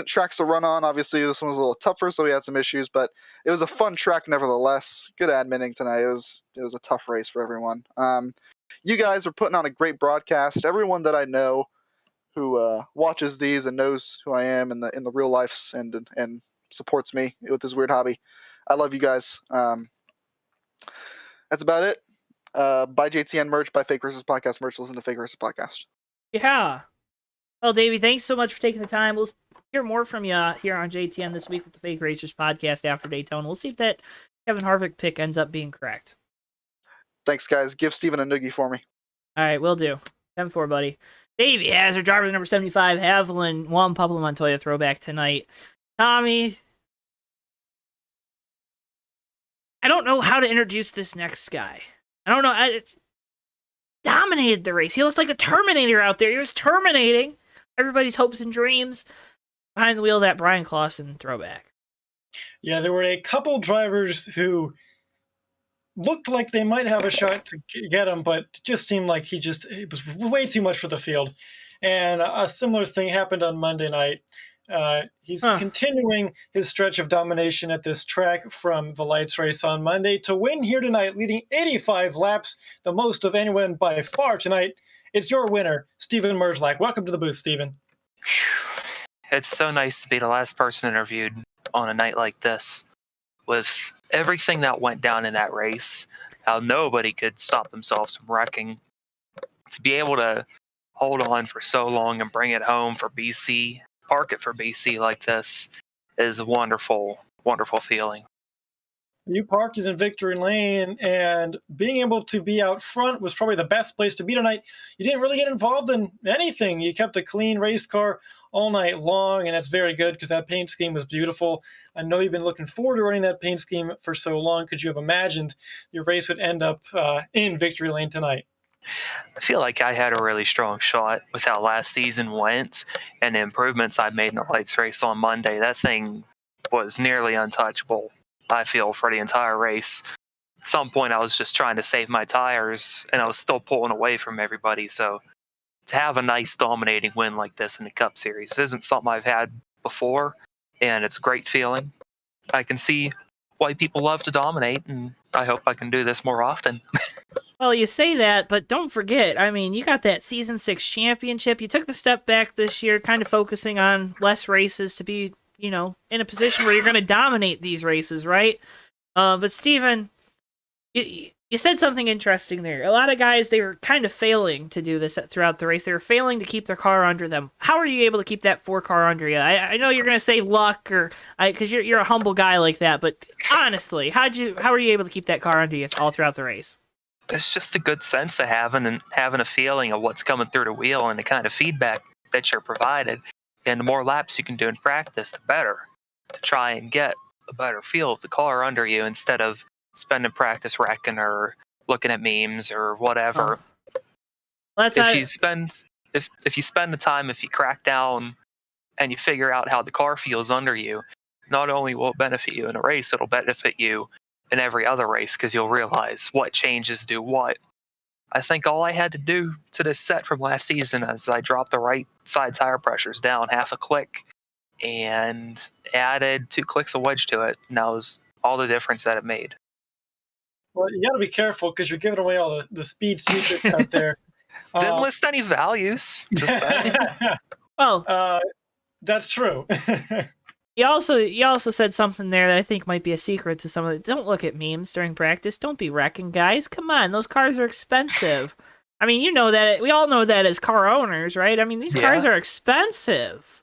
tracks to run on. Obviously, this one was a little tougher, so we had some issues, but it was a fun track nevertheless. Good adminning tonight. It was a tough race for everyone. You guys are putting on a great broadcast. Everyone that I know who watches these and knows who I am in the real life and supports me with this weird hobby. I love you guys. That's about it. Buy JTN merch, buy Fake Racers Podcast merch, listen to Fake Racers Podcast. Yeah. Well, Davey, thanks so much for taking the time. We'll hear more from you here on JTN this week with the Fake Racers Podcast after Daytona. We'll see if that Kevin Harvick pick ends up being correct. Thanks, guys. Give Steven a noogie for me. All right, will do. 10-4, buddy. Davey has her driver number 75, Haviland, Juan Pablo Montoya throwback tonight. Tommy, I don't know how to introduce this next guy. I don't know. Dominated the race. He looked like a Terminator out there. He was terminating everybody's hopes and dreams behind the wheel of that Brian Clausen throwback. Yeah, there were a couple drivers who looked like they might have a shot to get him, but it just seemed like it was way too much for the field. And a similar thing happened on Monday night. He's continuing his stretch of domination at this track from the lights race on Monday to win here tonight, leading 85 laps, the most of anyone by far tonight. It's your winner, Steven Merzlak. Welcome to the booth, Steven. It's so nice to be the last person interviewed on a night like this. With everything that went down in that race, how nobody could stop themselves from wrecking, to be able to hold on for so long and bring it home for BC, park it for BC like this, is a wonderful, wonderful feeling. You parked it in Victory Lane, and being able to be out front was probably the best place to be tonight. You didn't really get involved in anything. You kept a clean race car all night long, and that's very good because that paint scheme was beautiful. I know you've been looking forward to running that paint scheme for so long. Could you have imagined your race would end up in Victory Lane tonight? I feel like I had a really strong shot with how last season went and the improvements I made in the lights race on Monday. That thing was nearly untouchable, I feel, for the entire race. At some point, I was just trying to save my tires, and I was still pulling away from everybody. So to have a nice dominating win like this in the Cup Series isn't something I've had before, and it's a great feeling. I can see why people love to dominate, and I hope I can do this more often. Well, you say that, but don't forget, I mean, you got that Season 6 championship. You took the step back this year, kind of focusing on less races to be, in a position where you're going to dominate these races, right? But Steven, you said something interesting there. A lot of guys, they were kind of failing to do this throughout the race. They were failing to keep their car under them. How are you able to keep that 4-car under you? I know you're going to say luck because you're a humble guy like that, but honestly, how are you able to keep that car under you all throughout the race? It's just a good sense of having a feeling of what's coming through the wheel and the kind of feedback that you're provided. And the more laps you can do in practice, the better, to try and get a better feel of the car under you instead of spending practice wrecking or looking at memes or whatever. Well, if you spend the time, if you crack down and you figure out how the car feels under you, not only will it benefit you in a race, it'll benefit you in every other race because you'll realize what changes do what. I think all I had to do to this set from last season is I dropped the right side tire pressures down half a click and added 2 clicks of wedge to it, and that was all the difference that it made. Well, you got to be careful because you're giving away all the speed secrets out there. Didn't list any values. Just saying. Well, that's true. He also said something there that I think might be a secret to some of it. Don't look at memes during practice. Don't be wrecking, guys. Come on, those cars are expensive. I mean, you know that. We all know that as car owners, right? I mean, these cars are expensive.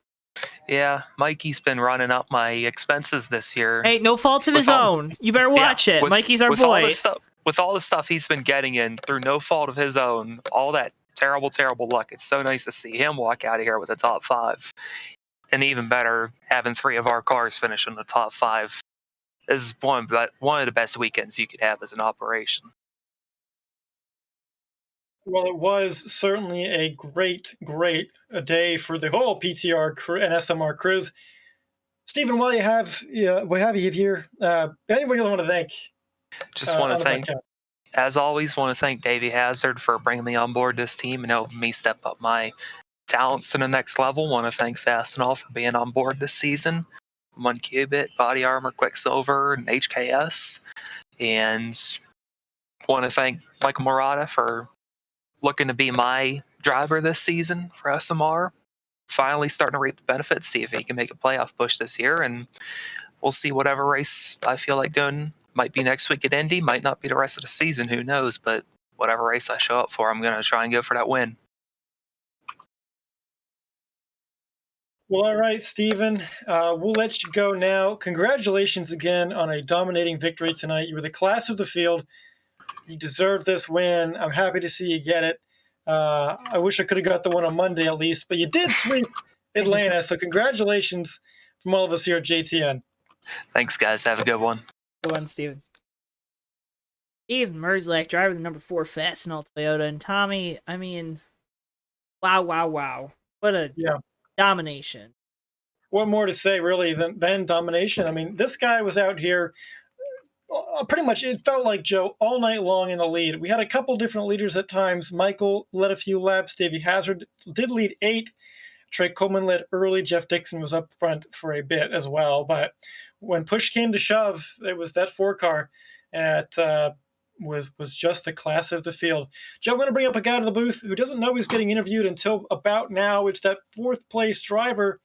Yeah, Mikey's been running up my expenses this year. Hey, no fault of his own. You better watch it. Mikey's our boy. With all the stuff he's been getting in through no fault of his own, all that terrible, terrible luck. It's so nice to see him walk out of here with a top 5. And even better, having 3 of our cars finish in the top 5 is one of the best weekends you could have as an operation. Well, it was certainly a great day for the whole PTR and SMR crews. Stephen, while you have you here, anybody you want to thank? Just want to thank, as always, want to thank Davey Hazard for bringing me on board this team and helping me step up my talents to the next level. Want to thank Fastenal for being on board this season. 1Qubit, Body Armor, Quicksilver, and HKS. And want to thank Michael Murata for looking to be my driver this season for SMR. Finally starting to reap the benefits, see if he can make a playoff push this year, and we'll see whatever race I feel like doing. Might be next week at Indy, might not be the rest of the season, who knows, but whatever race I show up for, I'm going to try and go for that win. Well, all right, Stephen, we'll let you go now. Congratulations again on a dominating victory tonight. You were the class of the field. You deserve this win. I'm happy to see you get it. I wish I could have got the one on Monday at least, but you did sweep Atlanta, so congratulations from all of us here at JTN. Thanks, guys. Have a good one. Good one, Steven. Steve Merzlak, driver of the number 4 Fastenal Toyota. And Tommy, I mean, wow. What a domination. What more to say, really, than domination? I mean, this guy was out here pretty much, it felt like, Joe, all night long in the lead. We had a couple different leaders at times. Michael led a few laps. Davey Hazard did lead 8. Trey Coleman led early. Jeff Dixon was up front for a bit as well. But when push came to shove, it was that 4 car that was just the class of the field. Joe, I'm going to bring up a guy to the booth who doesn't know he's getting interviewed until about now. It's that 4th place driver.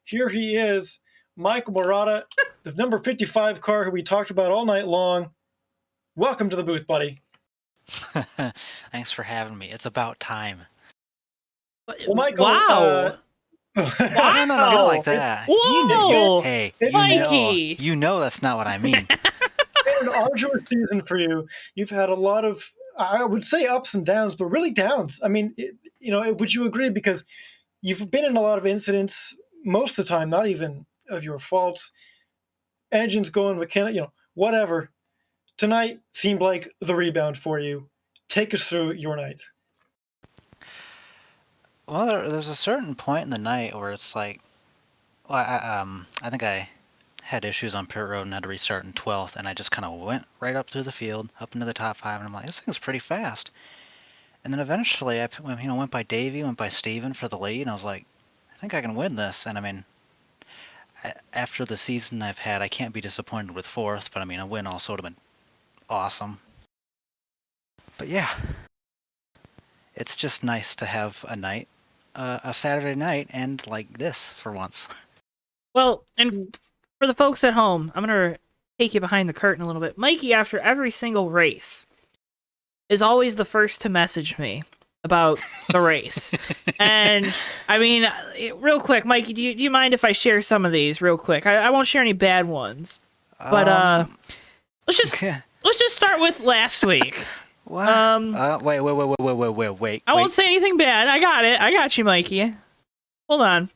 Here he is, Michael Murata, the number 55 car who we talked about all night long. Welcome to the booth, buddy. Thanks for having me. It's about time. Well, Michael, wow. No, not like that. Whoa! Hey, Mikey! You know that's not what I mean. An arduous season for you. You've had a lot of, I would say, ups and downs, but really downs. I mean, would you agree? Because you've been in a lot of incidents most of the time, not even of your faults. Engines going mechanical, whatever. Tonight seemed like the rebound for you. Take us through your night. Well, there's a certain point in the night where it's like, I think I had issues on pit road and had to restart in 12th, and I just kind of went right up through the field, up into the top 5, and I'm like, this thing's pretty fast. And then eventually, I went by Davey, went by Steven for the lead, and I was like, I think I can win this. And I mean, after the season I've had, I can't be disappointed with 4th, but I mean, a win also would have been awesome. But yeah, it's just nice to have a night, a Saturday night, and like this for once. Well, and for the folks at home, I'm going to take you behind the curtain a little bit. Mikey, after every single race, is always the first to message me about the race. And, I mean, real quick, Mikey, do you mind if I share some of these real quick? I won't share any bad ones. But, let's just start with last week. What? Wait. I won't say anything bad. I got it. I got you, Mikey. Hold on.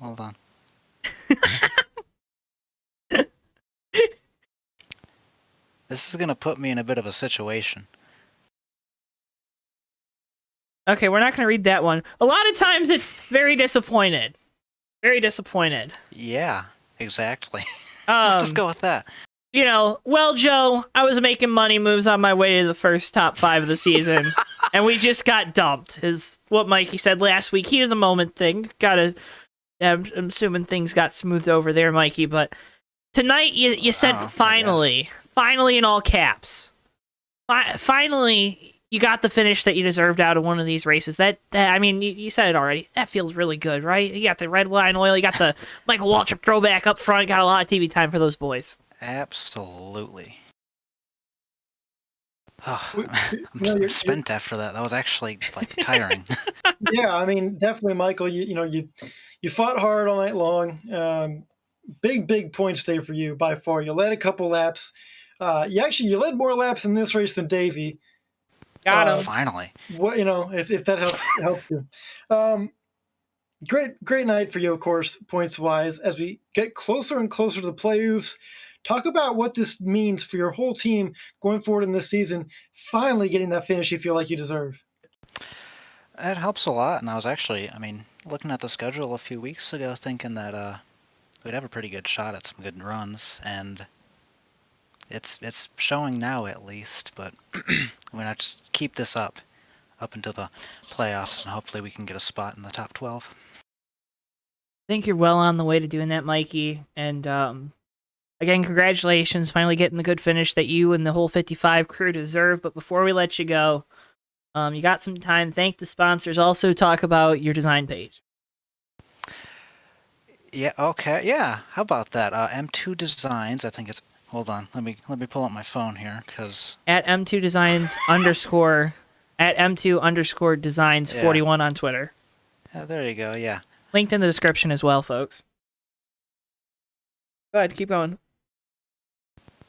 Hold on. This is gonna put me in a bit of a situation. Okay, we're not gonna read that one. A lot of times it's very disappointed. Very disappointed. Yeah, exactly. Let's just go with that. Well, Joe, I was making money moves on my way to the first top 5 of the season, and we just got dumped, is what Mikey said last week. Heat of the moment thing. I'm assuming things got smoothed over there, Mikey, but tonight you said finally in all caps. Finally, you got the finish that you deserved out of one of these races. That I mean, you said it already. That feels really good, right? You got the red line oil. You got the Michael Waltrip throwback up front. Got a lot of TV time for those boys. Absolutely. Oh, You know, I'm spent after that. That was actually like tiring. Yeah, I mean, definitely, Michael. You fought hard all night long. Big points day for you by far. You led a couple laps. You led more laps in this race than Davey. Got him. Finally. What if that helps you. Great night for you, of course, points wise. As we get closer and closer to the playoffs, talk about what this means for your whole team going forward in this season. Finally getting that finish you feel like you deserve. It helps a lot, and I was actually, looking at the schedule a few weeks ago, thinking that we'd have a pretty good shot at some good runs, and it's showing now at least. But we're gonna just keep this up until the playoffs, and hopefully we can get a spot in the top 12. I think you're well on the way to doing that, Mikey. And again, congratulations, finally getting the good finish that you and the whole 55 crew deserve. But before we let you go, you got some time. Thank the sponsors. Also talk about your design page. Yeah. Okay. Yeah. How about that? M2 Designs. I think it's. Hold on. Let me pull up my phone here, because At M2 Designs _ at M2 _ Designs 41 on Twitter. Yeah, there you go. Yeah. Linked in the description as well, folks. Go ahead, keep going.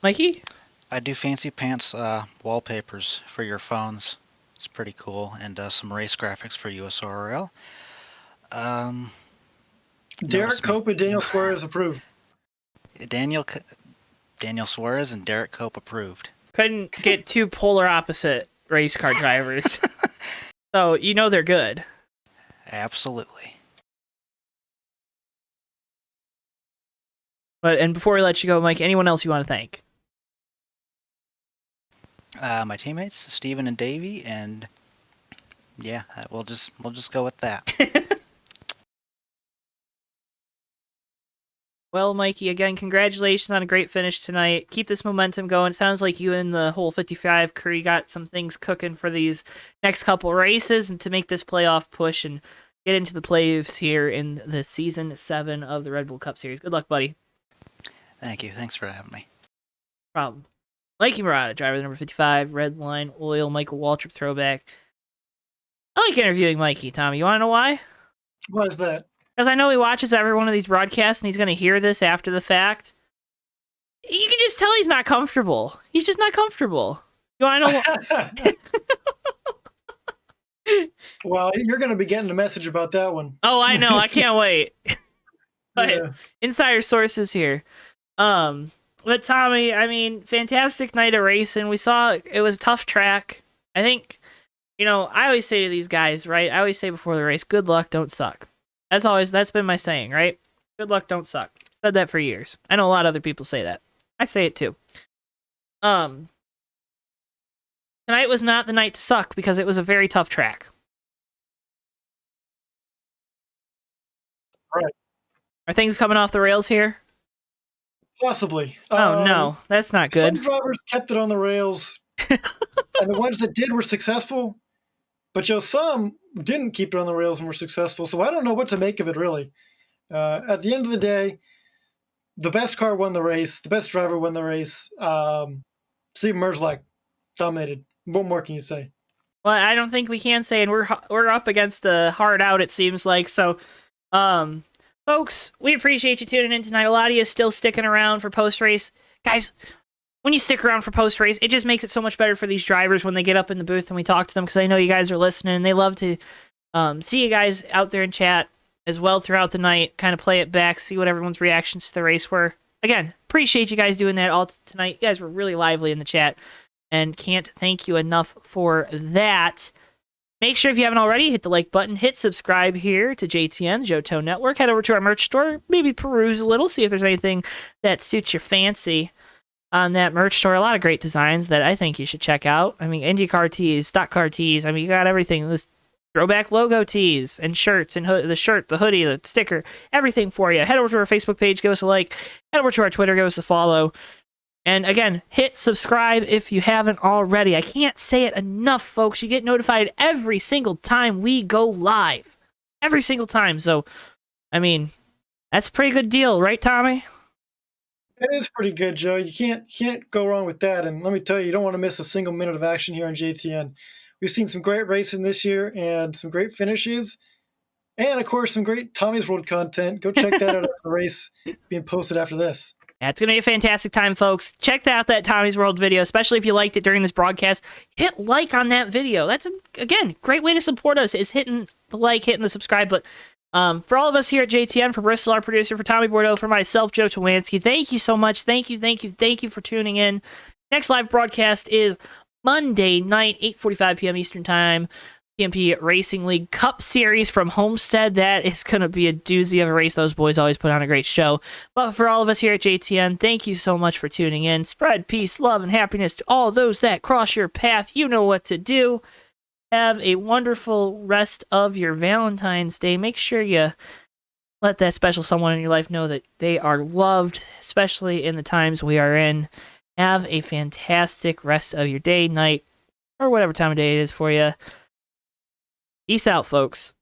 Mikey? I do fancy pants wallpapers for your phones. It's pretty cool, and some race graphics for USORL. Derek Cope and Daniel Suarez approved. Daniel Suarez and Derek Cope approved. Couldn't get two polar opposite race car drivers. So, they're good. Absolutely. And before we let you go, Mike, anyone else you want to thank? My teammates, Steven and Davey, and yeah, we'll just go with that. Well, Mikey, again, congratulations on a great finish tonight. Keep this momentum going. It sounds like you and the whole 55 crew got some things cooking for these next couple races and to make this playoff push and get into the playoffs here in the Season 7 of the Red Bull Cup Series. Good luck, buddy. Thank you. Thanks for having me. No problem. Mikey Murata, driver number 55, Red Line Oil, Michael Waltrip throwback. I like interviewing Mikey, Tommy. You want to know why? Why is that? Because I know he watches every one of these broadcasts and he's going to hear this after the fact. You can just tell he's not comfortable. He's just not comfortable. You want to know what? Well, you're going to be getting a message about that one. Oh, I know. I can't wait. But Yeah. insider sources here. But Tommy, fantastic night of racing. We saw it was a tough track. I think, I always say to these guys, right? I always say before the race, good luck, don't suck. That's been my saying, right? Good luck, don't suck. Said that for years. I know a lot of other people say that. I say it too. Tonight was not the night to suck because it was a very tough track. Right. Are things coming off the rails here? Possibly. Oh, no. That's not good. Some drivers kept it on the rails, and the ones that did were successful, but some didn't keep it on the rails and were successful, so I don't know what to make of it, really. At the end of the day, the best car won the race. The best driver won the race. Steve Merzlach dominated. What more can you say? Well, I don't think we can say, and we're up against a hard out, it seems like. So, folks, we appreciate you tuning in tonight. A lot of you still sticking around for post-race. Guys, when you stick around for post-race, it just makes it so much better for these drivers when they get up in the booth and we talk to them, because I know you guys are listening, and they love to see you guys out there in chat as well throughout the night, kind of play it back, see what everyone's reactions to the race were. Again, appreciate you guys doing that all tonight. You guys were really lively in the chat, and can't thank you enough for that. Make sure if you haven't already, hit the like button, hit subscribe here to JTN, Joe Tow Network. Head over to our merch store, maybe peruse a little, see if there's anything that suits your fancy on that merch store. A lot of great designs that I think you should check out. IndyCar tees, stock car tees. You got everything. This throwback logo tees and shirts and the shirt, the hoodie, the sticker, everything for you. Head over to our Facebook page, give us a like. Head over to our Twitter, give us a follow. And again, hit subscribe if you haven't already. I can't say it enough, folks. You get notified every single time we go live. Every single time. So, I mean, that's a pretty good deal, right, Tommy? It is pretty good, Joe. You can't go wrong with that. And let me tell you, you don't want to miss a single minute of action here on JTN. We've seen some great racing this year and some great finishes. And, of course, some great Tommy's World content. Go check that out at the race being posted after this. Yeah, it's going to be a fantastic time, folks. Check out that Tommy's World video, especially if you liked it during this broadcast. Hit like on that video. That's, again, great way to support us is hitting the like, hitting the subscribe. But for all of us here at JTN, for Bristol, our producer, for Tommy Bordeaux, for myself, Joe Towanski, thank you so much. Thank you for tuning in. Next live broadcast is Monday night, 8:45 p.m. Eastern Time. PMP Racing League Cup Series from Homestead. That is going to be a doozy of a race. Those boys always put on a great show. But for all of us here at JTN, thank you so much for tuning in. Spread peace, love, and happiness to all those that cross your path. You know what to do. Have a wonderful rest of your Valentine's Day. Make sure you let that special someone in your life know that they are loved, especially in the times we are in. Have a fantastic rest of your day, night, or whatever time of day it is for you. Peace out, folks.